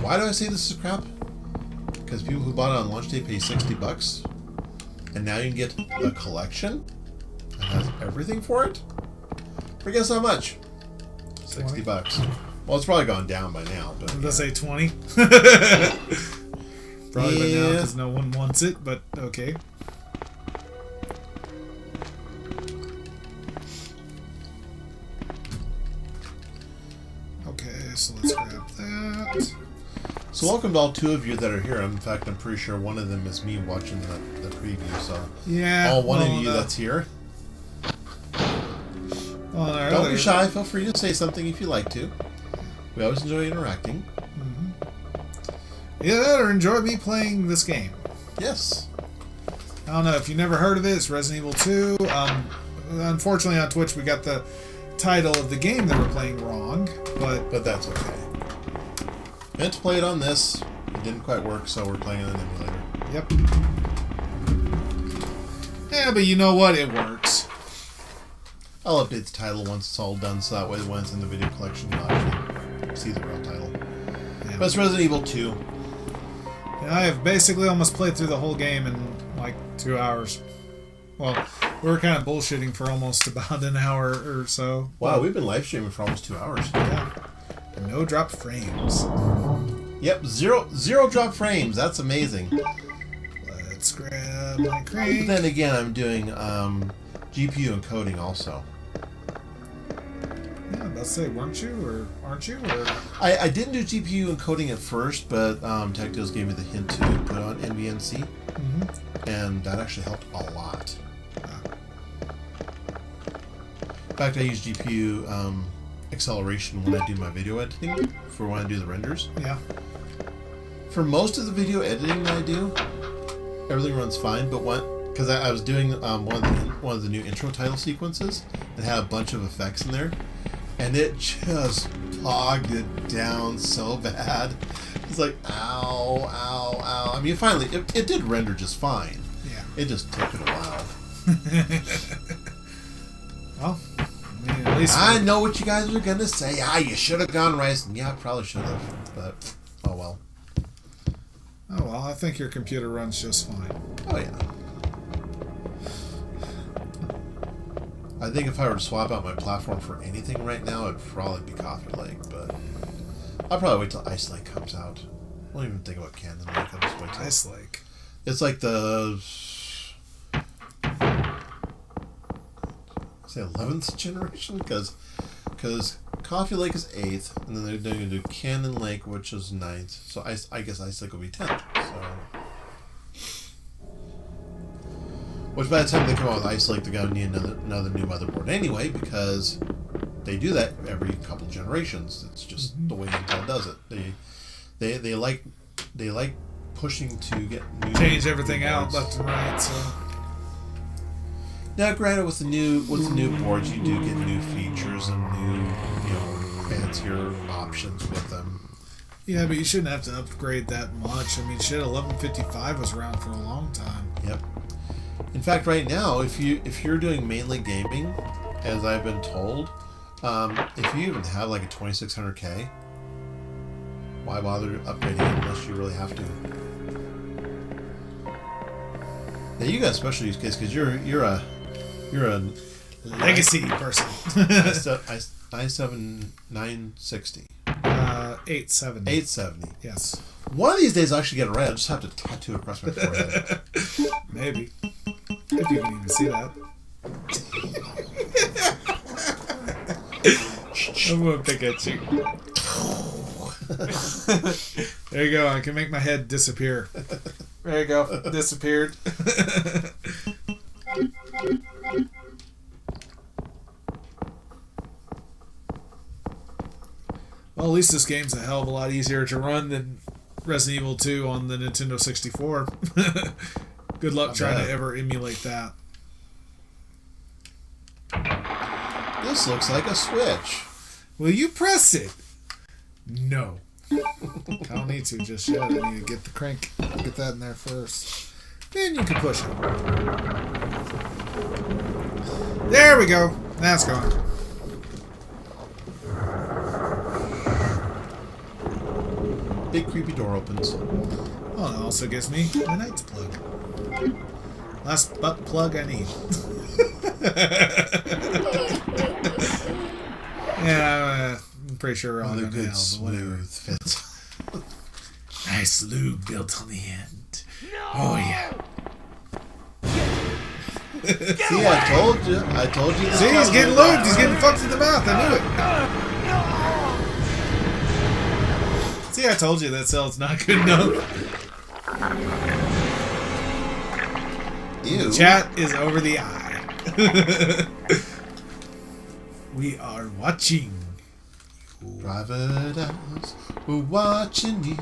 Why do I say this is crap? Because people who bought it on launch day pay $60, and now you can get the collection that has everything for it. For guess how much? $60. Well, it's probably gone down by now. But Let's say 20. Probably by now because no one wants it, but okay. Okay, so let's grab that. So welcome to all 2 of you that are here. In fact, I'm pretty sure one of them is me watching the preview. So Yeah. all one of you that's here. Don't be shy. Feel free to say something if you like to. We always enjoy interacting. Either that or enjoy me playing this game. Yes. I don't know if you never heard of it. It's Resident Evil 2. Unfortunately, on Twitch, we got the title of the game that we're playing wrong, but that's okay. Meant to play it on this. It didn't quite work, so we're playing it on an emulator. Yep. Yeah, but you know what? It works. I'll update the title once it's all done, so that way when it's in the video collection, you'll actually see the real title. Yeah. But it's Resident Evil 2. Yeah, I have basically almost played through the whole game in like 2 hours. Well, we were kind of bullshitting for almost about an hour or so. Wow, we've been live streaming for almost 2 hours. Yeah. And no drop frames. Yep, zero drop frames. That's amazing. Let's grab my crate. But then again, I'm doing GPU encoding also. Yeah, about to say, weren't you or aren't you? Or I didn't do GPU encoding at first, but Tech Deals gave me the hint to put on NVNC, and that actually helped a lot. In fact, I use GPU acceleration when I do my video editing for when I do the renders. Yeah. For most of the video editing that I do, everything runs fine. But because I was doing one of the new intro title sequences and had a bunch of effects in there, and it just bogged it down so bad. It's like ow, ow, ow. I mean, finally, it did render just fine. Yeah. It just took it a while. Well, I mean, at least I know what you guys were gonna say. You should have gone right. Yeah, I probably should have, but oh well. Oh well, I think your computer runs just fine. Oh yeah. I think if I were to swap out my platform for anything right now, it'd probably be Coffee Lake, but I'll probably wait till Ice Lake comes out. I won't even think about Cannon Lake. I'll just wait till Ice Lake. It's like the say 11th generation, because Coffee Lake is 8th, and then they're going to do Cannon Lake, which is 9th. So I guess Ice Lake will be 10th. So, which by the time they come out with Ice Lake, they're going to need another new motherboard anyway, because they do that every couple generations. It's just the way Intel does it. They like pushing to get new change everything boards out left and right. So. Now, granted, with the new boards, you do get new features and new, fancier options with them. Yeah, but you shouldn't have to upgrade that much. I mean, shit, 1155 was around for a long time. Yep. In fact, right now, if you're doing mainly gaming, as I've been told, if you even have like a 2600K, why bother upgrading it unless you really have to? Now you got a special use case because you're a legacy person. i7 960. 870. 870. Yes. One of these days I'll actually get it right. I'll just have to tattoo it across my forehead. Maybe. If you can even see that. I'm gonna pick at you. There you go. I can make my head disappear. There you go. Disappeared. Well, at least this game's a hell of a lot easier to run than Resident Evil 2 on the Nintendo 64. Good luck trying to ever emulate that. This looks like a Switch. Will you press it? No. I don't need to just yet. I need to get the crank. Get that in there first. Then you can push it. There we go. That's gone. Big creepy door opens. Oh, it also gives me the Knight's plug. Last butt plug I need. Yeah, I'm pretty sure we're all The going to good hell, but whatever. smooth fits. Nice lube built on the end. Oh yeah. See, I told you. I told you. See, he's getting lubed. He's getting fucked in the mouth. I knew it. See, I told you that cell's not good enough. Ew. Chat is over the eye. We are watching. Private eyes, we're watching you.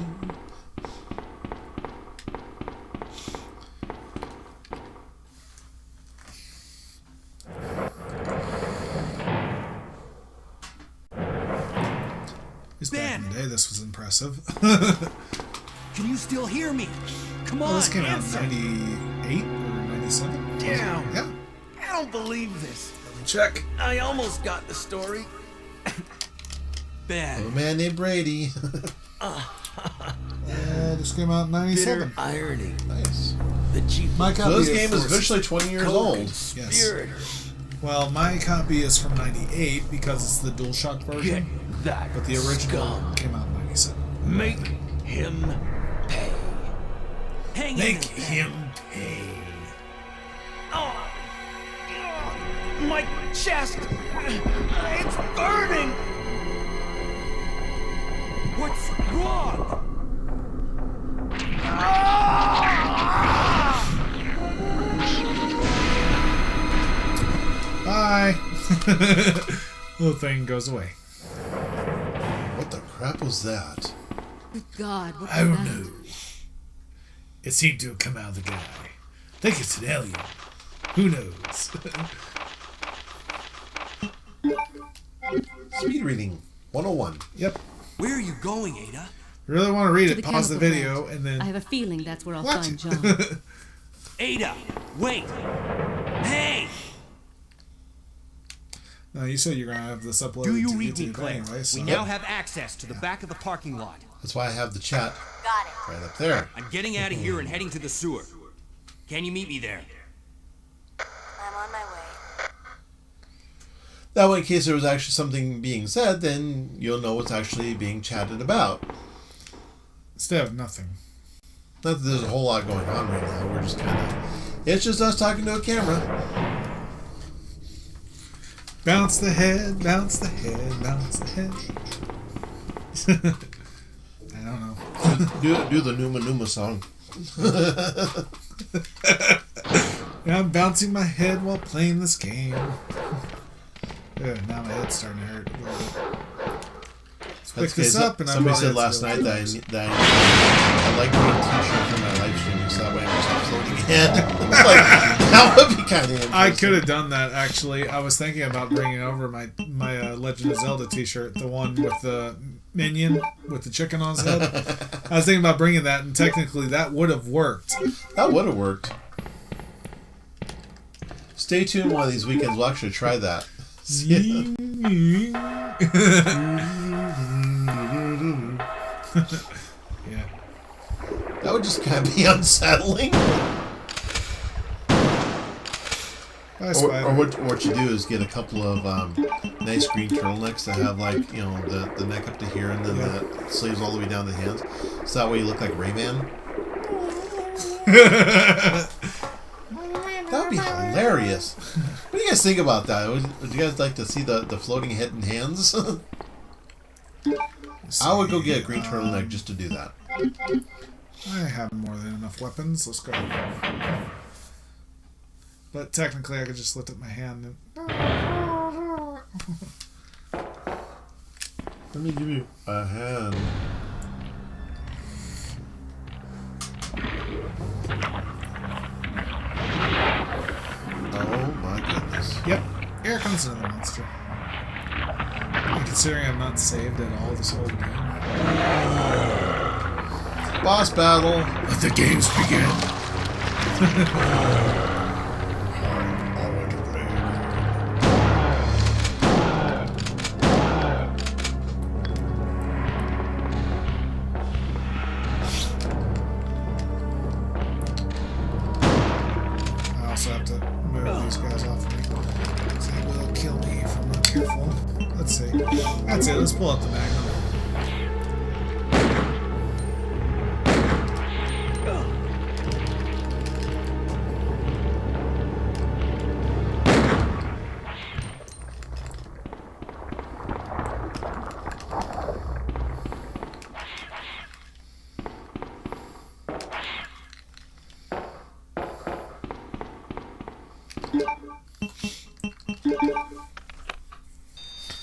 This back in the day, this was impressive. Can you still hear me? Come on, Well, this came out in answer. 98 or 97. Damn. Yeah. I don't believe this. Let me check. I almost got the story. Ben. A man named Brady. Yeah, this came out in 97. Bitter irony. Nice. The chief. My copy So this is game is for- officially 20 years old. Conspirator. Well, my copy is from 98 because it's the DualShock Get version. that But the original scum. came out in 97. Make him pay. Hang in Make there. him pay. Oh. My chest. It's burning. What's wrong? Bye. Little thing goes away. What the crap was that? Good God, what I was don't that? know. It seemed to have come out of the guy. I think it's an alien. Who knows? Speed reading 101. Yep. Where are you going, Ada? Really want to read To it? Pause the chemical video plant. and then I have a feeling that's where I'll watch find it. John. Ada, wait. Hey, No, you said you're gonna have this uploaded do you to read me, YouTube Claire? anyway. So. We now have access to the back of the parking lot. That's why I have the chat Got it. right up there. I'm getting out of here and heading to the sewer. Can you meet me there? I'm on my way. That way, in case there was actually something being said, then you'll know what's actually being chatted about. Instead of nothing. Not that there's a whole lot going on right now. We're just kind of... It's just us talking to a camera. Bounce the head, bounce the head, bounce the head. I don't know. Do the Numa Numa song. Yeah, I'm bouncing my head while playing this game. Yeah, now my head's starting to hurt. Let's pick this up and somebody said last night that I like doing a t-shirt for my live stream, so that way I'm just floating ahead. Like, that would be kind of interesting. I could have done that actually. I was thinking about bringing over my Legend of Zelda T-shirt, the one with the minion with the chicken on his head. I was thinking about bringing that, and technically that would have worked. That would have worked. Stay tuned one of these weekends. We'll actually try that. Yeah. That would just kind of be unsettling. Bye, Or Spider. what you do is get a couple of nice green turtlenecks that have, like, you know, the neck up to here and then the sleeves all the way down to the hands. So that way you look like Rayman. That would be hilarious. What do you guys think about that? Would you guys like to see the floating head and hands? I would go get a green turtleneck just to do that. I have more than enough weapons. Let's go. But technically, I could just lift up my hand and... Let me give you a hand. Oh my goodness. Yep. Here comes another monster. And considering I'm not saved at all this whole game. Boss battle. Let the games begin. I also have to move these guys off of me. So they will kill me if I'm not careful. Let's see. That's it. Let's pull up the Magnum.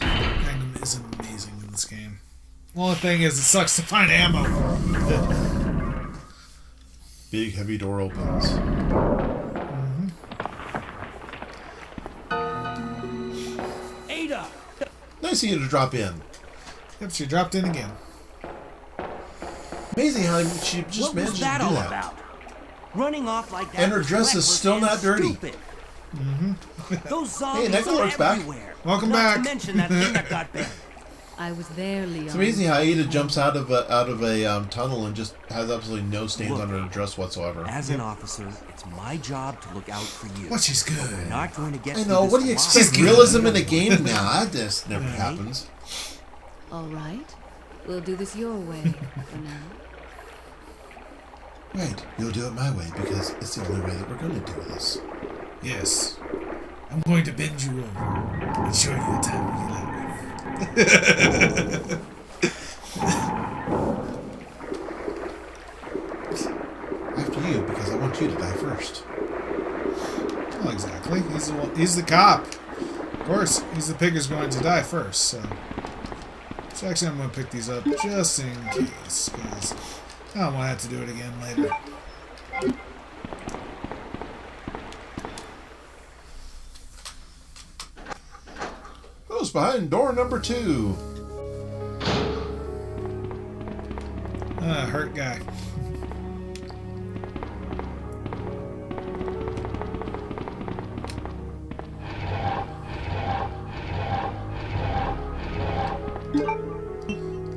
Magnum is amazing in this game. Only thing is, it sucks to find ammo. Big heavy door opens. Ada! Nice of you to drop in. Yep, she dropped in again. Amazing how she just What was managed that to do all that. about? Running off like that. And her was dress is reckless still and not dirty. stupid. Those zombies Neckla's are back. everywhere. Welcome Not back. to mention that thing that got bent. I was there, Leon. It's amazing how Ada jumps out of a tunnel and just has absolutely no stains Look, on her dress whatsoever. As an officer, it's my job to look out for you. But she's good. We're not going to get I through know. this What do you alive. expect? Realism in a game now? That just never happens. All right. We'll do this your way for now. Right. You'll do it my way because it's the only way that we're going to do this. Yes. I'm going to bend you over and show you a time when you let me. After you, because I want you to die first. Well, exactly. He's the cop. Of course, he's the pig who's going to die first. So actually, I'm going to pick these up just in case, because I don't want to have to do it again later. Goes behind door number 2. Hurt guy.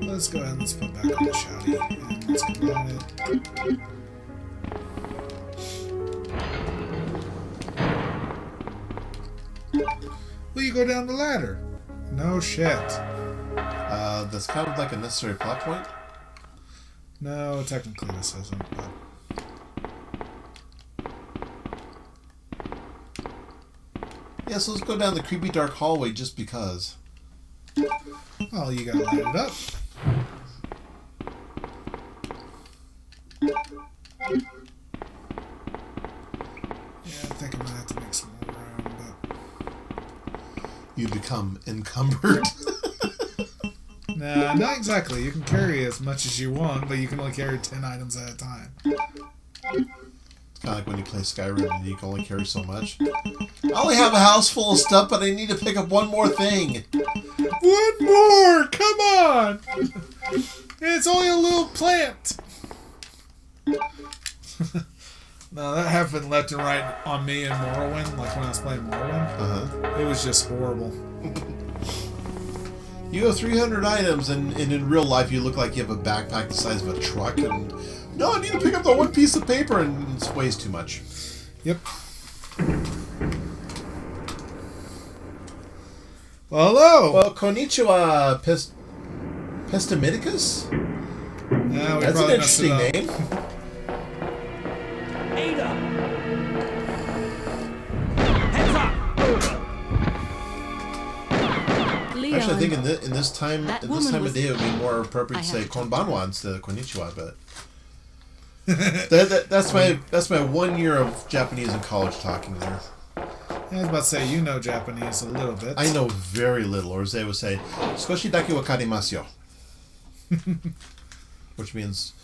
Let's go ahead and let's put back on the shotty and let's combine it. Will you go down the ladder? No shit. That's kind of like a necessary plot point. No, technically this isn't, but... Yeah, so let's go down the creepy dark hallway just because. Well, you gotta light it up. Yeah, I think I might have to make some more room, but... You become encumbered. Nah, not exactly. You can carry as much as you want, but you can only carry 10 items at a time. It's kind of like when you play Skyrim and you can only carry so much. I only have a house full of stuff, but I need to pick up one more thing. One more! Come on! It's only a little plant! No, that happened left and right on me in Morrowind, like when I was playing Morrowind. It was just horrible. You have 300 items, and in real life you look like you have a backpack the size of a truck, and no, I need to pick up that one piece of paper, and it weighs too much. Yep. Well, hello! Well, konnichiwa, Pestamidicus? Yeah, That's an interesting name. Ada! Heads up! Leon, Actually, I think in Leon, this time that of woman day, it would be more I appropriate to have say to talk konbanwa instead of konnichiwa. But that's my 1 year of Japanese in college talking there. I was about to say, you know Japanese a little bit. I know very little, or as they would say, "Skoshi dake wakarimasu," which means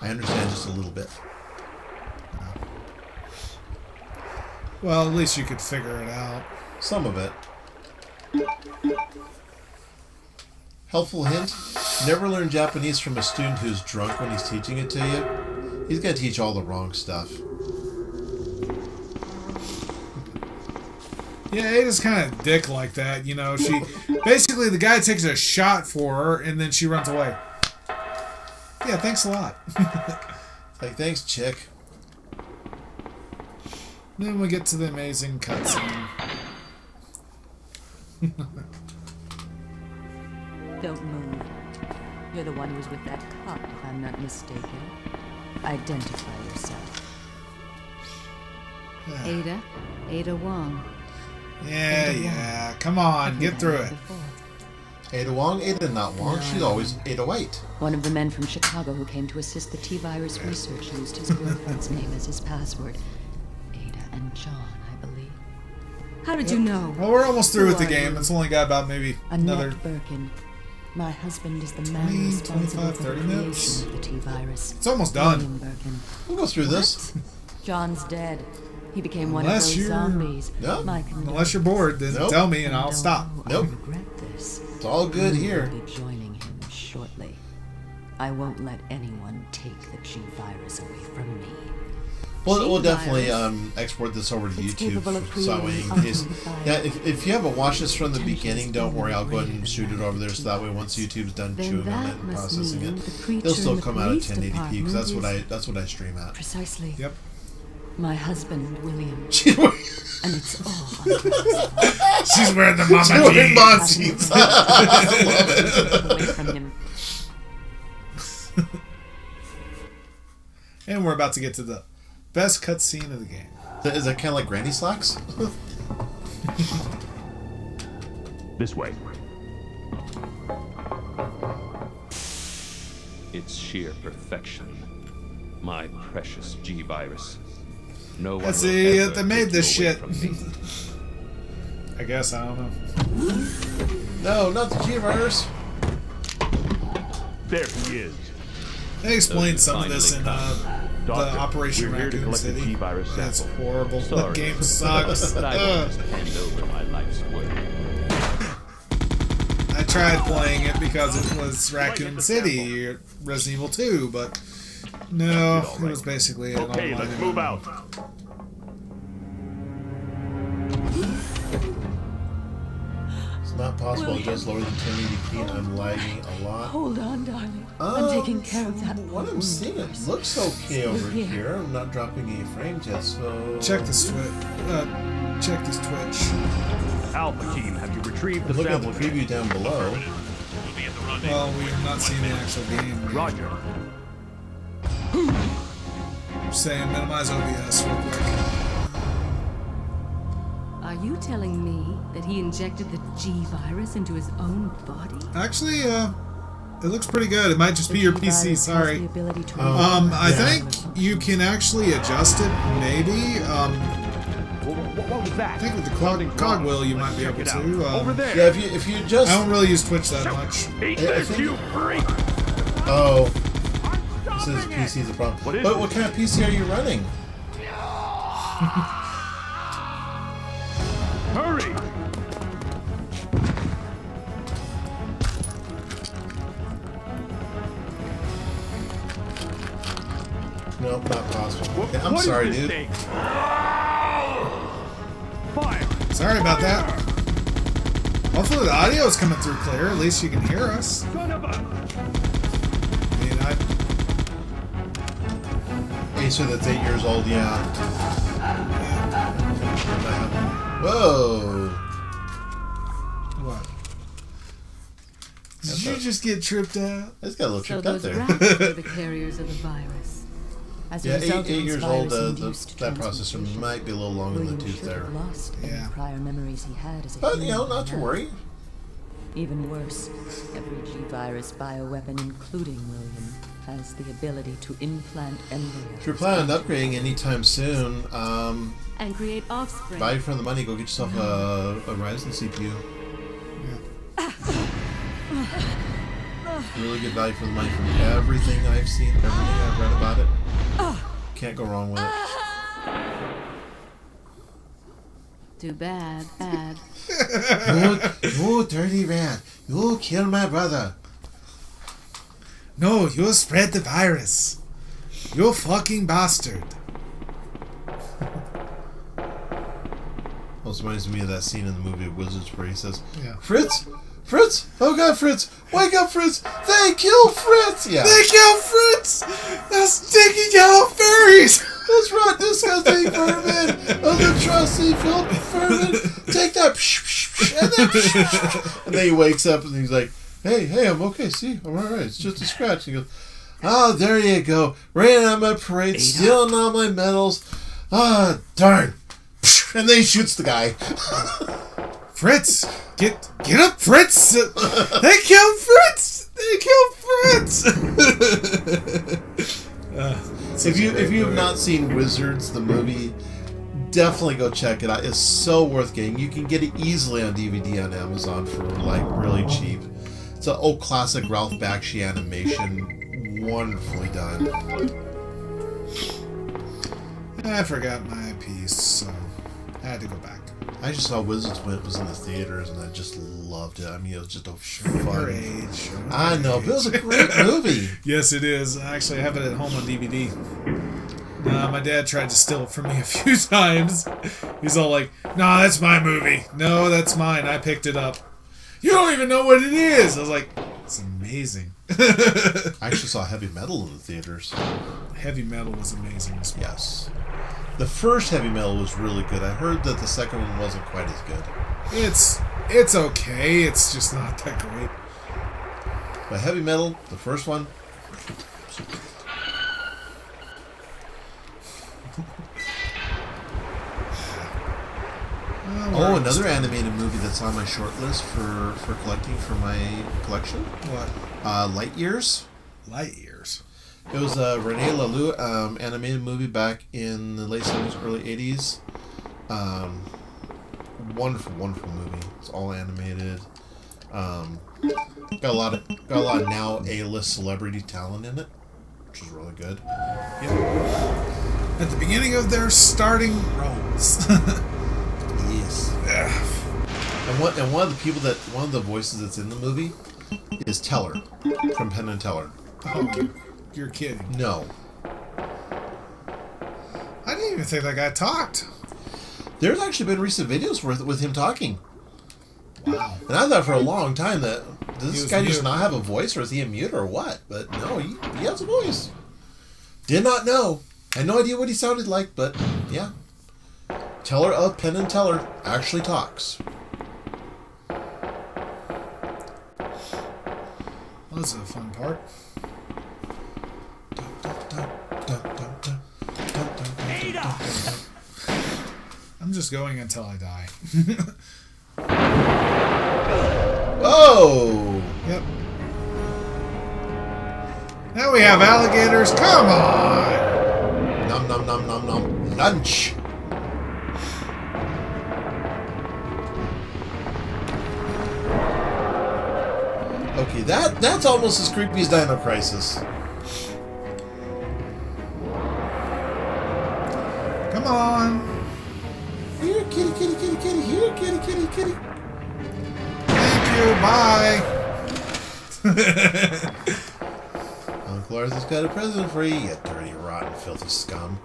I understand just a little bit. Well, at least you could figure it out. Some of it. Helpful hint: never learn Japanese from a student who's drunk when he's teaching it to you. He's gonna teach all the wrong stuff. Yeah, Ada's kind of dick like that, you know. She basically, the guy takes a shot for her and then she runs away. Yeah, thanks a lot. Like, thanks, chick. Then we get to the amazing cutscene. Don't move. You're the one who was with that cop, if I'm not mistaken. Identify yourself. Ada Wong. Yeah. Come on, get through it. Ada Wong, Ada not Wong. She's always Ada White. One of the men from Chicago who came to assist the T-virus research used his girlfriend's name as his password. Ada and John, I believe. How did you know? Well, we're almost through with the Who are game. you? It's only got about maybe another Annette Birkin. My husband is the man 20, responsible 25, for 30 the minutes. creation of the T-virus. It's almost done. William Birkin. We'll go through this. John's dead. He became one Unless of those you're- zombies. No. My Unless you're bored, then Nope. tell me and I'll stop. Nope. I regret this. It's all good here. I'll be joining him shortly. I won't let anyone take the G virus away from me. We'll definitely export this over to It's YouTube capable of so that way in creating case. unmodified Yeah, if you haven't watched this from the beginning, don't worry. I'll go ahead and greater shoot it than over there so that way once YouTube's done Then chewing on that it and must processing mean it, the creature it'll still in the come out at police 1080p because department that's what I stream at. Precisely. Yep. My husband, William. And it's all She's wearing the mama She's wearing jeans. mom jeans. I away from him. And we're about to get to the best cutscene of the game. Is that kind of like granny slacks? This way. It's sheer perfection. My precious G-virus. No one Let's will see, ever they made take this you away shit. from me. I guess, I don't know. No, not the G-virus. There he is. They explained Those some of this in finally the Doctor, Operation we're here to Raccoon collect the City. G-virus That's sample. horrible. That Sorry. game sucks. But I Ugh. must hand over my life's work. I tried playing it because it was Raccoon City, Resident Evil 2, but no, it was basically an Okay, online let's move out. It's not possible. It does lower than 1080p and I'm lagging a lot. Hold on, darling. I'm taking care of that. What I'm seeing, it looks okay over here. I'm not dropping any frames yet, so... Check this check this Twitch. Alpha team, have you retrieved the Look at the sample? preview down below. We'll be at the rendezvous. Well, we have not seen the actual game. Roger. I'm saying minimize OBS real quick. Are you telling me that he injected the G virus into his own body? Actually, it looks pretty good. It might just be your PC, sorry. I think you can actually adjust it, maybe. What was that? I think with the cogwheel you might be able to. Over there. Yeah, if you just... I don't really use Twitch that much. Eat I this, think- you freak! Oh. This is PC's a problem. What is But it? what kind of PC are you running? Hurry! Nope, not possible. Okay, I'm What is sorry, this dude. thing? Fire! Sorry about that. Hopefully the audio is coming through clear. At least you can hear us. Son of a... I mean, Acer that's 8 years old, yeah. Whoa! what? Did you just get tripped out? I just got a little So tripped out those there. rats were the carriers of the virus. As a Yeah, result 8 of years his old, virus-induced that processor transmutation, might be a little long in the William tooth should there. have lost any Yeah. prior memories he had as a But, you human know, by not to now. worry. Even worse, every G-Virus bioweapon, including William, has the ability to implant embryos. If you're planning on upgrading anytime soon, And create offspring. value for the money, go get yourself a Ryzen CPU. Really good value for the money from everything I've seen, everything I've read about it. Can't go wrong with it. Too bad. Bad. You dirty rat. You killed my brother. No, you spread the virus. You fucking bastard. Also reminds me of that scene in the movie Wizards where he says, Yeah. Fritz! Fritz! Oh god, Fritz! Wake up, Fritz! They killed Fritz! Yeah. They killed Fritz! The stinky yellow fairies! That's right, disgusting vermin! Of the trustee-filled vermin! Take that! And then he wakes up and he's like, hey, I'm okay, see? I'm alright, it's just a scratch. And he goes, oh, there you go. Raining on my parade, stealing all my medals. Ah, darn. And then he shoots the guy. Fritz! Get up, Fritz! They killed Fritz! They killed Fritz! If you have not seen Wizards, the movie, definitely go check it out. It's so worth getting. You can get it easily on DVD on Amazon for like really cheap. It's an old classic Ralph Bakshi animation, wonderfully done. I forgot my piece, so I had to go back. I just saw Wizards when it was in the theaters, and I just loved it. I mean, it was just a fun age. I know, but it was a great movie. Yes, it is. Actually, I have it at home on DVD. My dad tried to steal it from me a few times. He's all like, "No, that's my movie. No, that's mine. I picked it up. You don't even know what it is." I was like, "It's amazing." I actually saw Heavy Metal in the theaters. Heavy Metal was amazing as well. Yes. The first Heavy Metal was really good. I heard that the second one wasn't quite as good. It's okay. It's just not that great. But Heavy Metal, the first one, oh, another animated movie that's on my short list for collecting for my collection. What? Light Years. Light Years. It was a Rene Laloux animated movie back in the late 70s, early 80s. Wonderful movie. It's all animated. Got a lot of now A-list celebrity talent in it, which is really good. Yep. At the beginning of their starting roles. Yes. And one of the voices that's in the movie is Teller from Penn and Teller. Oh, you're kidding. No. I didn't even think that guy talked. There's actually been recent videos with him talking. Wow. And I thought for a long time that does this guy just mute. not have a voice, or is he a mute, or what? But no, he has a voice. Did not know. Had no idea what he sounded like, but yeah. Teller of Penn and Teller actually talks. Well, that's a fun part. I'm just going until I die. Oh! Yep. Now we have alligators. Come on! Nom nom nom nom nom. Lunch! Okay, that's almost as creepy as Dino Crisis. Come on! Here, kitty, kitty, kitty, kitty. Here, kitty, kitty, kitty. Thank you. Bye. Uncle Arthur's got a present for you, you dirty, rotten, filthy scum.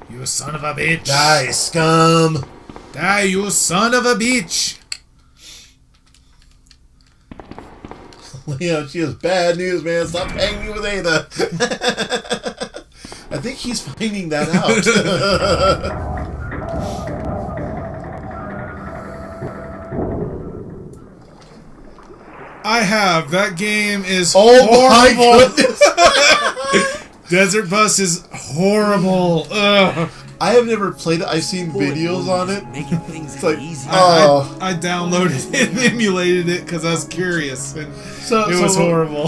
You son of a bitch. Die, scum! Die, you son of a bitch. Leon, she has bad news, man. Stop hanging with Ada. I think he's finding that out. I have. That game is Oh my horrible. goodness. Desert Bus is horrible. Ugh. I have never played it. I've seen videos on it. Making things It's like, easy. I downloaded it and emulated it because I was curious. And it was horrible.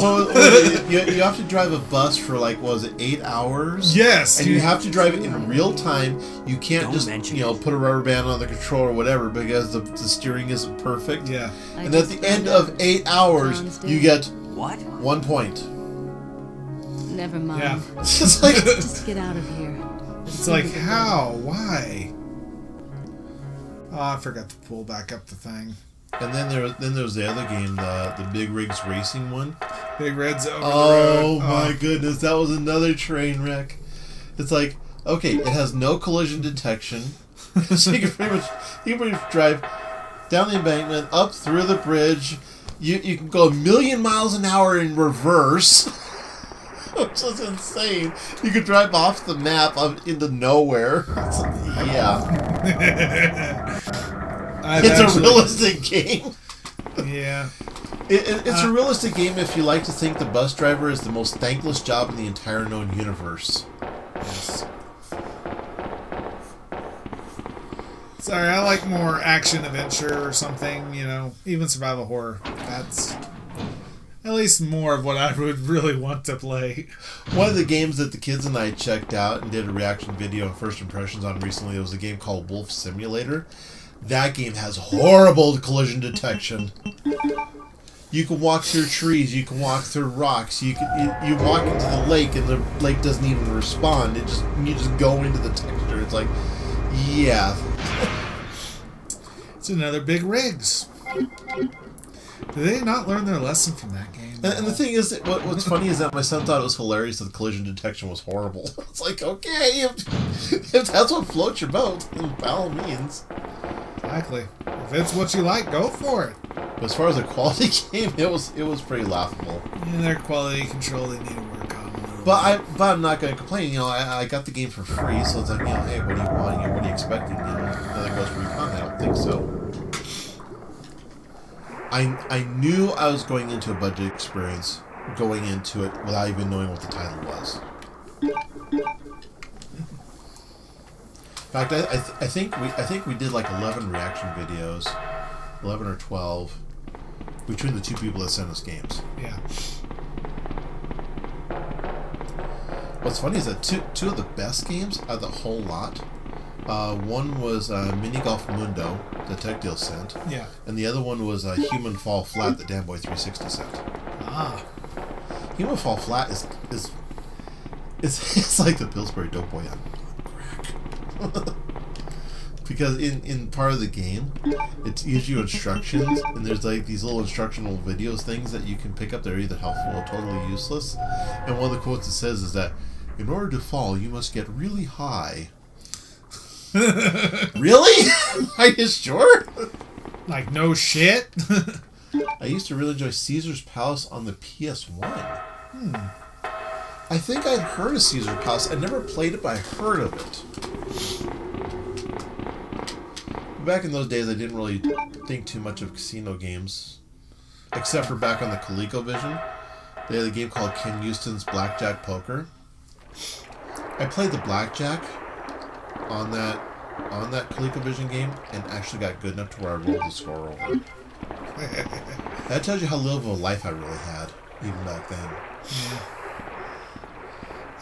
You have to drive a bus for like, what was it, 8 hours? Yes. And you have to drive it in real time. You can't just, put a rubber band on the controller or whatever because the steering isn't perfect. Yeah. And at the end of 8 hours, you get what? 1 point. Never mind. Yeah. It's like, Just get out of here. It's like, how? Why? Oh, I forgot to pull back up the thing. and then there was the other game, the Big Rigs Racing one. Big Red's over Oh my goodness, that was another train wreck. It's like, okay, it has no collision detection, so you can pretty much drive down the embankment, up through the bridge. You can go 1,000,000 miles an hour in reverse, which is insane. You could drive off the map into nowhere. It's a realistic game. Yeah. It's a realistic game if you like to think the bus driver is the most thankless job in the entire known universe. Yes. Sorry, I like more action adventure or something, even survival horror. That's at least more of what I would really want to play. One of the games that the kids and I checked out and did a reaction video and first impressions on recently was a game called Wolf Simulator. That game has horrible collision detection. You can walk through trees, you can walk through rocks, you walk into the lake and the lake doesn't even respond. You just go into the texture. It's like, yeah. It's another Big Rigs. Did they not learn their lesson from that game? And the thing is, what's funny is that my son thought it was hilarious that the collision detection was horrible. It's like, okay, if that's what floats your boat, by all means. Exactly. If it's what you like, go for it. But as far as a quality game, it was pretty laughable. And their quality control they need to work on. But I'm not going to complain. I got the game for free, so it's like, hey, what do you want? What are you expecting? Nothing goes for refund. I don't think so. I knew I was going into a budget experience, going into it without even knowing what the title was. In fact, I think we did like 11 reaction videos, 11 or 12, between the two people that sent us games. Yeah. What's funny is that two of the best games out of the whole lot. One was Mini Golf Mundo that Tech Deal sent. Yeah. And the other one was Human Fall Flat that Dan Boy 360 sent. Ah. Human Fall Flat is it's like the Pillsbury Doughboy on crack. Because in part of the game, it gives you instructions, and there's like these little instructional videos things that you can pick up that are either helpful or totally useless. And one of the quotes it says is that, in order to fall, you must get really high. Really? Are you sure? Like, no shit? I used to really enjoy Caesar's Palace on the PS1. I think I'd heard of Caesar's Palace. I never played it, but I heard of it. Back in those days, I didn't really think too much of casino games. Except for back on the ColecoVision. They had a game called Ken Houston's Blackjack Poker. I played the blackjack on that ColecoVision game and actually got good enough to where I rolled the score over. That tells you how little of a life I really had, even back then. Yeah.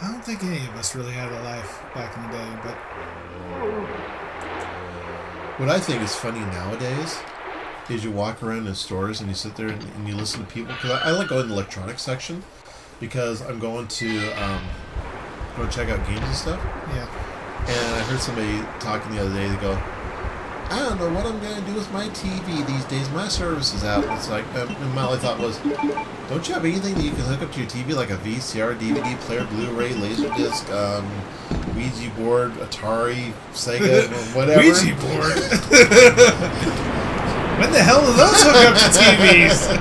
I don't think any of us really had a life back in the day, but... What I think is funny nowadays is you walk around in stores and you sit there and you listen to people. Because I like going to the electronics section because I'm going to go check out games and stuff. Yeah. And I heard somebody talking the other day. They go, I don't know what I'm going to do with my TV these days. My service is out. It's like, and my only thought was, don't you have anything that you can hook up to your TV, like a VCR, DVD player, Blu-ray, Laserdisc, Ouija board, Atari, Sega, whatever? Ouija board? When the hell do those hook up to TVs?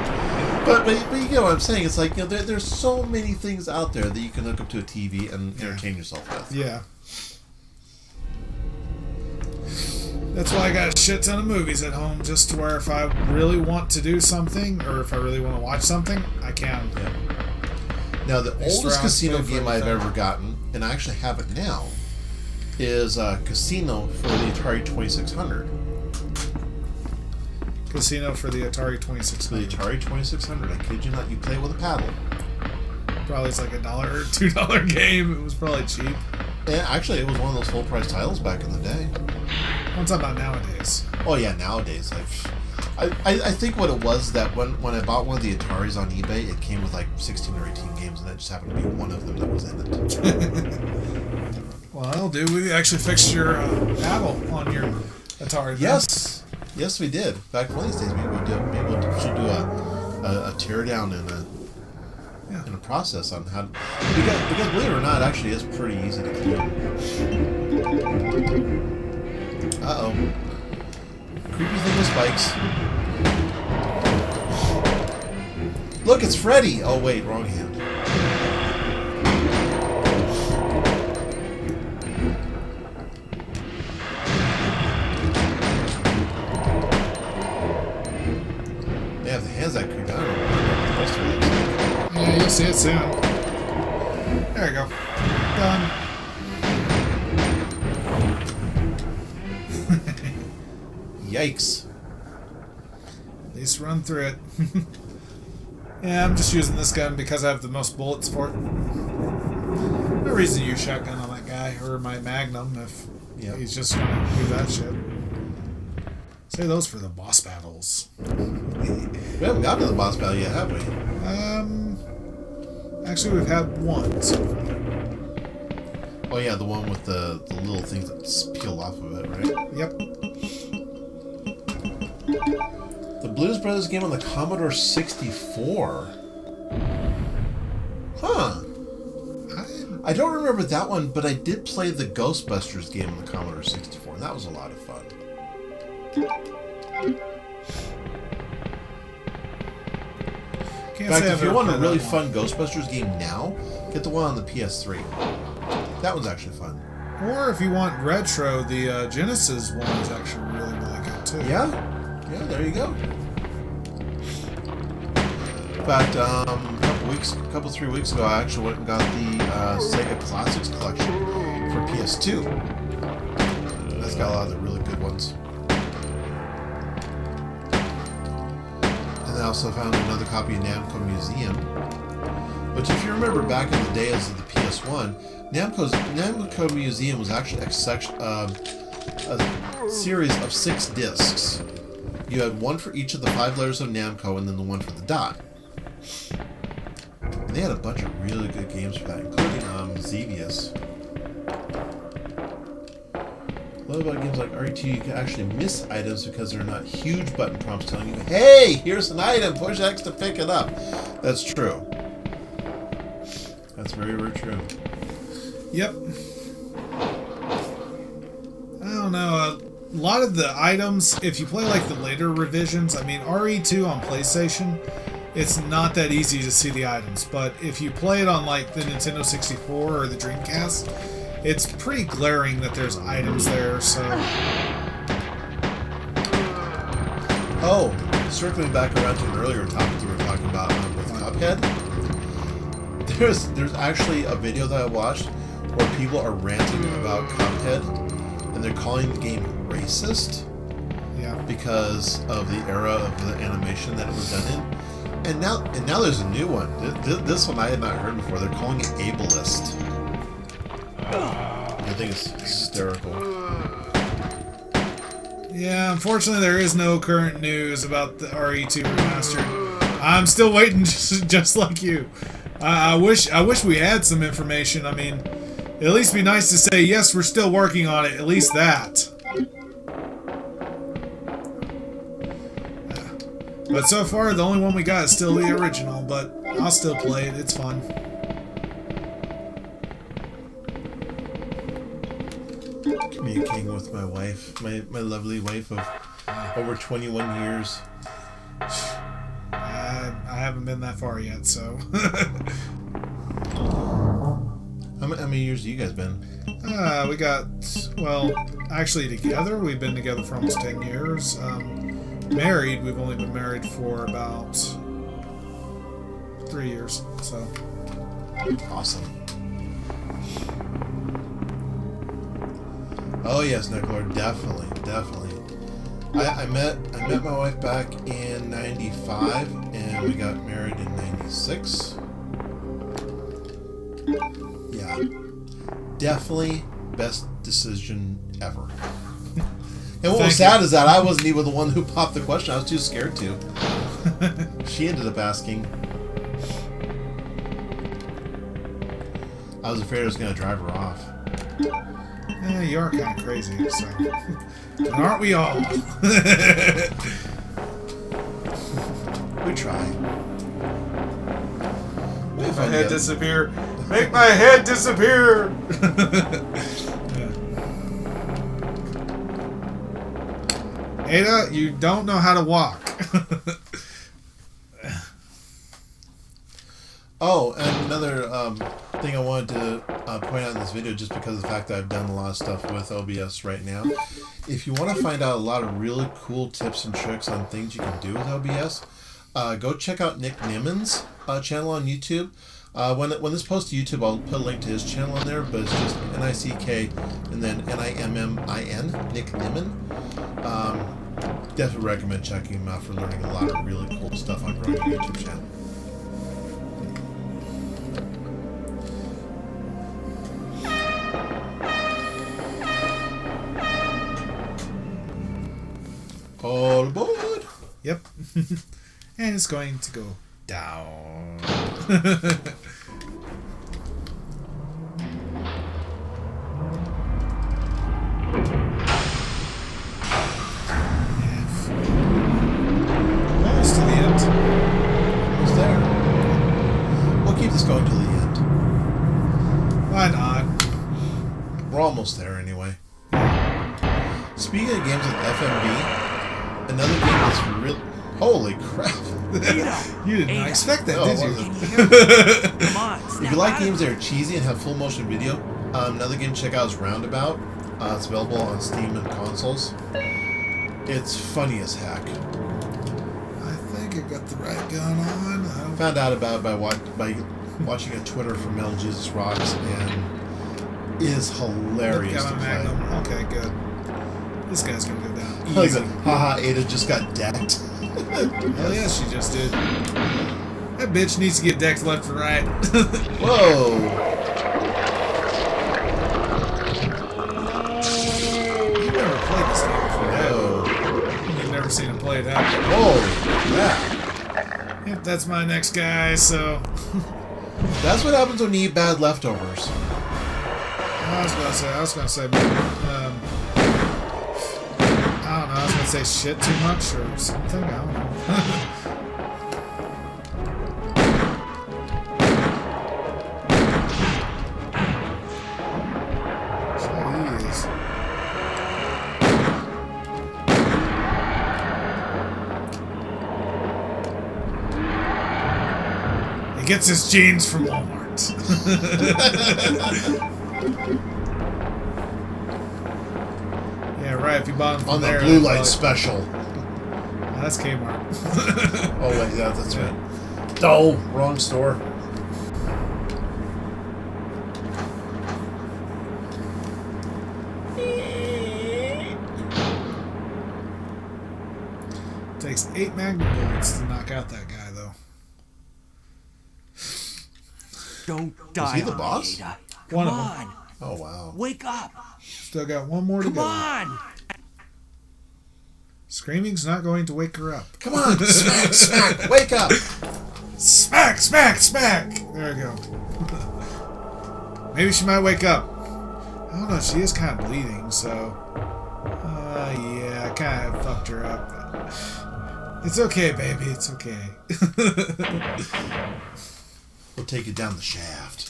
But you get what I'm saying. It's like, there's so many things out there that you can hook up to a TV and entertain yourself with. Yeah. That's why I got a shit ton of movies at home, just to where if I really want to do something, or if I really want to watch something, I can. Yeah. Now, the oldest casino game I've ever gotten, and I actually have it now, is Casino for the Atari 2600. Casino for the Atari The 2600. Atari 2600. I kid you not. You play it with a paddle. Probably it's like $1 or $2 game. It was probably cheap. Yeah, actually, it was one of those full price titles back in the day. I'm talking about nowadays. Oh yeah, nowadays. I think what it was that when I bought one of the Ataris on eBay, it came with like 16 or 18 games, and that just happened to be one of them that was in it. Well, dude, we actually fixed your paddle on your Atari. Yes, yes, we did. Back one of these days, maybe we should do a tear down and a process on how because believe it or not, it actually is pretty easy to clean. Uh-oh. Creepy thing with spikes. Look, it's Freddy! Oh wait, wrong hand. They have the hands that creep. I don't know what the rest of it looks like. Yeah, you'll see it soon. There you go. Done. Yikes. At least run through it. Yeah, I'm just using this gun because I have the most bullets for it. No reason to use shotgun on that guy or my Magnum if he's just gonna do that shit. Save those for the boss battles. We haven't gotten to the boss battle yet, have we? Actually, we've had one so far. Oh yeah, the one with the little things that peel off of it, right? Yep. The Blues Brothers game on the Commodore 64. Huh. I don't remember that one, but I did play the Ghostbusters game on the Commodore 64, and that was a lot of fun. In fact, if you want a really fun Ghostbusters game now, get the one on the PS3. That one's actually fun. Or if you want retro, the Genesis one is actually really, really good too. Yeah? Yeah, there you go. In fact, a couple 3 weeks ago, I actually went and got the Sega Classics collection for PS2. That's got a lot of the really good ones. And I also found another copy of Namco Museum. Which, if you remember back in the days of the PS1, Namco Museum was actually a series of 6 discs. You had one for each of the 5 letters of Namco, and then the one for the dot. And they had a bunch of really good games for that, including Xevious. What about games like RE2? You can actually miss items because they're not huge button prompts telling you, "Hey, here's an item. Push X to pick it up." That's true. That's very, very true. Yep. I don't know. A lot of the items, if you play like the later revisions, I mean, RE2 on PlayStation, it's not that easy to see the items. But if you play it on like the Nintendo 64 or the Dreamcast, it's pretty glaring that there's items there, so... Oh, circling back around to an earlier topic we were talking about with Cuphead. There's actually a video that I watched where people are ranting about Cuphead, and they're calling the game racist. Yeah. Because of the era of the animation that it was done in. And now there's a new one. This one I had not heard before. They're calling it ableist. I think it's hysterical. Yeah, unfortunately there is no current news about the RE2 remastered. I'm still waiting just like you. I wish we had some information. I mean, it'd at least be nice to say, yes, we're still working on it. At least that. But so far, the only one we got is still the original, but I'll still play it. It's fun. Communicating with my wife, my lovely wife of over 21 years. I haven't been that far yet, so... How many years have you guys been? We got, well, actually together, we've been together for almost 10 years. Married, we've only been married for about 3 years, so. Awesome. Oh yes, Necklord, definitely. I met my wife back in '95, and we got married in '96. Yeah, definitely best decision ever. And what was sad is that I wasn't even the one who popped the question. I was too scared to. She ended up asking. I was afraid I was going to drive her off. Yeah, you are kind of crazy, so. Aren't we all? We try. Make my head disappear. Make my head disappear! Ada, you don't know how to walk. Oh, and another thing I wanted to point out in this video, just because of the fact that I've done a lot of stuff with OBS right now. If you want to find out a lot of really cool tips and tricks on things you can do with OBS, go check out Nick Nimmin's channel on YouTube. When this posts to YouTube, I'll put a link to his channel on there, but it's just Nick and then Nimmin, Nick Nimmin. Definitely recommend checking him out for learning a lot of really cool stuff on growing a YouTube channel. All aboard! Yep. And it's going to go down. Almost to the end. Almost there. We'll keep this going till the end. Why not? We're almost there anyway. Speaking of games with FMV, another game that's real. Holy crap! You did not expect that, No, did you? Come on, If you like games that are cheesy and have full motion video, another game to check out is Roundabout. It's available on Steam and consoles. It's funny as heck. I think I got the right gun on. Found out about it by watching a Twitter from Metal Jesus Rocks, and it is hilarious to play. Okay, good. This guy's gonna go down. Like Easy. haha, Ada just got decked. Hell yeah, she just did. That bitch needs to get decked left and right. Whoa! You've never played this game before, have you? You've never seen him play that. Whoa! Yeah. Yep, that's my next guy, so. That's what happens when you eat bad leftovers. I was gonna say, I don't know, I was gonna say shit too much or something, I don't know. Jeez. He gets his jeans from Walmart. Yeah, right. If you bought them from On the there, blue that's light like- special. Oh, that's Kmart. Oh wait, yeah, that's right. Oh, wrong store. Takes 8 magnum bullets to knock out that guy, though. Don't die. Was he the on boss? me, Ada. One Come of on. them. Oh wow. Wake up. Still got one more to Come go. on. Screaming's not going to wake her up. Come on, smack, smack, wake up! Smack, smack, smack! There we go. Maybe she might wake up. I don't know, she is kind of bleeding, so... yeah, I kind of fucked her up. It's okay, baby, it's okay. We'll take you down the shaft.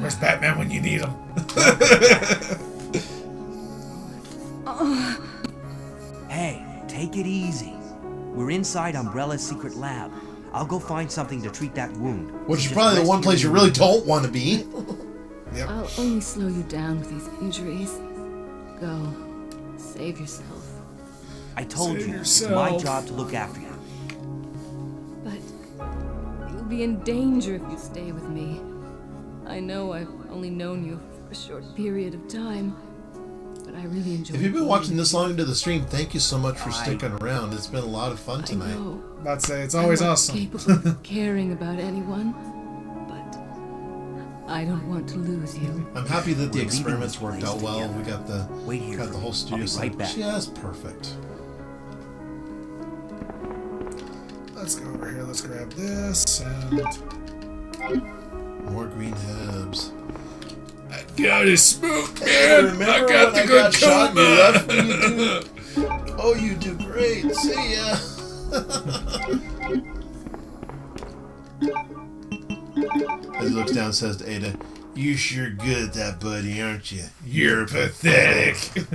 Where's Batman when you need him? Hey, take it easy. We're inside Umbrella's secret lab. I'll go find something to treat that wound. Which is Just probably the rest one your place you wound. really don't want to be. Yep. I'll only slow you down with these injuries. Go. Save yourself. I told Save you, it's my yourself. job to look after you. But you'll be in danger if you stay with me. I know I've only known you for a short period of time, but I really enjoy. If you've been watching this long into the stream, thank you so much for sticking around. It's been a lot of fun tonight. I know. About to say, it's always I'm not awesome. capable of caring about anyone, but I don't want to lose you. I'm happy that the experiments worked out well. together. We got the Wait here got the whole studio I'll be right set back. just perfect. Let's go over here. Let's grab this and More green herbs. I got a smoke, Hey, man. remember I got when the I good got shot and you coma. left me? You do. Oh, you do great. See ya. As he looks down, and says to Ada, "You sure good at that, buddy, aren't you? You're pathetic." Wait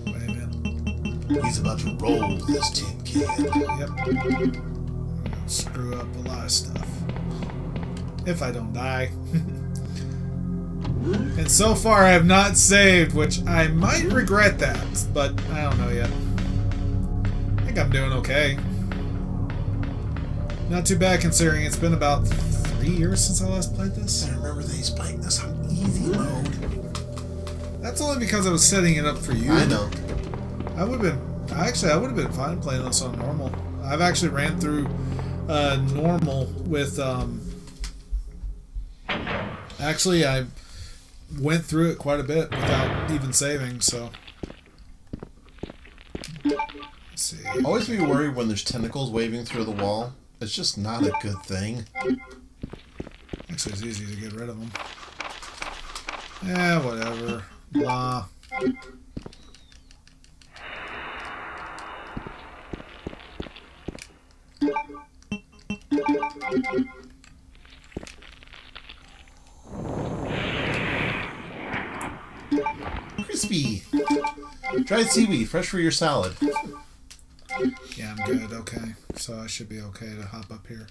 a minute. He's about to roll this tin can. Yep. Screw up a lot of stuff. If I don't die. And so far I have not saved, which I might regret that, but I don't know yet. I think I'm doing okay. Not too bad considering it's been about 3 years since I last played this. I remember that he's playing this on easy mode. That's only because I was setting it up for you. I know. I would have been fine playing this on normal. I've actually ran through normal with actually I went through it quite a bit without even saving, so let's see. Always be worried when there's tentacles waving through the wall. It's just not a good thing. Actually, it's easy to get rid of them. Yeah, whatever. Blah. Crispy. Dried seaweed, fresh for your salad. Yeah, I'm good. Okay. So I should be okay to hop up here.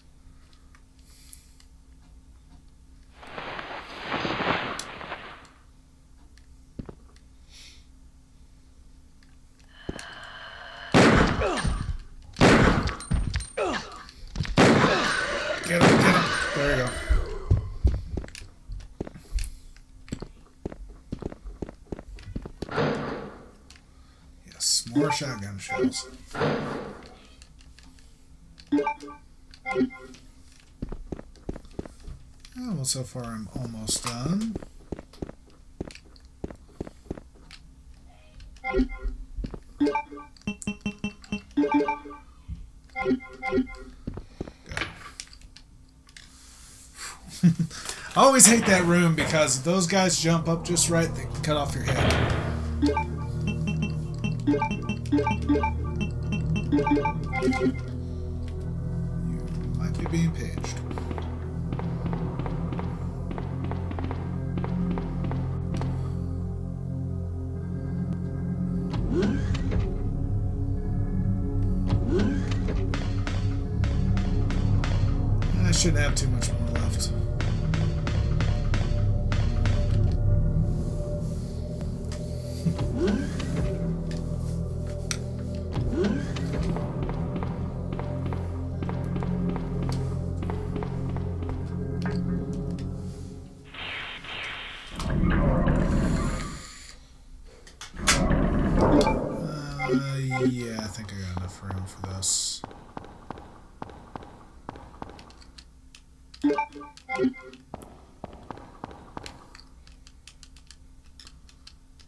Get him, get him. There you go. Yes, more shotgun shells. Oh, well, so far I'm almost done. I always hate that room because those guys jump up just right, they cut off your head. You might be being paged. I shouldn't have too much more left. Yeah, I think I got enough room for this.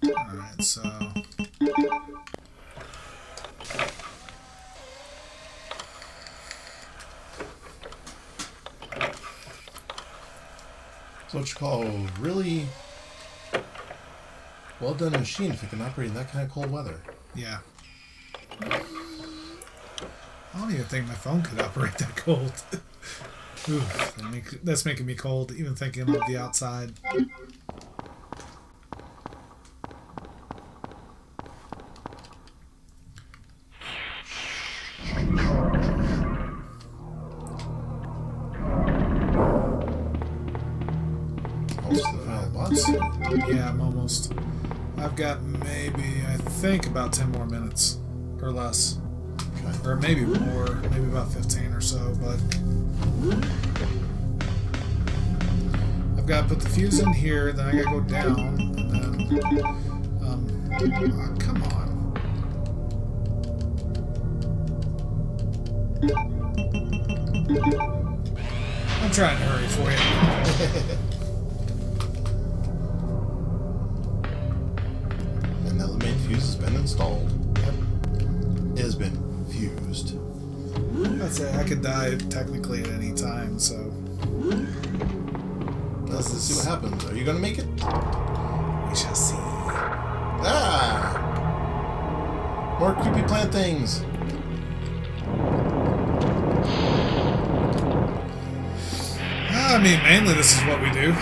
Alright, so... It's what you call a really well done machine if it can operate in that kind of cold weather. Yeah. I don't even think my phone could operate that cold. Oof, that's making me cold, even thinking of the outside. Almost to the final boss. Yeah, I'm almost. I've got maybe, I think, about 10 more minutes or less. Okay. Or maybe more, maybe about 15 or or so, but I've got to put the fuse in here, then I got to go down, and then, oh, come on. I'm trying to hurry for you. And now the main fuse has been installed. Yep. It has been fused. That's it. I could die technically at any time, so. Let's see what happens. Are you going to make it? We shall see. Ah! More creepy plant things. I mean, mainly this is what we do.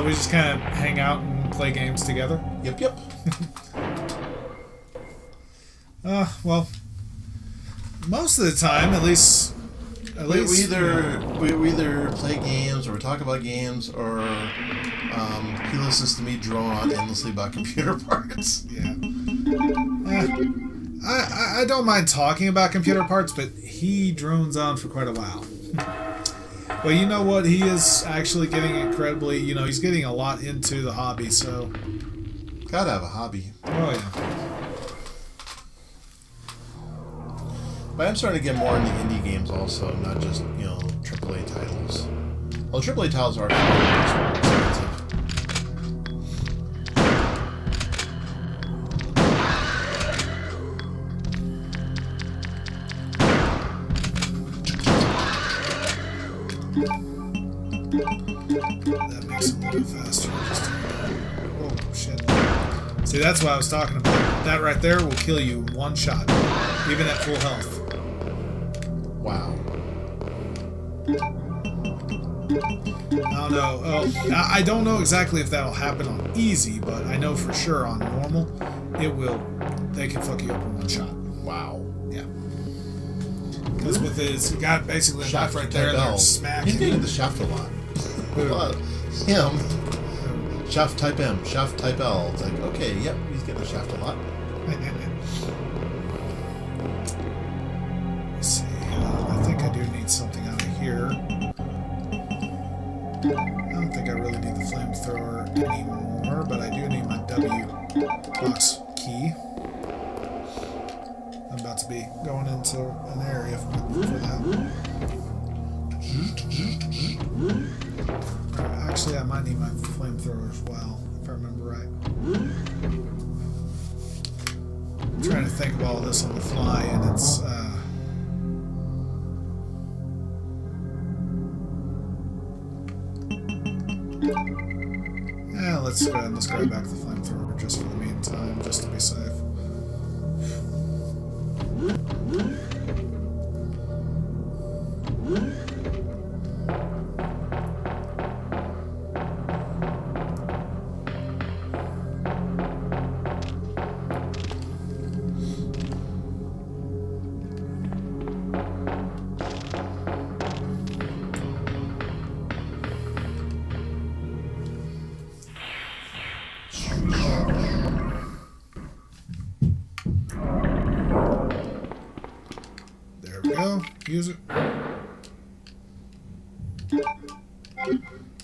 We just kind of hang out and play games together. Yep, yep. Well, most of the time, at least. We either play games or we talk about games, or he listens to me drone on endlessly about computer parts. Yeah. I don't mind talking about computer parts, but he drones on for quite a while. Well, you know what? He is actually getting incredibly, he's getting a lot into the hobby, so. Gotta have a hobby. Oh, yeah. But I'm starting to get more into indie games also, not just, AAA titles. Well, AAA titles are expensive. That makes it a little faster. Oh, shit. See, that's what I was talking about. That right there will kill you in one shot, even at full health. Wow. I don't know. Oh, I don't know exactly if that'll happen on easy, but I know for sure on normal, it will. They can fuck you up in one shot. Wow. Yeah. Because with his, you got basically a knife right there, they're smacking. He's getting the shaft a lot. Him. Shaft type M, shaft type L. It's like, okay, yep, he's getting the shaft a lot. Let's see. I think I do need something out of here. I don't think I really need the flamethrower anymore, but I do need my W box key. I'm about to be going into an area for that. Actually, I might need my flamethrower as well, if I remember right. I'm trying to think of all this on the fly, and it's let's go ahead and let's grab back the flamethrower just for the meantime, just to be safe. There we go. Use it.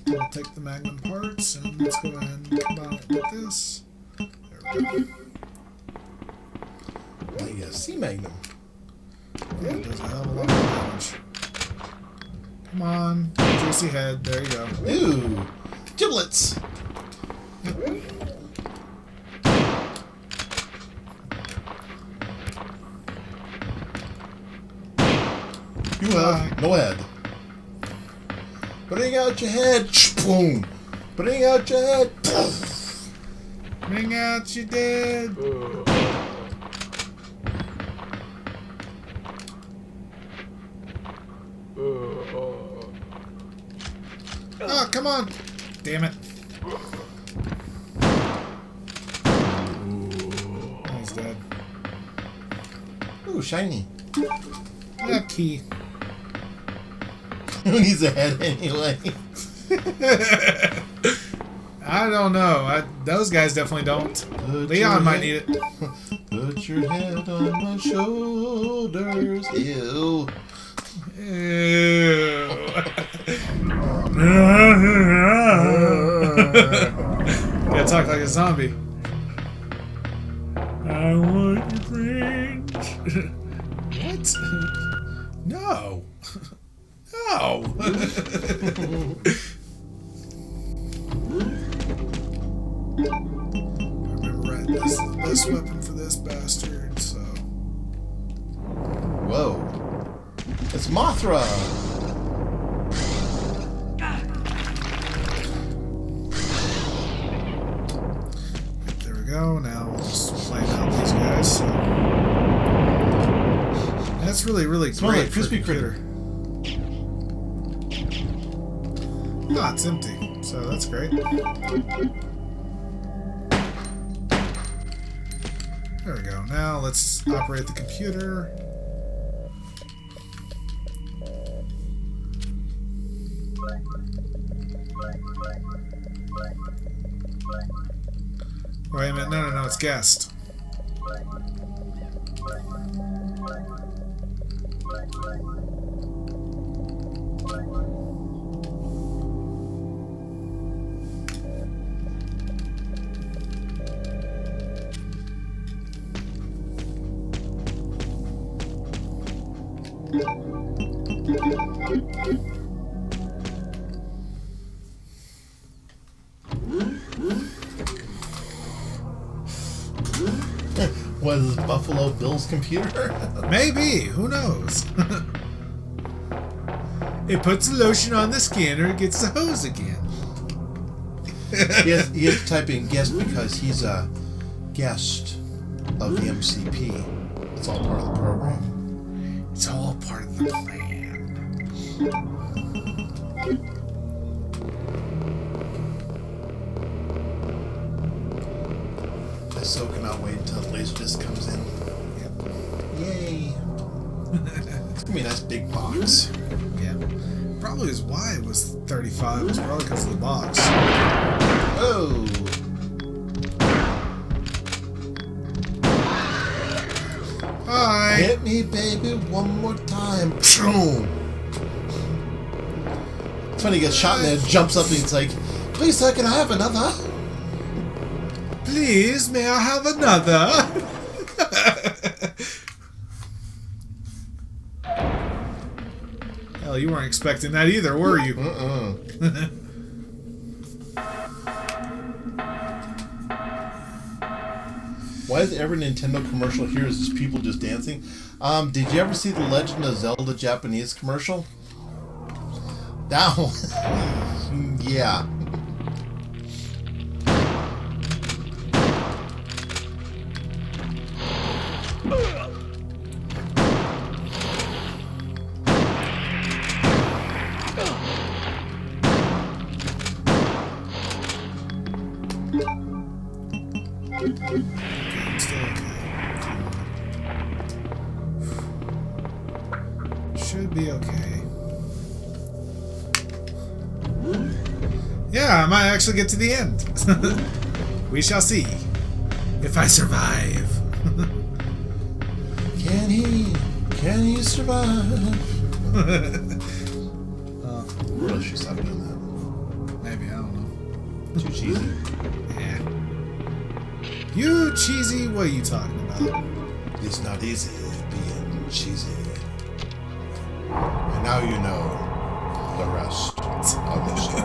We'll take the magnum parts and let's go ahead and combine it with this. There we go. Like a sea magnum. Yeah, it does a hell of a lot of damage. Come on. Juicy head. There you go. Ooh. Giblets. You have no head. Bring out your head. Boom. Bring out your head. Bring out your dead. Oh, come on. Damn it. Oh, he's dead. Ooh, shiny. That key. Who needs a head anyway? I don't know. Those guys definitely don't. Leon might need it. Put your head on my shoulders. Ew. Gotta talk like a zombie. I want your brains. What? No. No. Remember, this is the best weapon for this bastard, so. Whoa. It's Mothra! There we go. Now we'll just flame out these guys. So. That's really, really Smell great. like crispy critter. Ah, it's empty. So that's great. There we go. Now let's operate the computer. Wait a minute. No, it's guest. What is this, Buffalo Bill's computer? Maybe. Who knows? It puts the lotion on the scanner, it gets the hose again. he is typing guest because he's a guest of the MCP. It's all part of the program. It's all part of the plan. I so cannot wait until the Laserdisc comes in. Yep. Yay! It's gonna be a nice big box. Yeah. Probably is why it was 35. It's probably because of the box. Oh! Hi! Hit me, baby, one more time. Boom! It's funny, he gets shot and then jumps up and he's like, please, sir, can I have another? Please, may I have another? Hell, you weren't expecting that either, were you? Why is every Nintendo commercial here is just people just dancing? Did you ever see the Legend of Zelda Japanese commercial? That one. Yeah. Should be okay. Yeah, I might actually get to the end. We shall see. If I survive. Can he survive? Really should stop doing that. Maybe, I don't know. Too cheesy. Yeah. You cheesy, what are you talking about? It's not easy being cheesy. And now you know the rest of the story.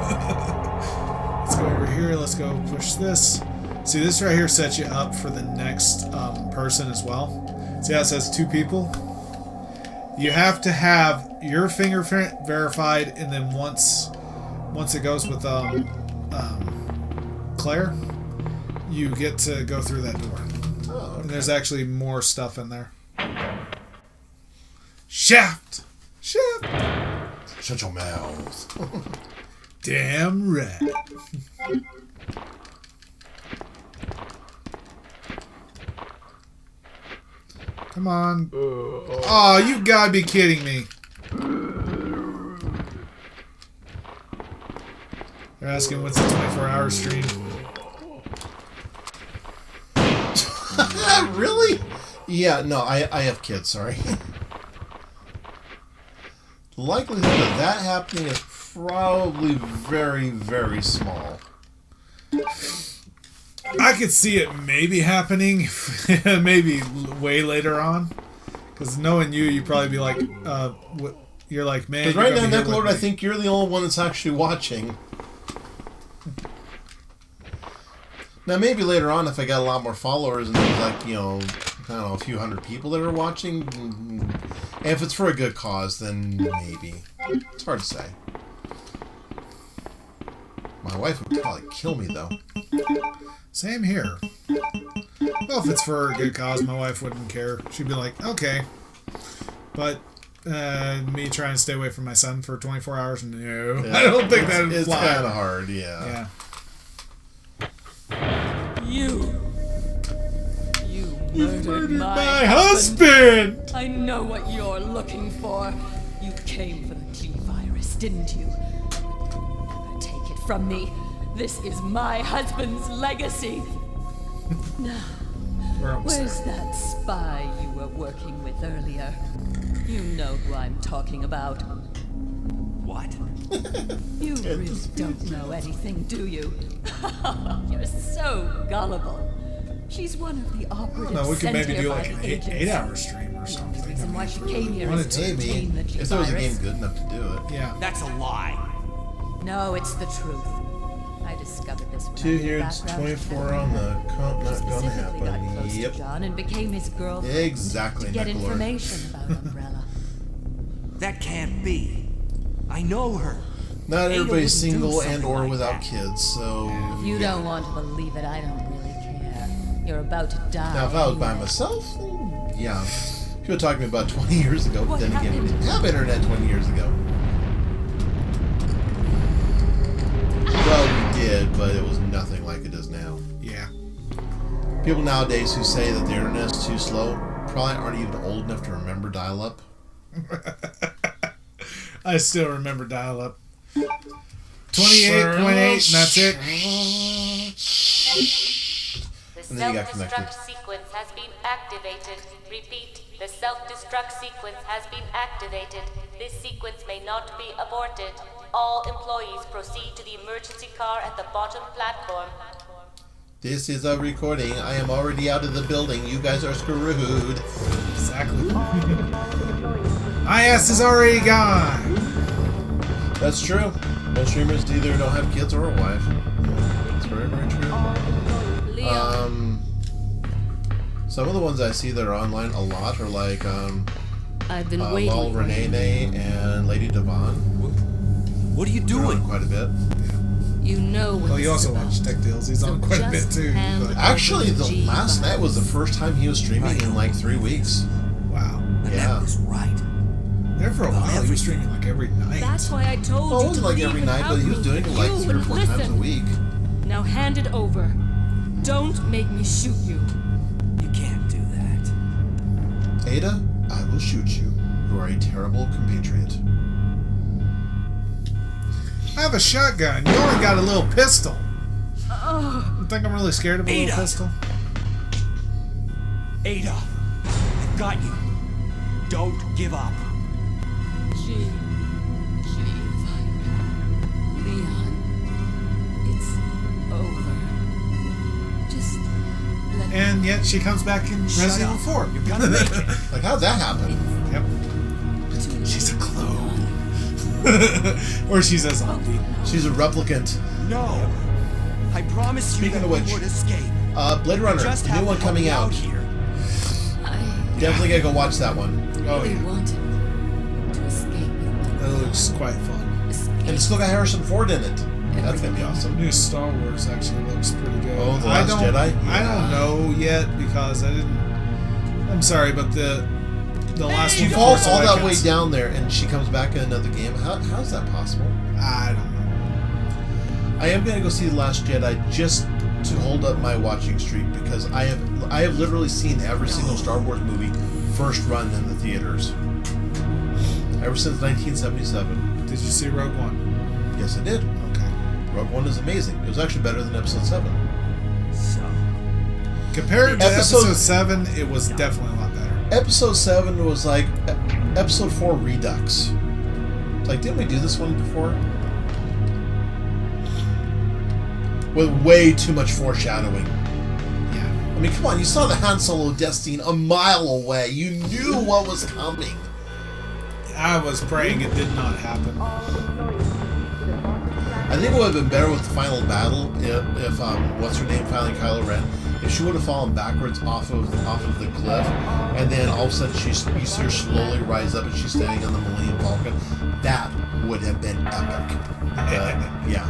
Let's go over here. Let's go push this. See, this right here sets you up for the next person as well. See how it says 2 people? You have to have your fingerprint verified, and then once it goes with Claire, you get to go through that door. Oh, okay. And there's actually more stuff in there. Shaft! Shaft! Shut your mouth. Damn right. Come on. Oh, you gotta be kidding me. They're asking what's a 24-hour stream. Really? Yeah, no, I have kids, sorry. The likelihood of that happening is probably very, very small. I could see it maybe happening, maybe way later on. Because knowing you, you'd probably be like, you're like, man. Because right now, Necklord, I think you're the only one that's actually watching. Now, maybe later on, if I got a lot more followers and there's like, I don't know, a few hundred people that are watching, and if it's for a good cause, then maybe. It's hard to say. My wife would probably kill me, though. Same here. Well, if it's for a good cause, my wife wouldn't care. She'd be like, okay. But me trying to stay away from my son for 24 hours, no. Yeah, I don't think that would fly. It's kind of hard, yeah. You murdered my husband! I know what you're looking for. You came for the T-virus, didn't you? Never take it from me. This is my husband's legacy. Now, where's that spy you were working with earlier? You know who I'm talking about. What? You really don't know anything, do you? You're so gullible. She's one of the operatives. No, we could sent maybe here do by like an the agents. 8-hour stream or something. The reason why she came here is to obtain the if there was a game T-virus. good enough to do it. Yeah. That's a lie. No, it's the truth. I discovered this when 2 I did here, background 24 on the comp, not gonna Specifically got happen. close Yep. to John and became his girlfriend. Exactly, To get Necklord. information about Umbrella. That can't be. I know her. Not Ada everybody's wouldn't do single something and or like without that. kids, so... If you don't want to believe it, I don't really care. You're about to die. Now, if I was by anyway. myself, then yeah. If you were talking about 20 years ago, What then again, we happened? didn't have internet 20 years ago. Well, we did, but it was nothing like it is now. Yeah. People nowadays who say that the internet is too slow probably aren't even old enough to remember dial-up. I still remember dial-up. 28.8, and that's it. The And then you got self-destruct connected. sequence has been activated. Repeat, the self-destruct sequence has been activated. This sequence may not be aborted. All employees proceed to the emergency car at the bottom platform. This is a recording. I am already out of the building. You guys are screwed. Exactly. My ass is already gone. That's true. Most streamers either don't have kids or a wife. It's very, very true. Some of the ones I see that are online a lot are like I've been waiting. Lol Renee and Lady Devon. What are you doing? Quite a bit. You know what Well, you also watch Tech Deals. He's on quite a bit just too. hand but- Actually, the last night was the first time he was streaming in like 3 weeks. Wow. And Yeah. that was right. There for a while, he was streaming like every night. That's why I told Well, it you wasn't to like leave every night, without but he was me. doing it like You 3 or 4 would times a listen. week. Now hand it over. Don't make me shoot you. You can't do that. Ada, I will shoot you. You are a terrible compatriot. I have a shotgun. You only got a little pistol. Oh, You think I'm really scared of a Ada. little pistol? Ada, I've got you. Don't give up. G. Leon. It's over. Just let And yet she comes back in Shut Resident up. Evil 4. You're gonna make it. Like, how'd that happen? Yep. me. She's a clone. Or she's a zombie. She's a replicant. No. I promise you Speaking that of we which, would escape. Blade Runner, Just new have one to coming help out. me here. I Definitely gotta go watch that one. Oh, really yeah. wanted to escape with That looks quite fun. escape. And it's still got Harrison Ford in it. That's gonna be The awesome. new Star Wars actually looks pretty good. Oh, The Last Jedi? I don't know yet because I didn't. I'm sorry, but the last She one. falls Force all that way Awakens, down there and she comes back in another game. How's that possible? I don't know. I am gonna go see The Last Jedi just to hold up my watching streak because I have literally seen every single Star Wars movie first run in the theaters. Ever since 1977. Did you see Rogue One? Yes, I did. Okay. Rogue One is amazing. It was actually better than Episode 7. So, Compared to Episode- Episode 7, it was definitely a lot better. Episode 7 was like Episode 4 Redux. Like, didn't we do this one before? With way too much foreshadowing. Yeah. I mean, come on, you saw the Han Solo death scene a mile away. You knew what was coming. I was praying it did not happen. I think it would have been better with the final battle if what's her name, finally Kylo Ren, if she would have fallen backwards off of the cliff, and then all of a sudden you see her slowly rise up and she's standing on the Millennium Falcon. That would have been epic. Yeah.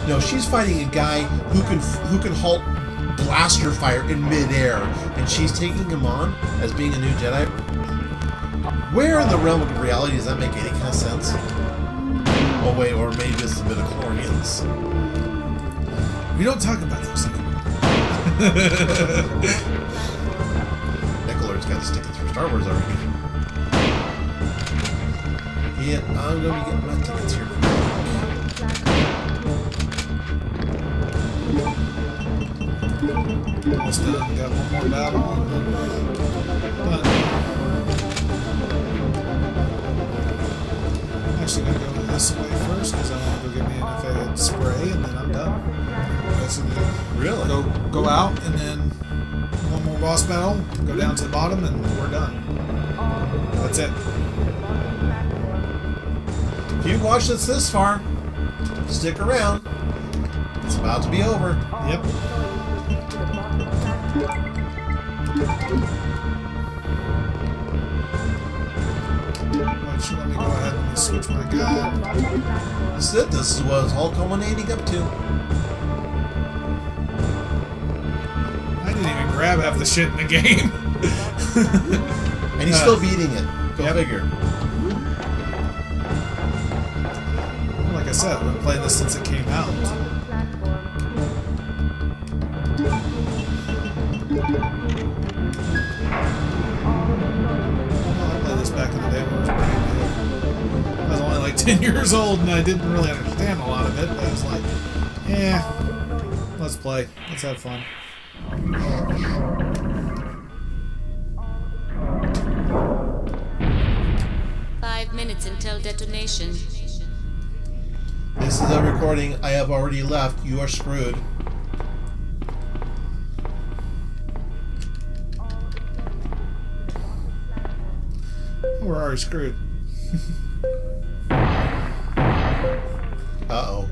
No, she's fighting a guy who can halt blaster fire in midair, and she's taking him on as being a new Jedi. Where in the realm of reality does that make any kind of sense? Oh wait, or maybe it's the midichlorians. We don't talk about those anymore. Nicolard's got to stick it through Star Wars already. Yeah, I'm gonna be getting my tickets here. Almost done. Got one more battle. Done. Actually, I'm gonna go this way first because I want to go get me an FA spray, and then I'm done. Really? Go out, and then one more boss battle. Go down to the bottom, and we're done. That's it. If you've watched us this far, stick around. It's about to be over. Yep. Let me go ahead and switch my gun. This is it. This is what it's all culminating up to. I didn't even grab half the shit in the game. And he's still beating it. Go figure. Like I said, I've been playing this since it came out. I played this back in the day when it was brand new. I was only like 10 years old and I didn't really understand a lot of it, but I was like, yeah, let's play. Let's have fun. 5 minutes until detonation. This is a recording. I have already left. You are screwed. We're already screwed. Uh-oh.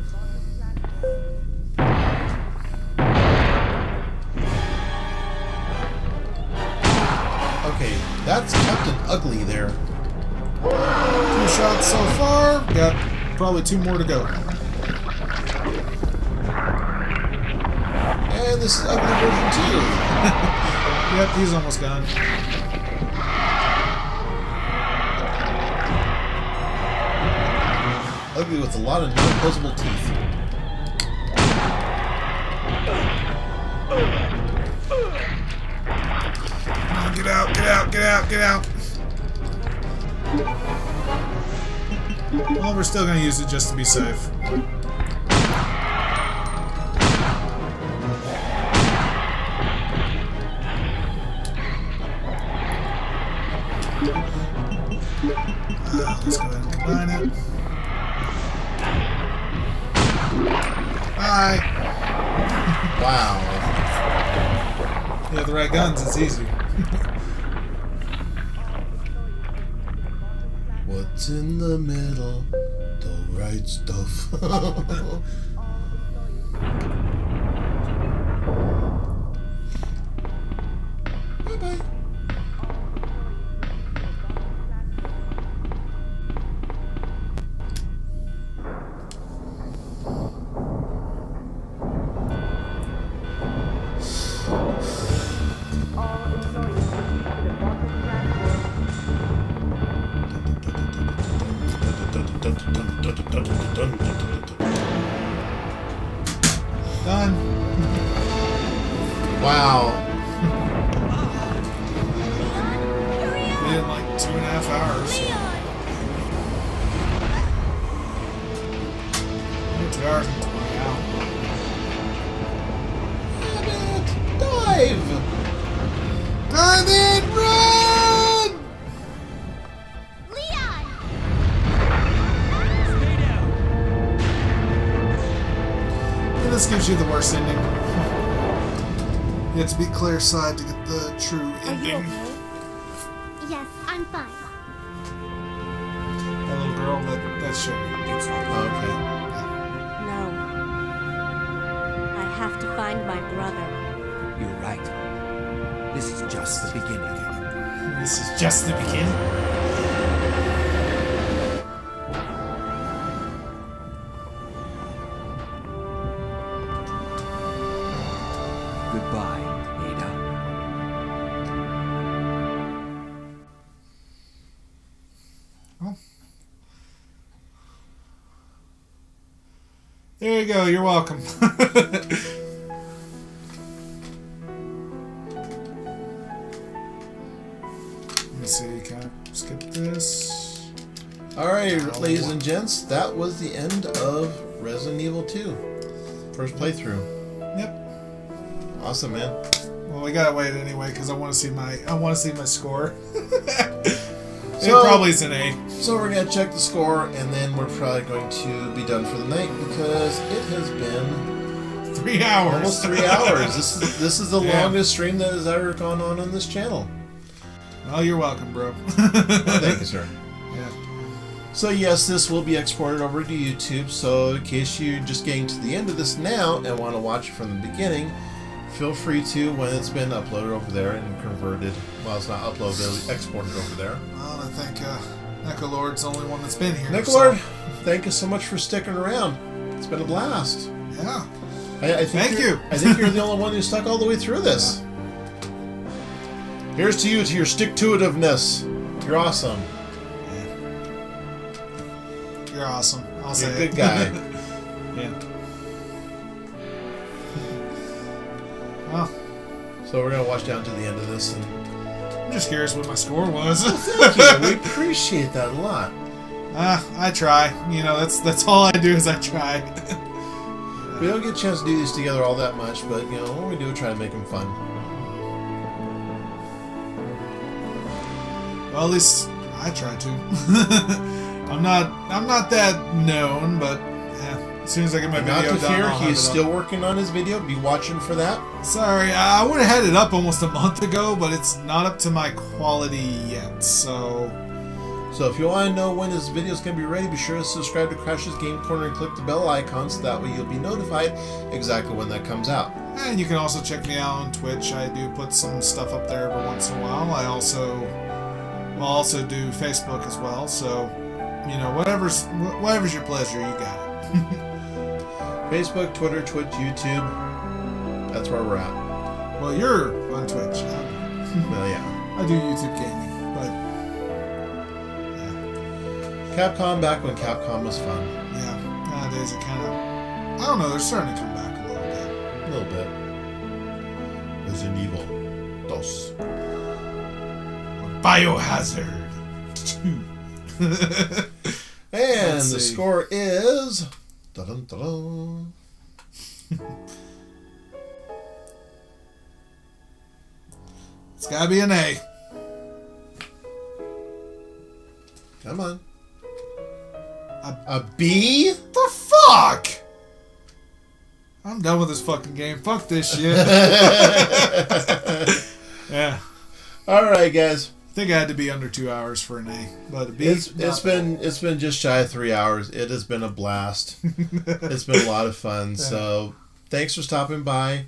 Okay, that's Captain Ugly there. 2 shots so far. Got probably 2 more to go. And this is Ugly version 2. Yep, he's almost gone. Ugly with a lot of non-opposable teeth. Get out, get out, get out, get out. Well, we're still going to use it just to be safe. Let's go ahead and combine it. Bye. Wow. You have the right guns, it's easy. What's in the middle? The right stuff. Bye-bye. Done. Wow. We did like 2.5 hours. 2 hours and 20 hours. Dive! Dive in, run! Leon! this gives you the worst ending. You have to be Claire's side to get the true ending. Are you okay? Yes, I'm fine. That little girl, that's Sherry. It's all Okay. No. I have to find my brother. You're right. This is just the beginning. This is just the beginning. Goodbye, Ada. Well, there you go. You're welcome. Let me see. Can I skip this? All right, ladies and gents, that was the end of Resident Evil 2. First playthrough. Yep. Awesome, man. Well, we gotta wait anyway because I want to see my score. It So- probably is an A. So we're gonna check the score, and then we're probably going to be done for the night because it has been 3 hours. almost 3 hours. This is the Yeah. longest stream that has ever gone on this channel. Well, you're welcome, bro. Thank you, sir. Yeah. So yes, this will be exported over to YouTube. So in case you're just getting to the end of this now and want to watch it from the beginning, feel free to when it's been uploaded over there and converted. Well, it's not uploaded, it's exported over there. Well, I think Necrolord's the only one that's been here. Necrolord, thank you so much for sticking around. It's been a blast. Yeah. I think Thank you. I think you're the only one who stuck all the way through this. Here's to you, to your stick-to-itiveness. You're awesome. You're awesome. I'll say You're a it. good guy. Yeah. Well, So we're gonna watch down to the end of this, and I'm just curious what my score was. thank you. We appreciate that a lot. I try. You know, that's all I do is I try. We don't get a chance to do these together all that much, but you know, when we do, try to make them fun. Well, at least I try to. I'm not that known, but yeah. As soon as I get my And not video to done, fear, I'll have he's it up. still working on his video. Be watching for that. Sorry, I would have had it up almost a month ago, but it's not up to my quality yet. So if you want to know when his video is going to be ready, be sure to subscribe to Crash's Game Corner and click the bell icon so that way you'll be notified exactly when that comes out. And you can also check me out on Twitch. I do put some stuff up there every once in a while. I also do Facebook as well. So, you know, whatever's your pleasure, you got it. Facebook, Twitter, Twitch, YouTube. That's where we're at. Well, you're on Twitch. Well, yeah. I do YouTube gaming, but Capcom back when Capcom was fun. yeah, nowadays it kind of, I don't know, they're starting to come back a little bit. A little bit. Resident Evil 2. Biohazard 2. And Let's the see. score is... Dun-dun-dun-dun. It's gotta be an A. Come on. A B? The fuck? I'm done with this fucking game. Fuck this shit. Yeah. Alright, guys. I think I had to be under 2 hours for an A, but a B. It's been just shy of 3 hours. It has been a blast. It's been a lot of fun. So thanks for stopping by.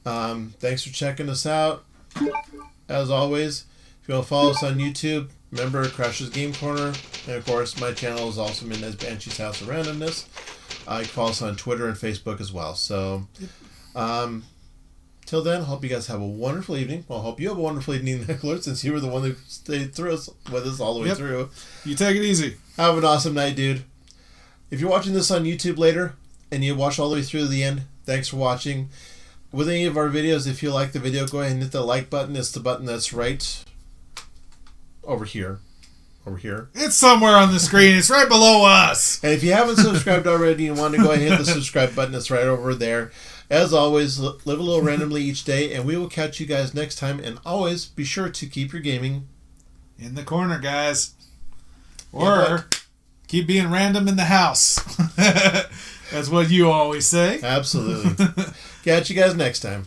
Thanks for checking us out. As always, if you want to follow us on YouTube, remember Crash's Game Corner, and of course my channel is also MidnightBanshi's House of Randomness. You can follow us on Twitter and Facebook as well. So, till then, hope you guys have a wonderful evening. Well, hope you have a wonderful evening, Nicholas, since you were the one who stayed with us all the way through. You take it easy. Have an awesome night, dude. If you're watching this on YouTube later and you watch all the way through to the end, thanks for watching. With any of our videos, if you like the video, go ahead and hit the like button. It's the button that's right over here. Over here. It's somewhere on the screen. It's right below us. And if you haven't subscribed already and want to go ahead and hit the subscribe button, it's right over there. As always, live a little randomly each day, and we will catch you guys next time. And always be sure to keep your gaming in the corner, guys. Or keep being random in the house. That's what you always say. Absolutely. Catch you guys next time.